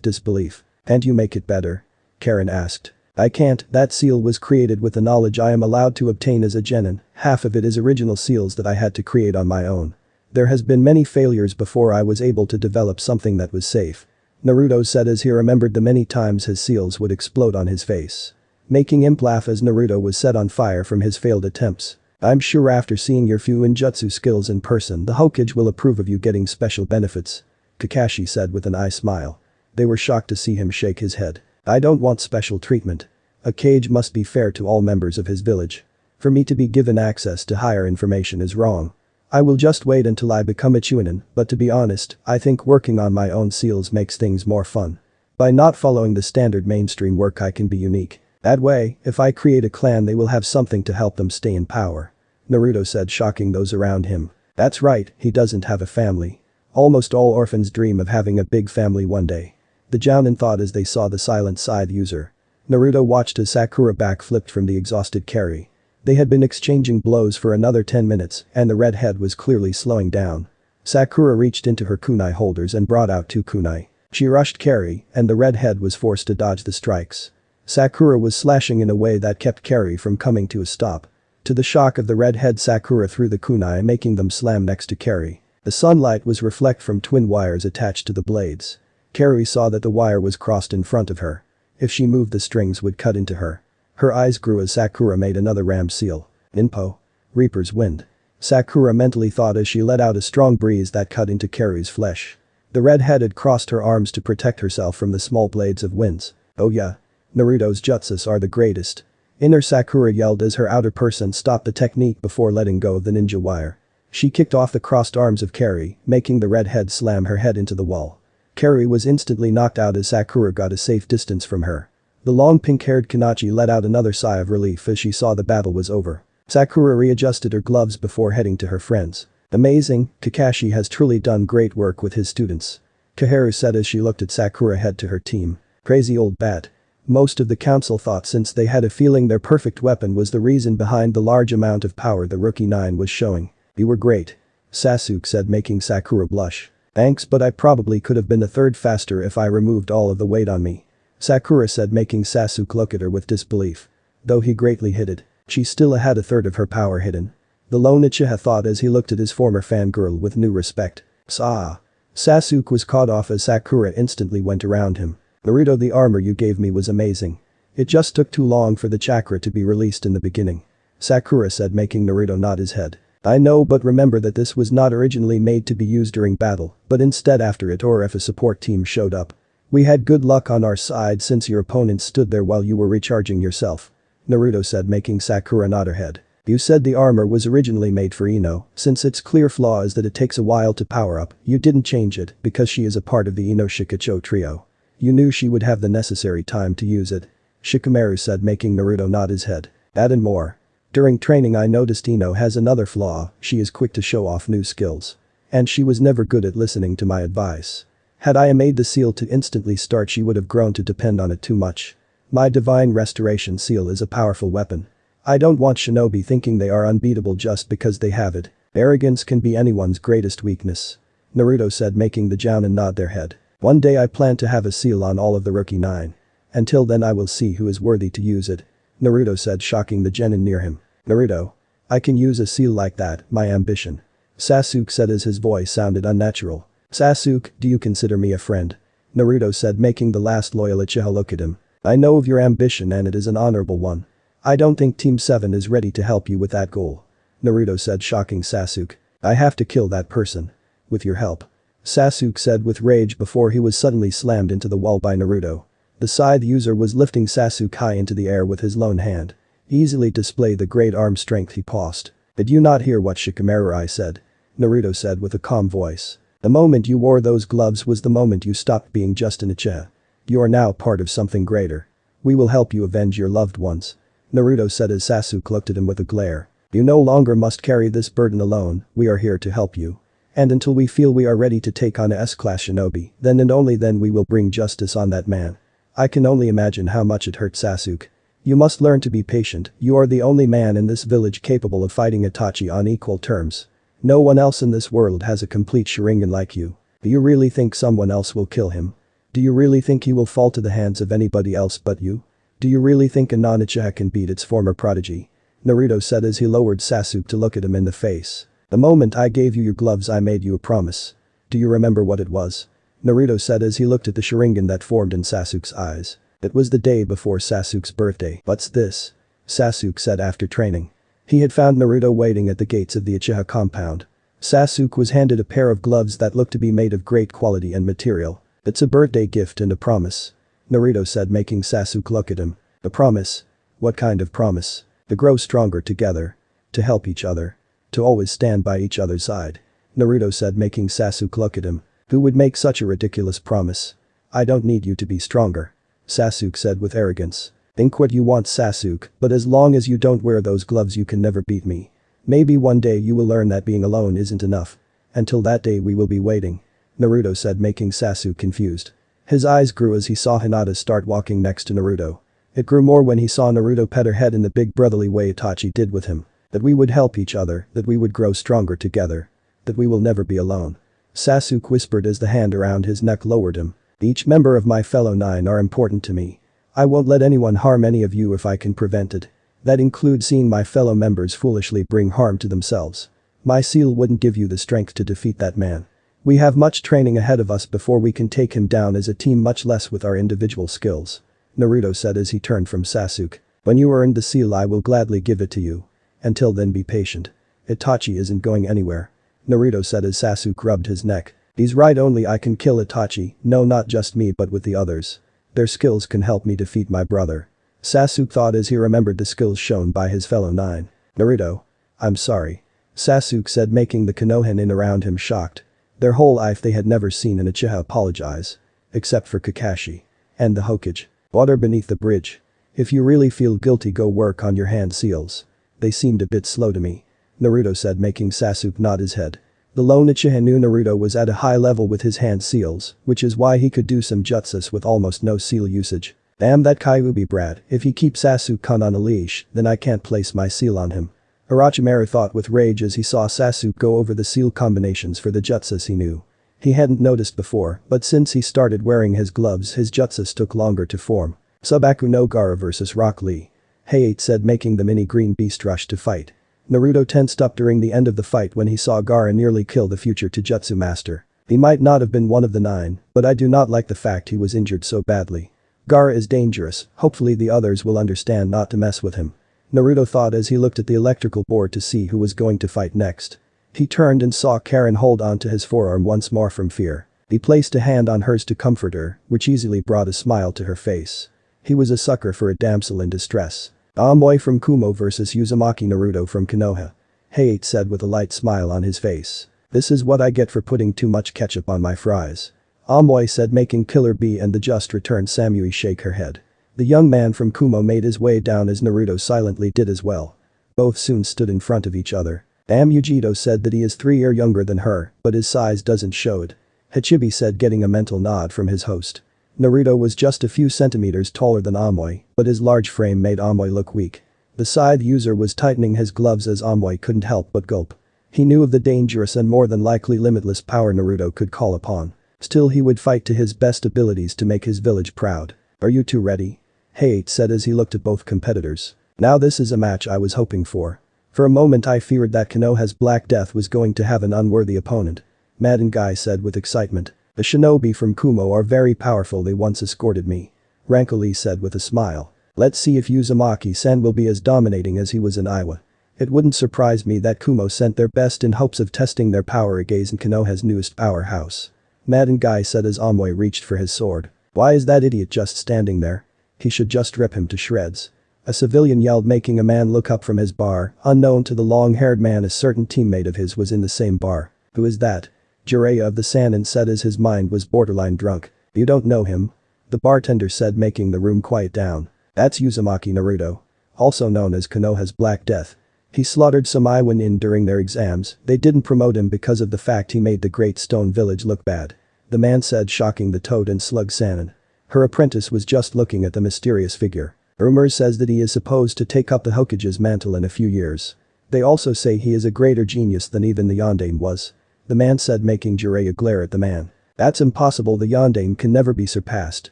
disbelief. And you make it better? Karen asked. I can't, that seal was created with the knowledge I am allowed to obtain as a genin, half of it is original seals that I had to create on my own. There has been many failures before I was able to develop something that was safe. Naruto said as he remembered the many times his seals would explode on his face. Making him laugh as Naruto was set on fire from his failed attempts. I'm sure after seeing your Fuinjutsu skills in person the Hokage will approve of you getting special benefits. Kakashi said with an eye smile. They were shocked to see him shake his head. I don't want special treatment. A Kage must be fair to all members of his village. For me to be given access to higher information is wrong. I will just wait until I become a Chunin, but to be honest, I think working on my own seals makes things more fun. By not following the standard mainstream work I can be unique. That way, if I create a clan they will have something to help them stay in power. Naruto said, shocking those around him. That's right, he doesn't have a family. Almost all orphans dream of having a big family one day. The Jounin thought as they saw the silent Scythe user. Naruto watched as Sakura backflipped from the exhausted carry. They had been exchanging blows for another 10 minutes and the redhead was clearly slowing down. Sakura reached into her kunai holders and brought out 2 kunai. She rushed carry and the redhead was forced to dodge the strikes. Sakura was slashing in a way that kept carry from coming to a stop. To the shock of the redhead, Sakura threw the kunai, making them slam next to carry. The sunlight was reflect from twin wires attached to the blades. Carry saw that the wire was crossed in front of her. If she moved the strings would cut into her. Her eyes grew as Sakura made another ram seal. Inpo. Reaper's wind. Sakura mentally thought as she let out a strong breeze that cut into Carry's flesh. The redhead had crossed her arms to protect herself from the small blades of winds. Oh yeah. Naruto's jutsus are the greatest. Inner Sakura yelled as her outer person stopped the technique before letting go of the ninja wire. She kicked off the crossed arms of Carry, making the redhead slam her head into the wall. Carry was instantly knocked out as Sakura got a safe distance from her. The long pink-haired Kanachi let out another sigh of relief as she saw the battle was over. Sakura readjusted her gloves before heading to her friends. Amazing, Kakashi has truly done great work with his students. Kaharu said as she looked at Sakura head to her team. Crazy old bat. Most of the council thought since they had a feeling their perfect weapon was the reason behind the large amount of power the rookie 9 was showing. You were great. Sasuke said, making Sakura blush. Thanks, but I probably could have been a third faster if I removed all of the weight on me. Sakura said, making Sasuke look at her with disbelief. Though he greatly hid it, she still had a third of her power hidden. The lone Uchiha thought as he looked at his former fangirl with new respect. Sasuke was caught off as Sakura instantly went around him. Naruto, the armor you gave me was amazing. It just took too long for the chakra to be released in the beginning. Sakura said, making Naruto nod his head. I know, but remember that this was not originally made to be used during battle, but instead after it or if a support team showed up. We had good luck on our side since your opponent stood there while you were recharging yourself. Naruto said, making Sakura nod her head. You said the armor was originally made for Ino, since its clear flaw is that it takes a while to power up, you didn't change it because she is a part of the Ino Shikacho trio. You knew she would have the necessary time to use it. Shikamaru said, making Naruto nod his head. That and more. During training I noticed Ino has another flaw, she is quick to show off new skills. And she was never good at listening to my advice. Had I made the seal to instantly start she would have grown to depend on it too much. My divine restoration seal is a powerful weapon. I don't want shinobi thinking they are unbeatable just because they have it. Arrogance can be anyone's greatest weakness. Naruto said, making the Jounin nod their head. One day I plan to have a seal on all of the rookie 9. Until then I will see who is worthy to use it. Naruto said, shocking the genin near him. Naruto. I can use a seal like that, my ambition. Sasuke said as his voice sounded unnatural. Sasuke, do you consider me a friend? Naruto said, making the last loyal Uchiha look at him. I know of your ambition and it is an honorable one. I don't think Team 7 is ready to help you with that goal. Naruto said, shocking Sasuke. I have to kill that person. With your help. Sasuke said with rage before he was suddenly slammed into the wall by Naruto. The Scythe user was lifting Sasuke high into the air with his lone hand. Easily display the great arm strength he possessed. Did you not hear what Shikamaru said? Naruto said with a calm voice. The moment you wore those gloves was the moment you stopped being just an Uchiha. You are now part of something greater. We will help you avenge your loved ones. Naruto said as Sasuke looked at him with a glare. You no longer must carry this burden alone, we are here to help you. And until we feel we are ready to take on a S-class shinobi, then and only then we will bring justice on that man. I can only imagine how much it hurt Sasuke. You must learn to be patient, you are the only man in this village capable of fighting Itachi on equal terms. No one else in this world has a complete Sharingan like you. Do you really think someone else will kill him? Do you really think he will fall to the hands of anybody else but you? Do you really think a non-Uchiha can beat its former prodigy? Naruto said as he lowered Sasuke to look at him in the face. The moment I gave you your gloves I made you a promise. Do you remember what it was? Naruto said as he looked at the Sharingan that formed in Sasuke's eyes. It was the day before Sasuke's birthday. What's this? Sasuke said after training. He had found Naruto waiting at the gates of the Uchiha compound. Sasuke was handed a pair of gloves that looked to be made of great quality and material. It's a birthday gift and a promise. Naruto said making Sasuke look at him. A promise? What kind of promise? To grow stronger together. To help each other. To always stand by each other's side. Naruto said making Sasuke look at him. Who would make such a ridiculous promise? I don't need you to be stronger. Sasuke said with arrogance. Think what you want Sasuke, but as long as you don't wear those gloves you can never beat me. Maybe one day you will learn that being alone isn't enough. Until that day we will be waiting. Naruto said making Sasuke confused. His eyes grew as he saw Hinata start walking next to Naruto. It grew more when he saw Naruto pet her head in the big brotherly way Itachi did with him. That we would help each other, that we would grow stronger together. That we will never be alone. Sasuke whispered as the hand around his neck lowered him. Each member of my fellow nine are important to me. I won't let anyone harm any of you if I can prevent it. That includes seeing my fellow members foolishly bring harm to themselves. My seal wouldn't give you the strength to defeat that man. We have much training ahead of us before we can take him down as a team, much less with our individual skills. Naruto said as he turned from Sasuke. When you earn the seal I will gladly give it to you. Until then be patient. Itachi isn't going anywhere. Naruto said as Sasuke rubbed his neck. He's right, only I can kill Itachi, no not just me but with the others. Their skills can help me defeat my brother. Sasuke thought as he remembered the skills shown by his fellow nine. Naruto. I'm sorry. Sasuke said making the Konoha in around him shocked. Their whole life they had never seen an Uchiha apologize. Except for Kakashi. And the Hokage. Water beneath the bridge. If you really feel guilty go work on your hand seals. They seemed a bit slow to me. Naruto said making Sasuke nod his head. The lone Uchiha knew Naruto was at a high level with his hand seals, which is why he could do some jutsus with almost no seal usage. Damn that Kyuubi brat, if he keeps Sasuke-kun on a leash, then I can't place my seal on him. Orochimaru thought with rage as he saw Sasuke go over the seal combinations for the jutsus he knew. He hadn't noticed before, but since he started wearing his gloves his jutsus took longer to form. Subaku no Gaara vs Rock Lee. Hayate said making the mini green beast rush to fight. Naruto tensed up during the end of the fight when he saw Gaara nearly kill the future Taijutsu master. He might not have been one of the nine, but I do not like the fact he was injured so badly. Gaara is dangerous, hopefully the others will understand not to mess with him. Naruto thought as he looked at the electrical board to see who was going to fight next. He turned and saw Karen hold on to his forearm once more from fear. He placed a hand on hers to comfort her, which easily brought a smile to her face. He was a sucker for a damsel in distress. Aomoi from Kumo vs Uzumaki Naruto from Konoha. Hayate said with a light smile on his face. This is what I get for putting too much ketchup on my fries. Aomoi said making Killer Bee and the just returned Samui shake her head. The young man from Kumo made his way down as Naruto silently did as well. Both soon stood in front of each other. Yujito said that he is 3 years younger than her, but his size doesn't show it. Hachibi said getting a mental nod from his host. Naruto was just a few centimeters taller than Aomoi, but his large frame made Aomoi look weak. The Scythe user was tightening his gloves as Aomoi couldn't help but gulp. He knew of the dangerous and more than likely limitless power Naruto could call upon. Still he would fight to his best abilities to make his village proud. Are you two ready? Hayate said as he looked at both competitors. Now this is a match I was hoping for. For a moment I feared that Konoha's Black Death was going to have an unworthy opponent. Madden Guy said with excitement. The shinobi from Kumo are very powerful, they once escorted me. Rankoli said with a smile. Let's see if Uzumaki-san will be as dominating as he was in Iowa. It wouldn't surprise me that Kumo sent their best in hopes of testing their power against Konoha's newest powerhouse. Madden guy said as Amoy reached for his sword. Why is that idiot just standing there? He should just rip him to shreds. A civilian yelled, making a man look up from his bar. Unknown to the long-haired man, a certain teammate of his was in the same bar. Who is that? Jiraiya of the Sannin said as his mind was borderline drunk. You don't know him? The bartender said, making the room quiet down. That's Uzumaki Naruto. Also known as Konoha's Black Death. He slaughtered some Iwin during their exams. They didn't promote him because of the fact he made the Great Stone Village look bad. The man said, shocking the Toad and Slug Sannin. Her apprentice was just looking at the mysterious figure. Rumors says that he is supposed to take up the Hokage's mantle in a few years. They also say he is a greater genius than even the Yondaime was. The man said, making Jiraiya glare at the man. That's impossible, the Yondaime can never be surpassed,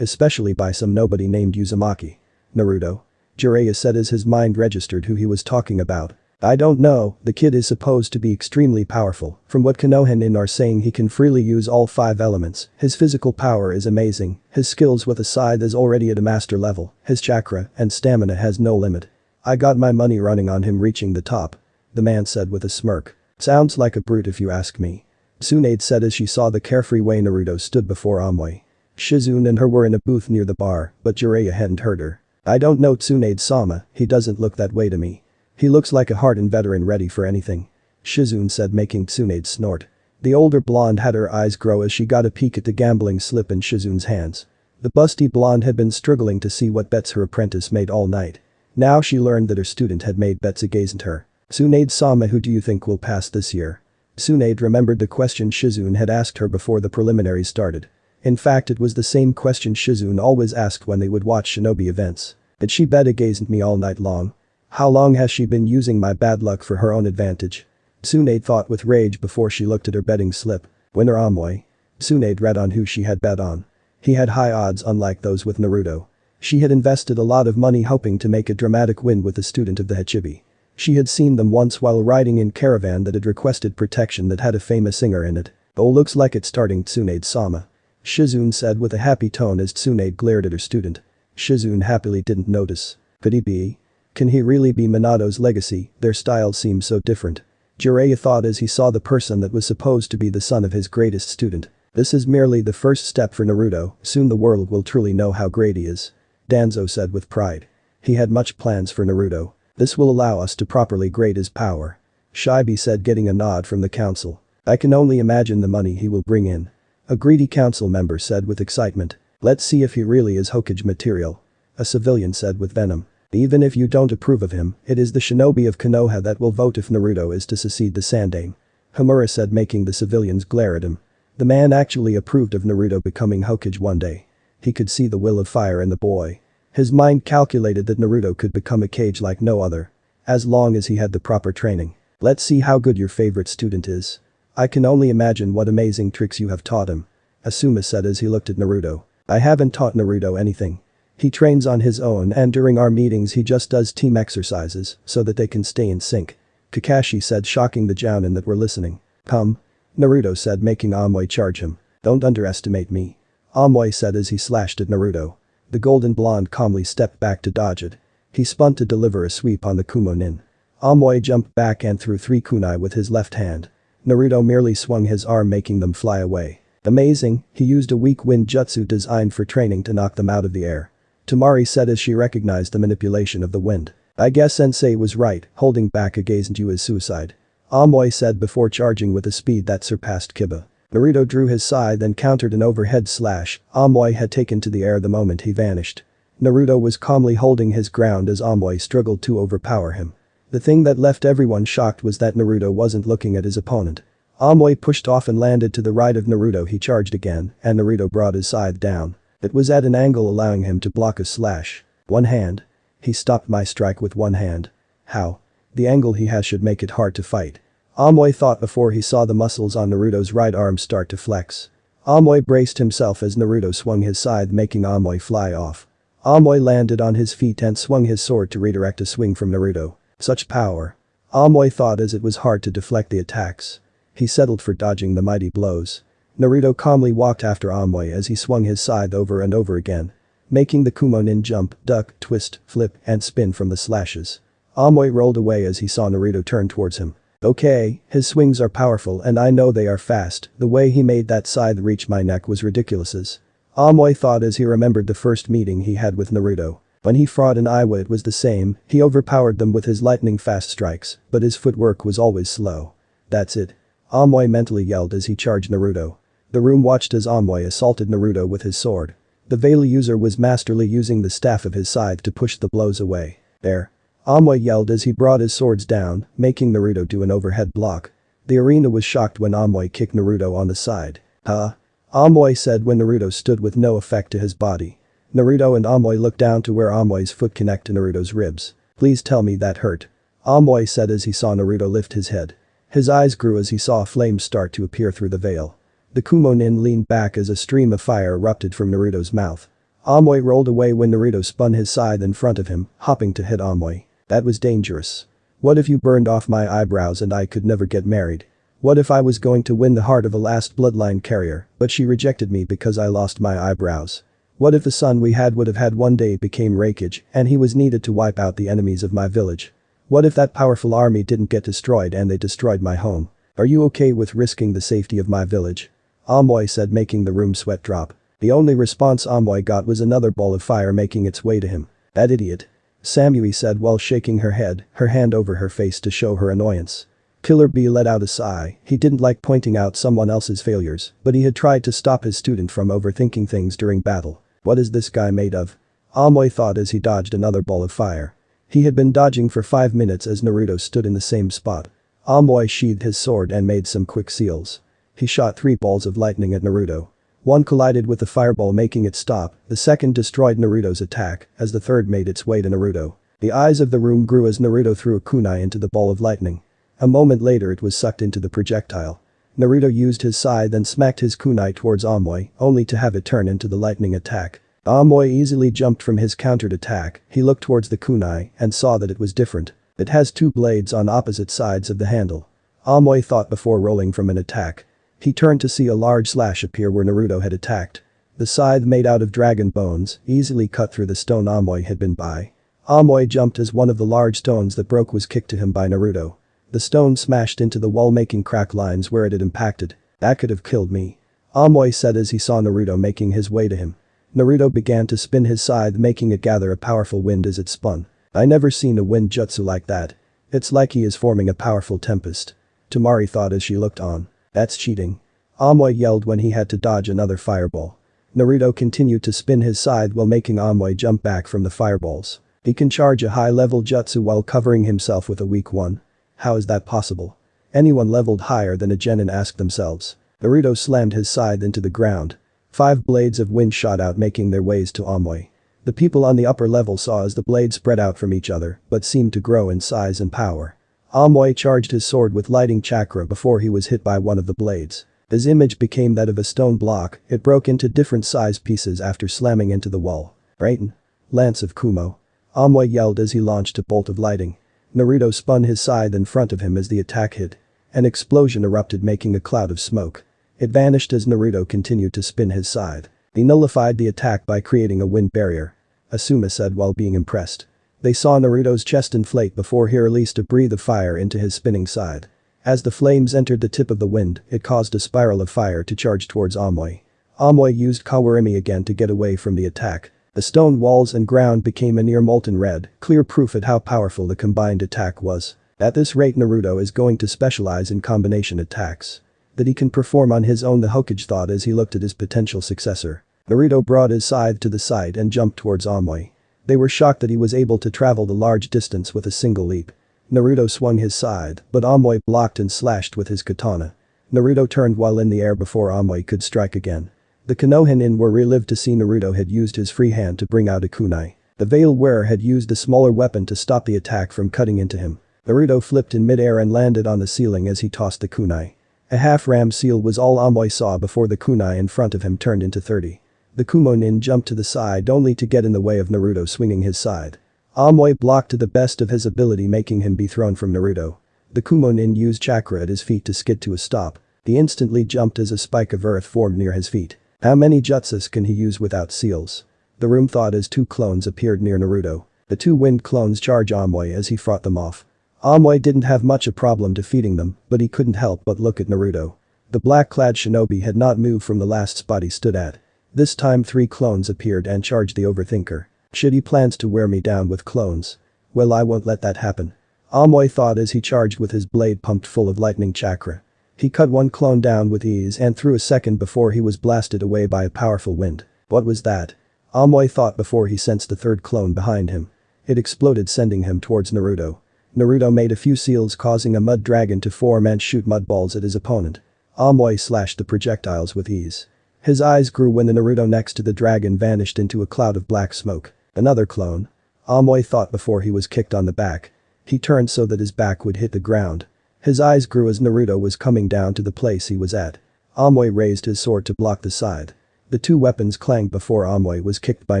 especially by some nobody named Uzumaki. Naruto? Jiraiya said as his mind registered who he was talking about. I don't know, the kid is supposed to be extremely powerful. From what Konoha are saying, he can freely use all 5 elements. His physical power is amazing. His skills with a scythe is already at a master level. His chakra and stamina has no limit. I got my money running on him reaching the top. The man said with a smirk. Sounds like a brute if you ask me. Tsunade said as she saw the carefree way Naruto stood before Amoy. Shizune and her were in a booth near the bar, but Jiraiya hadn't heard her. I don't know Tsunade-sama, he doesn't look that way to me. He looks like a hardened veteran ready for anything. Shizune said, making Tsunade snort. The older blonde had her eyes grow as she got a peek at the gambling slip in Shizune's hands. The busty blonde had been struggling to see what bets her apprentice made all night. Now she learned that her student had made bets against her. Tsunade-sama, who do you think will pass this year? Tsunade remembered the question Shizune had asked her before the preliminaries started. In fact, it was the same question Shizune always asked when they would watch shinobi events. Did she bet against me all night long? How long has she been using my bad luck for her own advantage? Tsunade thought with rage before she looked at her betting slip. Winner Amoy. Tsunade read on who she had bet on. He had high odds unlike those with Naruto. She had invested a lot of money hoping to make a dramatic win with a student of the Hachibi. She had seen them once while riding in caravan that had requested protection that had a famous singer in it. Oh, looks like it's starting, Tsunade-sama. Shizune said with a happy tone as Tsunade glared at her student. Shizune happily didn't notice. Could he be? Can he really be Minato's legacy? Their styles seem so different. Jiraiya thought as he saw the person that was supposed to be the son of his greatest student. This is merely the first step for Naruto, soon the world will truly know how great he is. Danzo said with pride. He had much plans for Naruto. This will allow us to properly grade his power. Shibi said, getting a nod from the council. I can only imagine the money he will bring in. A greedy council member said with excitement. Let's see if he really is Hokage material. A civilian said with venom. Even if you don't approve of him, it is the shinobi of Konoha that will vote if Naruto is to succeed the Sandaime. Homura said, making the civilians glare at him. The man actually approved of Naruto becoming Hokage one day. He could see the will of fire in the boy. His mind calculated that Naruto could become a Kage like no other. As long as he had the proper training. Let's see how good your favorite student is. I can only imagine what amazing tricks you have taught him. Asuma said as he looked at Naruto. I haven't taught Naruto anything. He trains on his own and during our meetings he just does team exercises so that they can stay in sync. Kakashi said, shocking the Jounin that were listening. Come. Naruto said, making Amoy charge him. Don't underestimate me. Amoy said as he slashed at Naruto. The golden blonde calmly stepped back to dodge it. He spun to deliver a sweep on the Kumo-nin. Amoy jumped back and threw 3 kunai with his left hand. Naruto merely swung his arm, making them fly away. Amazing, he used a weak wind jutsu designed for training to knock them out of the air. Tamari said as she recognized the manipulation of the wind. I guess sensei was right, holding back against you is suicide. Amoy said before charging with a speed that surpassed Kiba. Naruto drew his scythe and countered an overhead slash Amoy had taken to the air the moment he vanished. Naruto was calmly holding his ground as Amoy struggled to overpower him. The thing that left everyone shocked was that Naruto wasn't looking at his opponent. Amoy pushed off and landed to the right of Naruto. He charged again, and Naruto brought his scythe down. It was at an angle allowing him to block a slash. One hand. He stopped my strike with one hand. How? The angle he has should make it hard to fight. Amoy thought before he saw the muscles on Naruto's right arm start to flex. Amoy braced himself as Naruto swung his scythe, making Amoy fly off. Amoy landed on his feet and swung his sword to redirect a swing from Naruto. Such power. Amoy thought as it was hard to deflect the attacks. He settled for dodging the mighty blows. Naruto calmly walked after Amoy as he swung his scythe over and over again, making the Kumo-nin jump, duck, twist, flip, and spin from the slashes. Amoy rolled away as he saw Naruto turn towards him. Okay, his swings are powerful and I know they are fast, the way he made that scythe reach my neck was ridiculous. Amoy thought as he remembered the first meeting he had with Naruto. When he fought in Iowa it was the same, he overpowered them with his lightning-fast strikes, but his footwork was always slow. That's it. Amoy mentally yelled as he charged Naruto. The room watched as Amoy assaulted Naruto with his sword. The Veil user was masterly using the staff of his scythe to push the blows away. There. Amoy yelled as he brought his swords down, making Naruto do an overhead block. The arena was shocked when Amoy kicked Naruto on the side. Huh? Amoy said when Naruto stood with no effect to his body. Naruto and Amoy looked down to where Amoy's foot connected to Naruto's ribs. Please tell me that hurt. Amoy said as he saw Naruto lift his head. His eyes grew as he saw flames start to appear through the veil. The Kumo-nin leaned back as a stream of fire erupted from Naruto's mouth. Amoy rolled away when Naruto spun his scythe in front of him, hopping to hit Amoy. That was dangerous. What if you burned off my eyebrows and I could never get married? What if I was going to win the heart of a last bloodline carrier, but she rejected me because I lost my eyebrows? What if the son we would have had one day became Raikage and he was needed to wipe out the enemies of my village? What if that powerful army didn't get destroyed and they destroyed my home? Are you okay with risking the safety of my village? Amoy said, making the room sweat drop. The only response Amoy got was another ball of fire making its way to him. That idiot. Samui said while shaking her head, her hand over her face to show her annoyance. Killer Bee let out a sigh. He didn't like pointing out someone else's failures, but he had tried to stop his student from overthinking things during battle. What is this guy made of? Amoy thought as he dodged another ball of fire. He had been dodging for 5 minutes as Naruto stood in the same spot. Amoy sheathed his sword and made some quick seals. He shot 3 balls of lightning at Naruto. One collided with the fireball making it stop, the second destroyed Naruto's attack, as the third made its way to Naruto. The eyes of the room grew as Naruto threw a kunai into the ball of lightning. A moment later it was sucked into the projectile. Naruto used his scythe and smacked his kunai towards Amoy, only to have it turn into the lightning attack. Amoy easily jumped from his countered attack. He looked towards the kunai and saw that it was different. It has 2 blades on opposite sides of the handle. Amoy thought before rolling from an attack. He turned to see a large slash appear where Naruto had attacked. The scythe made out of dragon bones easily cut through the stone Amoy had been by. Amoy jumped as one of the large stones that broke was kicked to him by Naruto. The stone smashed into the wall making crack lines where it had impacted. That could have killed me. Amoy said as he saw Naruto making his way to him. Naruto began to spin his scythe making it gather a powerful wind as it spun. I never seen a wind jutsu like that. It's like he is forming a powerful tempest. Temari thought as she looked on. That's cheating. Amoy yelled when he had to dodge another fireball. Naruto continued to spin his scythe while making Amoy jump back from the fireballs. He can charge a high-level jutsu while covering himself with a weak one. How is that possible? Anyone leveled higher than a genin asked themselves. Naruto slammed his scythe into the ground. 5 blades of wind shot out making their ways to Amoy. The people on the upper level saw as the blades spread out from each other but seemed to grow in size and power. Amoy charged his sword with lighting chakra before he was hit by one of the blades. His image became that of a stone block, it broke into different size pieces after slamming into the wall. Raiden. Lance of Kumo. Amoy yelled as he launched a bolt of lighting. Naruto spun his scythe in front of him as the attack hit. An explosion erupted making a cloud of smoke. It vanished as Naruto continued to spin his scythe. He nullified the attack by creating a wind barrier. Asuma said while being impressed. They saw Naruto's chest inflate before he released a breath of fire into his spinning scythe. As the flames entered the tip of the wind, it caused a spiral of fire to charge towards Amoy. Amoy used Kawarimi again to get away from the attack. The stone walls and ground became a near molten red, clear proof at how powerful the combined attack was. At this rate Naruto is going to specialize in combination attacks. That he can perform on his own, the Hokage thought as he looked at his potential successor. Naruto brought his scythe to the side and jumped towards Amoy. They were shocked that he was able to travel the large distance with a single leap. Naruto swung his scythe, but Amoy blocked and slashed with his katana. Naruto turned while in the air before Amoy could strike again. The Konohinin were relieved to see Naruto had used his free hand to bring out a kunai. The veil wearer had used a smaller weapon to stop the attack from cutting into him. Naruto flipped in midair and landed on the ceiling as he tossed the kunai. A half-ram seal was all Amoy saw before the kunai in front of him turned into 30. The Kumo-nin jumped to the side only to get in the way of Naruto swinging his scythe. Amoy blocked to the best of his ability making him be thrown from Naruto. The Kumo-nin used chakra at his feet to skid to a stop. He instantly jumped as a spike of earth formed near his feet. How many jutsus can he use without seals? The room thought as 2 clones appeared near Naruto. The 2 wind clones charge Amoy as he fought them off. Amoy didn't have much a problem defeating them, but he couldn't help but look at Naruto. The black-clad shinobi had not moved from the last spot he stood at. This time 3 clones appeared and charged the overthinker. Shit, he plans to wear me down with clones. Well, I won't let that happen. Amoy thought as he charged with his blade pumped full of lightning chakra. He cut 1 clone down with ease and threw a second before he was blasted away by a powerful wind. What was that? Amoy thought before he sensed the 3rd clone behind him. It exploded, sending him towards Naruto. Naruto made a few seals, causing a mud dragon to form and shoot mud balls at his opponent. Amoy slashed the projectiles with ease. His eyes grew when the Naruto next to the dragon vanished into a cloud of black smoke. Another clone? Amoy thought before he was kicked on the back. He turned so that his back would hit the ground. His eyes grew as Naruto was coming down to the place he was at. Amoy raised his sword to block the scythe. The 2 weapons clanged before Amoy was kicked by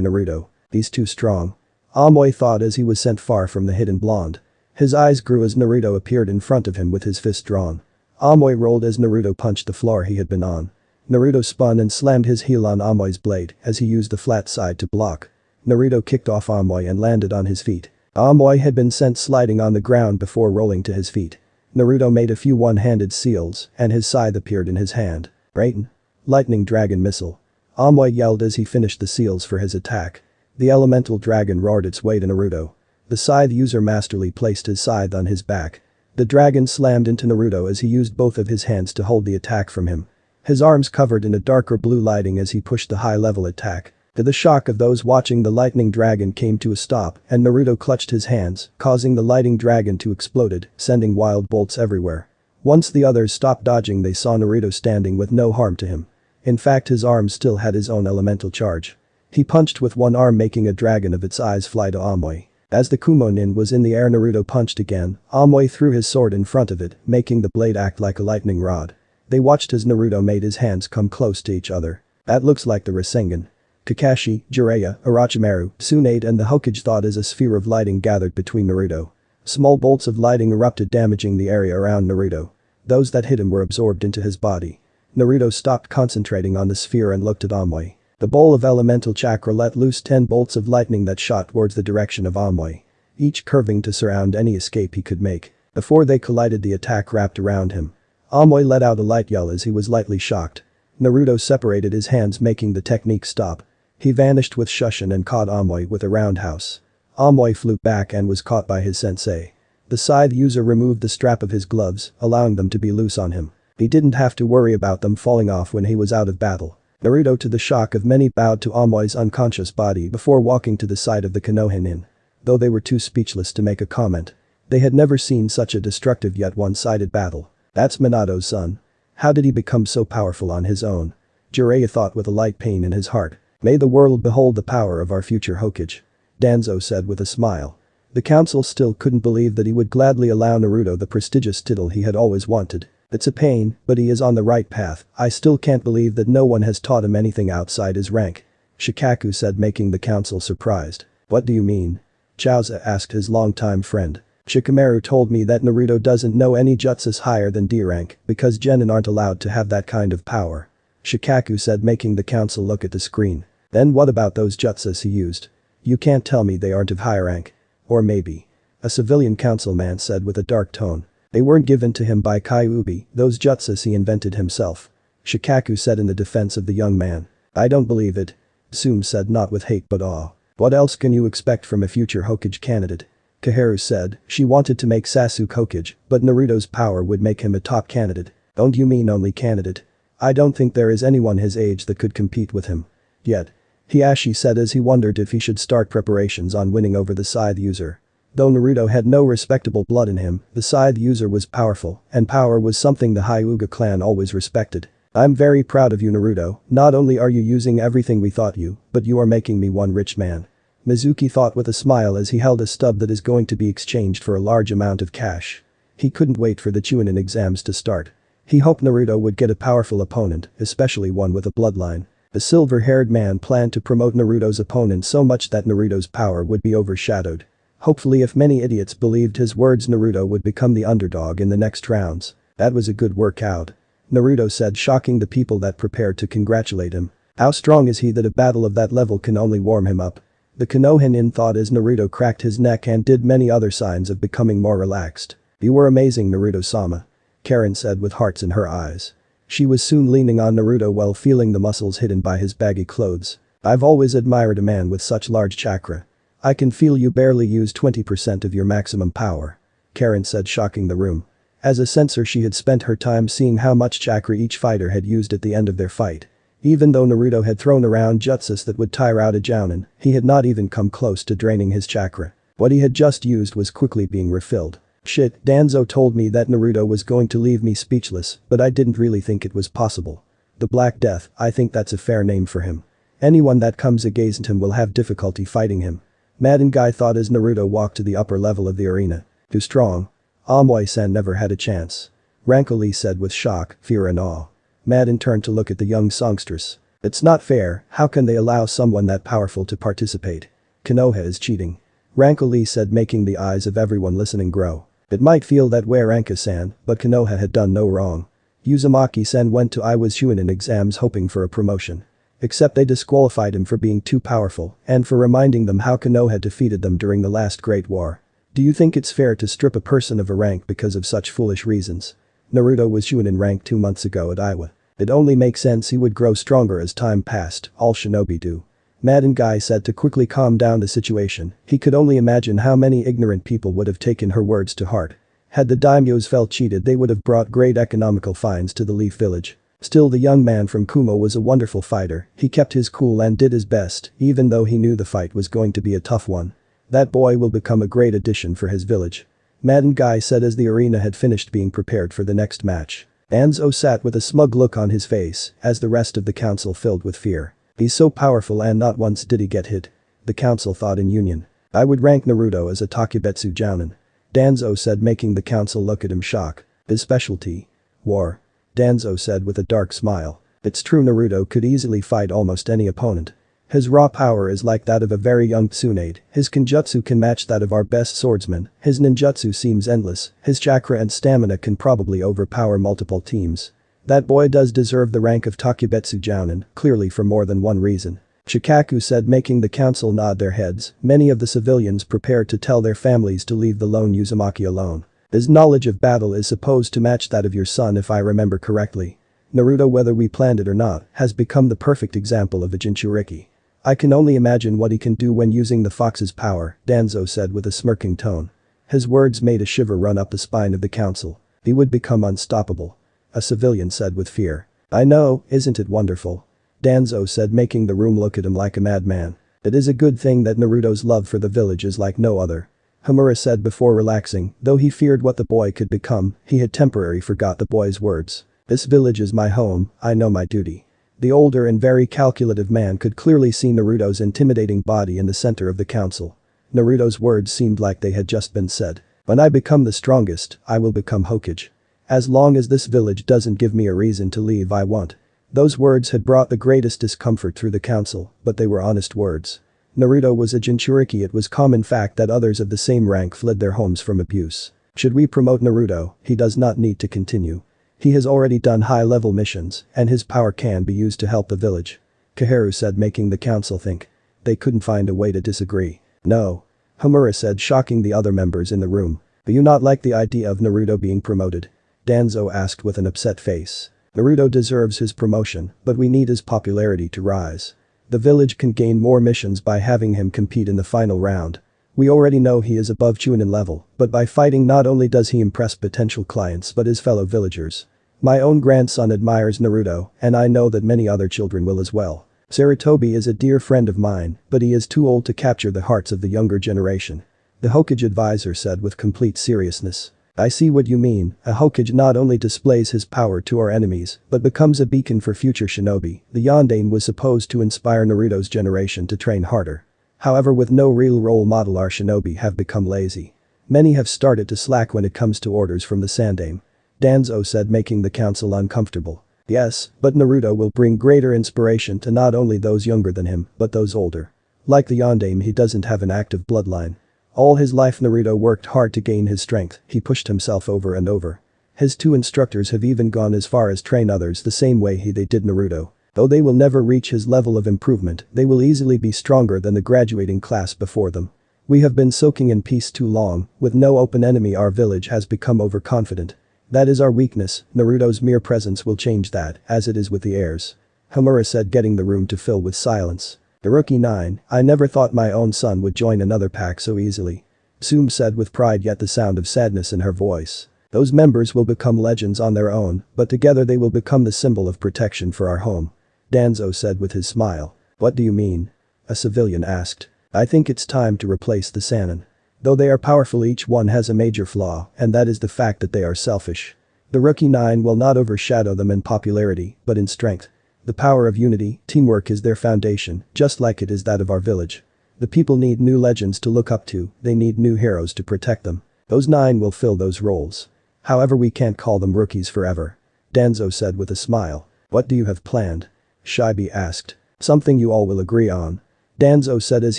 Naruto. He's too strong. Amoy thought as he was sent far from the hidden blonde. His eyes grew as Naruto appeared in front of him with his fist drawn. Amoy rolled as Naruto punched the floor he had been on. Naruto spun and slammed his heel on Amoy's blade as he used the flat side to block. Naruto kicked off Amoy and landed on his feet. Amoy had been sent sliding on the ground before rolling to his feet. Naruto made a few one-handed seals and his scythe appeared in his hand. Raiden. Lightning dragon missile. Amoy yelled as he finished the seals for his attack. The elemental dragon roared its way to Naruto. The scythe user masterly placed his scythe on his back. The dragon slammed into Naruto as he used both of his hands to hold the attack from him. His arms covered in a darker blue lighting as he pushed the high-level attack. To the shock of those watching, the lightning dragon came to a stop and Naruto clutched his hands, causing the lightning dragon to explode, sending wild bolts everywhere. Once the others stopped dodging, they saw Naruto standing with no harm to him. In fact, his arm still had his own elemental charge. He punched with one arm, making a dragon of its eyes fly to Amoy. As the Kumonin was in the air, Naruto punched again. Amoy threw his sword in front of it, making the blade act like a lightning rod. They watched as Naruto made his hands come close to each other. That looks like the Rasengan. Kakashi, Jiraiya, Orochimaru, Tsunade and the Hokage thought as a sphere of lighting gathered between Naruto. Small bolts of lighting erupted, damaging the area around Naruto. Those that hit him were absorbed into his body. Naruto stopped concentrating on the sphere and looked at Amoy. The bowl of elemental chakra let loose 10 bolts of lightning that shot towards the direction of Amoy, each curving to surround any escape he could make. Before they collided, the attack wrapped around him. Amoy let out a light yell as he was lightly shocked. Naruto separated his hands, making the technique stop. He vanished with Shushin and caught Amoy with a roundhouse. Amoy flew back and was caught by his sensei. The scythe user removed the strap of his gloves, allowing them to be loose on him. He didn't have to worry about them falling off when he was out of battle. Naruto, to the shock of many, bowed to Amoy's unconscious body before walking to the side of the Konoha Inn. Though they were too speechless to make a comment. They had never seen such a destructive yet one-sided battle. That's Minato's son. How did he become so powerful on his own? Jiraiya thought with a light pain in his heart. May the world behold the power of our future Hokage. Danzo said with a smile. The council still couldn't believe that he would gladly allow Naruto the prestigious title he had always wanted. It's a pain, but he is on the right path. I still can't believe that no one has taught him anything outside his rank. Shikaku said, making the council surprised. What do you mean? Chauza asked his longtime friend. Shikamaru told me that Naruto doesn't know any jutsus higher than D rank because genin aren't allowed to have that kind of power. Shikaku said, making the council look at the screen. Then what about those jutsus he used? You can't tell me they aren't of high rank. Or maybe. A civilian councilman said with a dark tone. They weren't given to him by Kyuubi, those jutsus he invented himself. Shikaku said in the defense of the young man. I don't believe it. Sume said, not with hate but awe. What else can you expect from a future Hokage candidate? Kaharu said, she wanted to make Sasuke Hokage, but Naruto's power would make him a top candidate. Don't you mean only candidate? I don't think there is anyone his age that could compete with him. Yet. Hiashi said as he wondered if he should start preparations on winning over the scythe user. Though Naruto had no respectable blood in him, the scythe user was powerful, and power was something the Hyuga clan always respected. I'm very proud of you, Naruto. Not only are you using everything we taught you, but you are making me one rich man. Mizuki thought with a smile as he held a stub that is going to be exchanged for a large amount of cash. He couldn't wait for the Chunin exams to start. He hoped Naruto would get a powerful opponent, especially one with a bloodline. The silver-haired man planned to promote Naruto's opponent so much that Naruto's power would be overshadowed. Hopefully, if many idiots believed his words, Naruto would become the underdog in the next rounds. That was a good workout. Naruto said, shocking the people that prepared to congratulate him. How strong is he that a battle of that level can only warm him up? The Konohan in thought as Naruto cracked his neck and did many other signs of becoming more relaxed. "You were amazing, Naruto-sama," Karen said with hearts in her eyes. She was soon leaning on Naruto while feeling the muscles hidden by his baggy clothes. "I've always admired a man with such large chakra. I can feel you barely use 20% of your maximum power," Karen said, shocking the room. As a censor, she had spent her time seeing how much chakra each fighter had used at the end of their fight. Even though Naruto had thrown around jutsus that would tire out a jounin, he had not even come close to draining his chakra. What he had just used was quickly being refilled. "Shit, Danzo told me that Naruto was going to leave me speechless, but I didn't really think it was possible. The Black Death, I think that's a fair name for him. Anyone that comes against him will have difficulty fighting him." Madden Guy thought as Naruto walked to the upper level of the arena. "Too strong. Amoy-san never had a chance," Ranko Lee said with shock, fear and awe. Madden turned to look at the young songstress. "It's not fair, how can they allow someone that powerful to participate? Konoha is cheating," Ranko Lee said, making the eyes of everyone listening grow. "It might feel that way, Ranka-san, but Konoha had done no wrong. Uzumaki-san went to Iwa's Chunin exams hoping for a promotion. Except they disqualified him for being too powerful and for reminding them how Konoha defeated them during the last Great War. Do you think it's fair to strip a person of a rank because of such foolish reasons? Naruto was Chunin rank 2 months ago at Iwa. It only makes sense he would grow stronger as time passed, all shinobi do." Madden Guy said to quickly calm down the situation. He could only imagine how many ignorant people would have taken her words to heart. Had the daimyos felt cheated, they would have brought great economical fines to the Leaf Village. Still, the young man from Kumo was a wonderful fighter. He kept his cool and did his best, even though he knew the fight was going to be a tough one. "That boy will become a great addition for his village," Madden Guy said as the arena had finished being prepared for the next match. Danzo sat with a smug look on his face as the rest of the council filled with fear. "He's so powerful and not once did he get hit," the council thought in union. "I would rank Naruto as a Takebetsu Jounin," Danzo said, making the council look at him shocked. "His specialty? War," Danzo said with a dark smile. "It's true, Naruto could easily fight almost any opponent. His raw power is like that of a very young Tsunade, his Kenjutsu can match that of our best swordsman, his ninjutsu seems endless, his chakra and stamina can probably overpower multiple teams. That boy does deserve the rank of Takebetsu Jounin, clearly for more than one reason," Shikaku said, making the council nod their heads. Many of the civilians prepared to tell their families to leave the lone Uzumaki alone. "His knowledge of battle is supposed to match that of your son if I remember correctly. Naruto, whether we planned it or not, has become the perfect example of a Jinchuriki. I can only imagine what he can do when using the fox's power," Danzo said with a smirking tone. His words made a shiver run up the spine of the council. "He would become unstoppable," a civilian said with fear. "I know, isn't it wonderful?" Danzo said, making the room look at him like a madman. "It is a good thing that Naruto's love for the village is like no other," Hamura said before relaxing. Though he feared what the boy could become, he had temporarily forgot the boy's words. "This village is my home, I know my duty." The older and very calculative man could clearly see Naruto's intimidating body in the center of the council. Naruto's words seemed like they had just been said. "When I become the strongest, I will become Hokage. As long as this village doesn't give me a reason to leave, I won't." Those words had brought the greatest discomfort through the council, but they were honest words. Naruto was a Jinchuriki. It was common fact that others of the same rank fled their homes from abuse. Should we promote Naruto, he does not need to continue. He has already done high-level missions, and his power can be used to help the village, Kaharu said, making the council think. They couldn't find a way to disagree. "No," Hamura said, shocking the other members in the room. "Do you not like the idea of Naruto being promoted?" Danzo asked with an upset face. "Naruto deserves his promotion, but we need his popularity to rise. The village can gain more missions by having him compete in the final round. We already know he is above Chunin level, but by fighting not only does he impress potential clients but his fellow villagers. My own grandson admires Naruto, and I know that many other children will as well. Sarutobi is a dear friend of mine, but he is too old to capture the hearts of the younger generation," the Hokage advisor said with complete seriousness. "I see what you mean. A Hokage not only displays his power to our enemies, but becomes a beacon for future shinobi. The Yondaime was supposed to inspire Naruto's generation to train harder. However, with no real role model, our shinobi have become lazy. Many have started to slack when it comes to orders from the Sandaime," Danzo said, making the council uncomfortable. "Yes, but Naruto will bring greater inspiration to not only those younger than him, but those older. Like the Yondaime, he doesn't have an active bloodline. All his life Naruto worked hard to gain his strength, he pushed himself over and over. His 2 instructors have even gone as far as train others the same way they did Naruto. Though they will never reach his level of improvement, they will easily be stronger than the graduating class before them. We have been soaking in peace too long, with no open enemy our village has become overconfident. That is our weakness, Naruto's mere presence will change that, as it is with the heirs. Homura said, getting the room to fill with silence. The rookie 9, I never thought my own son would join another pack so easily. Tsume said with pride yet the sound of sadness in her voice. Those members will become legends on their own, but together they will become the symbol of protection for our home. Danzo said with his smile. What do you mean? A civilian asked. I think it's time to replace the Sannin. Though they are powerful, each one has a major flaw, and that is the fact that they are selfish. The rookie 9 will not overshadow them in popularity, but in strength. The power of unity, teamwork is their foundation, just like it is that of our village. The people need new legends to look up to, they need new heroes to protect them. Those 9 will fill those roles. However, we can't call them rookies forever. Danzo said with a smile. What do you have planned? Shibi asked. Something you all will agree on. Danzo said as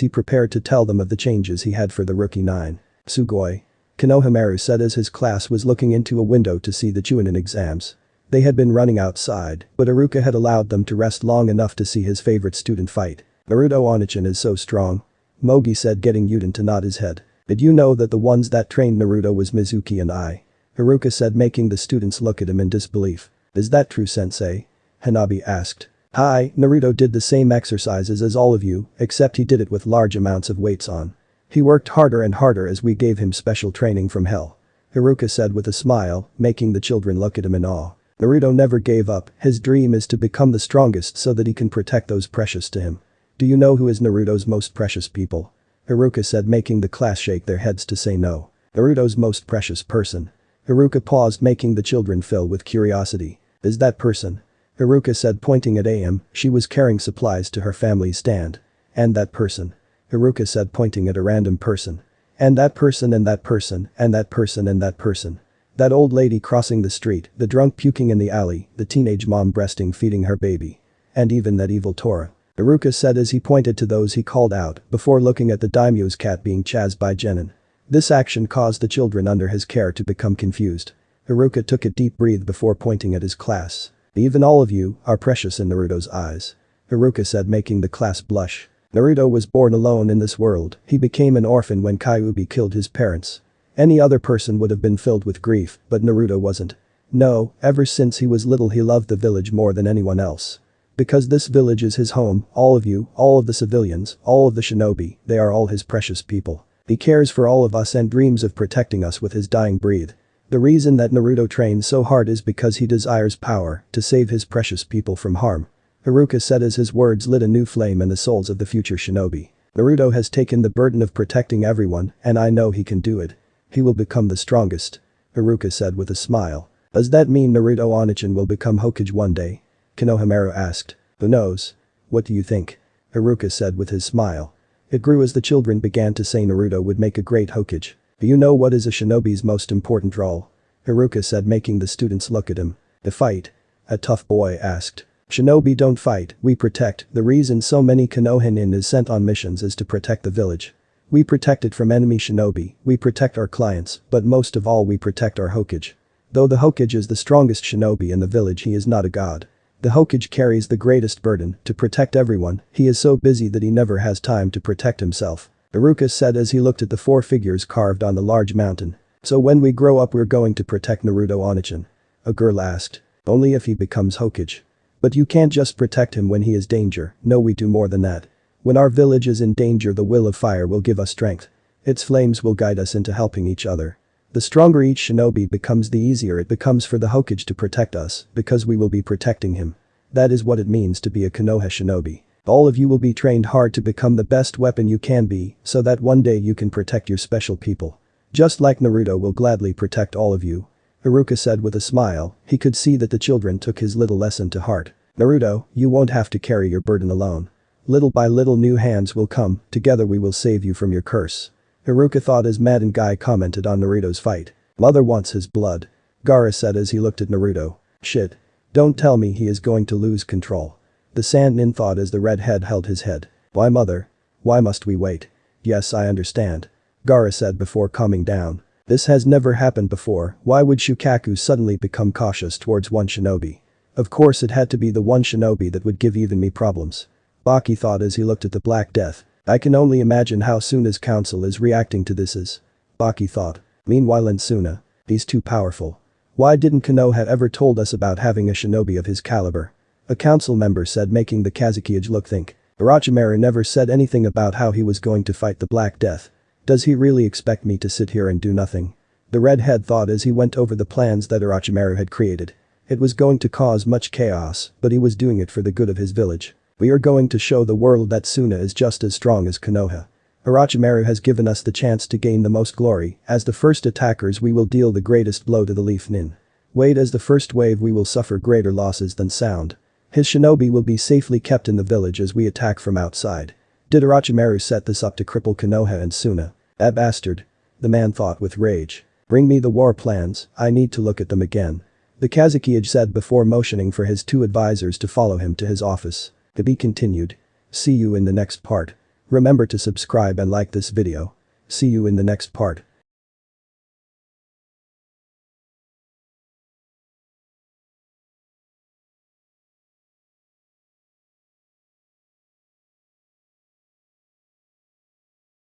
he prepared to tell them of the changes he had for the rookie 9. Sugoi. Konohamaru said as his class was looking into a window to see the Chunin exams. They had been running outside, but Iruka had allowed them to rest long enough to see his favorite student fight. Naruto Onichan is so strong. Mogi said, getting Yuden to nod his head. Did you know that the ones that trained Naruto was Mizuki and I? Iruka said, making the students look at him in disbelief. Is that true, sensei? Hanabi asked. Hi, Naruto did the same exercises as all of you, except he did it with large amounts of weights on. He worked harder and harder as we gave him special training from hell. Iruka said with a smile, making the children look at him in awe. Naruto never gave up, his dream is to become the strongest so that he can protect those precious to him. Do you know who is Naruto's most precious people? Iruka said, making the class shake their heads to say no. Naruto's most precious person. Iruka paused, making the children fill with curiosity. Is that person? Iruka said, pointing at AM, she was carrying supplies to her family's stand. And that person? Iruka said, pointing at a random person. And that person and that person and that person and that person. That old lady crossing the street, the drunk puking in the alley, the teenage mom breasting feeding her baby. And even that evil Tora. Iruka said as he pointed to those he called out before looking at the daimyo's cat being chased by Genin. This action caused the children under his care to become confused. Iruka took a deep breath before pointing at his class. Even all of you are precious in Naruto's eyes. Iruka said, making the class blush. Naruto was born alone in this world, he became an orphan when Kyuubi killed his parents. Any other person would have been filled with grief, but Naruto wasn't. No, ever since he was little he loved the village more than anyone else. Because this village is his home, all of you, all of the civilians, all of the shinobi, they are all his precious people. He cares for all of us and dreams of protecting us with his dying breath. The reason that Naruto trains so hard is because he desires power to save his precious people from harm. Iruka said as his words lit a new flame in the souls of the future shinobi. Naruto has taken the burden of protecting everyone, and I know he can do it. He will become the strongest. Iruka said with a smile. Does that mean Naruto Onichan will become Hokage one day? Konohamaru asked. Who knows? What do you think? Iruka said with his smile. It grew as the children began to say Naruto would make a great Hokage. Do you know what is a shinobi's most important role? Iruka said, making the students look at him. To fight? A tough boy asked. Shinobi don't fight, we protect. The reason so many Konohinin is sent on missions is to protect the village. We protect it from enemy shinobi, we protect our clients, but most of all we protect our Hokage. Though the Hokage is the strongest shinobi in the village, he is not a god. The Hokage carries the greatest burden, to protect everyone. He is so busy that he never has time to protect himself. Iruka said as he looked at the 4 figures carved on the large mountain. So when we grow up we're going to protect Naruto Onichan? A girl asked. Only if he becomes Hokage. But you can't just protect him when he is danger, no, we do more than that. When our village is in danger, the will of fire will give us strength. Its flames will guide us into helping each other. The stronger each shinobi becomes, the easier it becomes for the Hokage to protect us, because we will be protecting him. That is what it means to be a Konoha shinobi. All of you will be trained hard to become the best weapon you can be, so that one day you can protect your special people. Just like Naruto will gladly protect all of you. Iruka said with a smile, he could see that the children took his little lesson to heart. Naruto, you won't have to carry your burden alone. Little by little new hands will come, together we will save you from your curse. Iruka thought as Madden Guy commented on Naruto's fight. Mother wants his blood. Gaara said as he looked at Naruto. Shit. Don't tell me he is going to lose control. The Sandnin thought as the redhead held his head. Why, mother? Why must we wait? Yes, I understand. Gaara said before calming down. This has never happened before, why would Shukaku suddenly become cautious towards one shinobi? Of course it had to be the one shinobi that would give even me problems. Baki thought as he looked at the Black Death. I can only imagine how Suna's council is reacting to this as. Baki thought. Meanwhile in Suna. He's too powerful. Why didn't Konoha ever told us about having a shinobi of his caliber? A council member said, making the Kazukiage look think. Orochimaru never said anything about how he was going to fight the Black Death. Does he really expect me to sit here and do nothing? The redhead thought as he went over the plans that Orochimaru had created. It was going to cause much chaos, but he was doing it for the good of his village. We are going to show the world that Suna is just as strong as Konoha. Orochimaru has given us the chance to gain the most glory. As the first attackers we will deal the greatest blow to the Leaf Nin. Wait, as the first wave we will suffer greater losses than sound. His shinobi will be safely kept in the village as we attack from outside. Did Orochimaru set this up to cripple Konoha and Suna? That bastard. The man thought with rage. Bring me the war plans, I need to look at them again. The Kazukiage said before motioning for his 2 advisors to follow him to his office. To be continued. See you in the next part. Remember to subscribe and like this video. See you in the next part.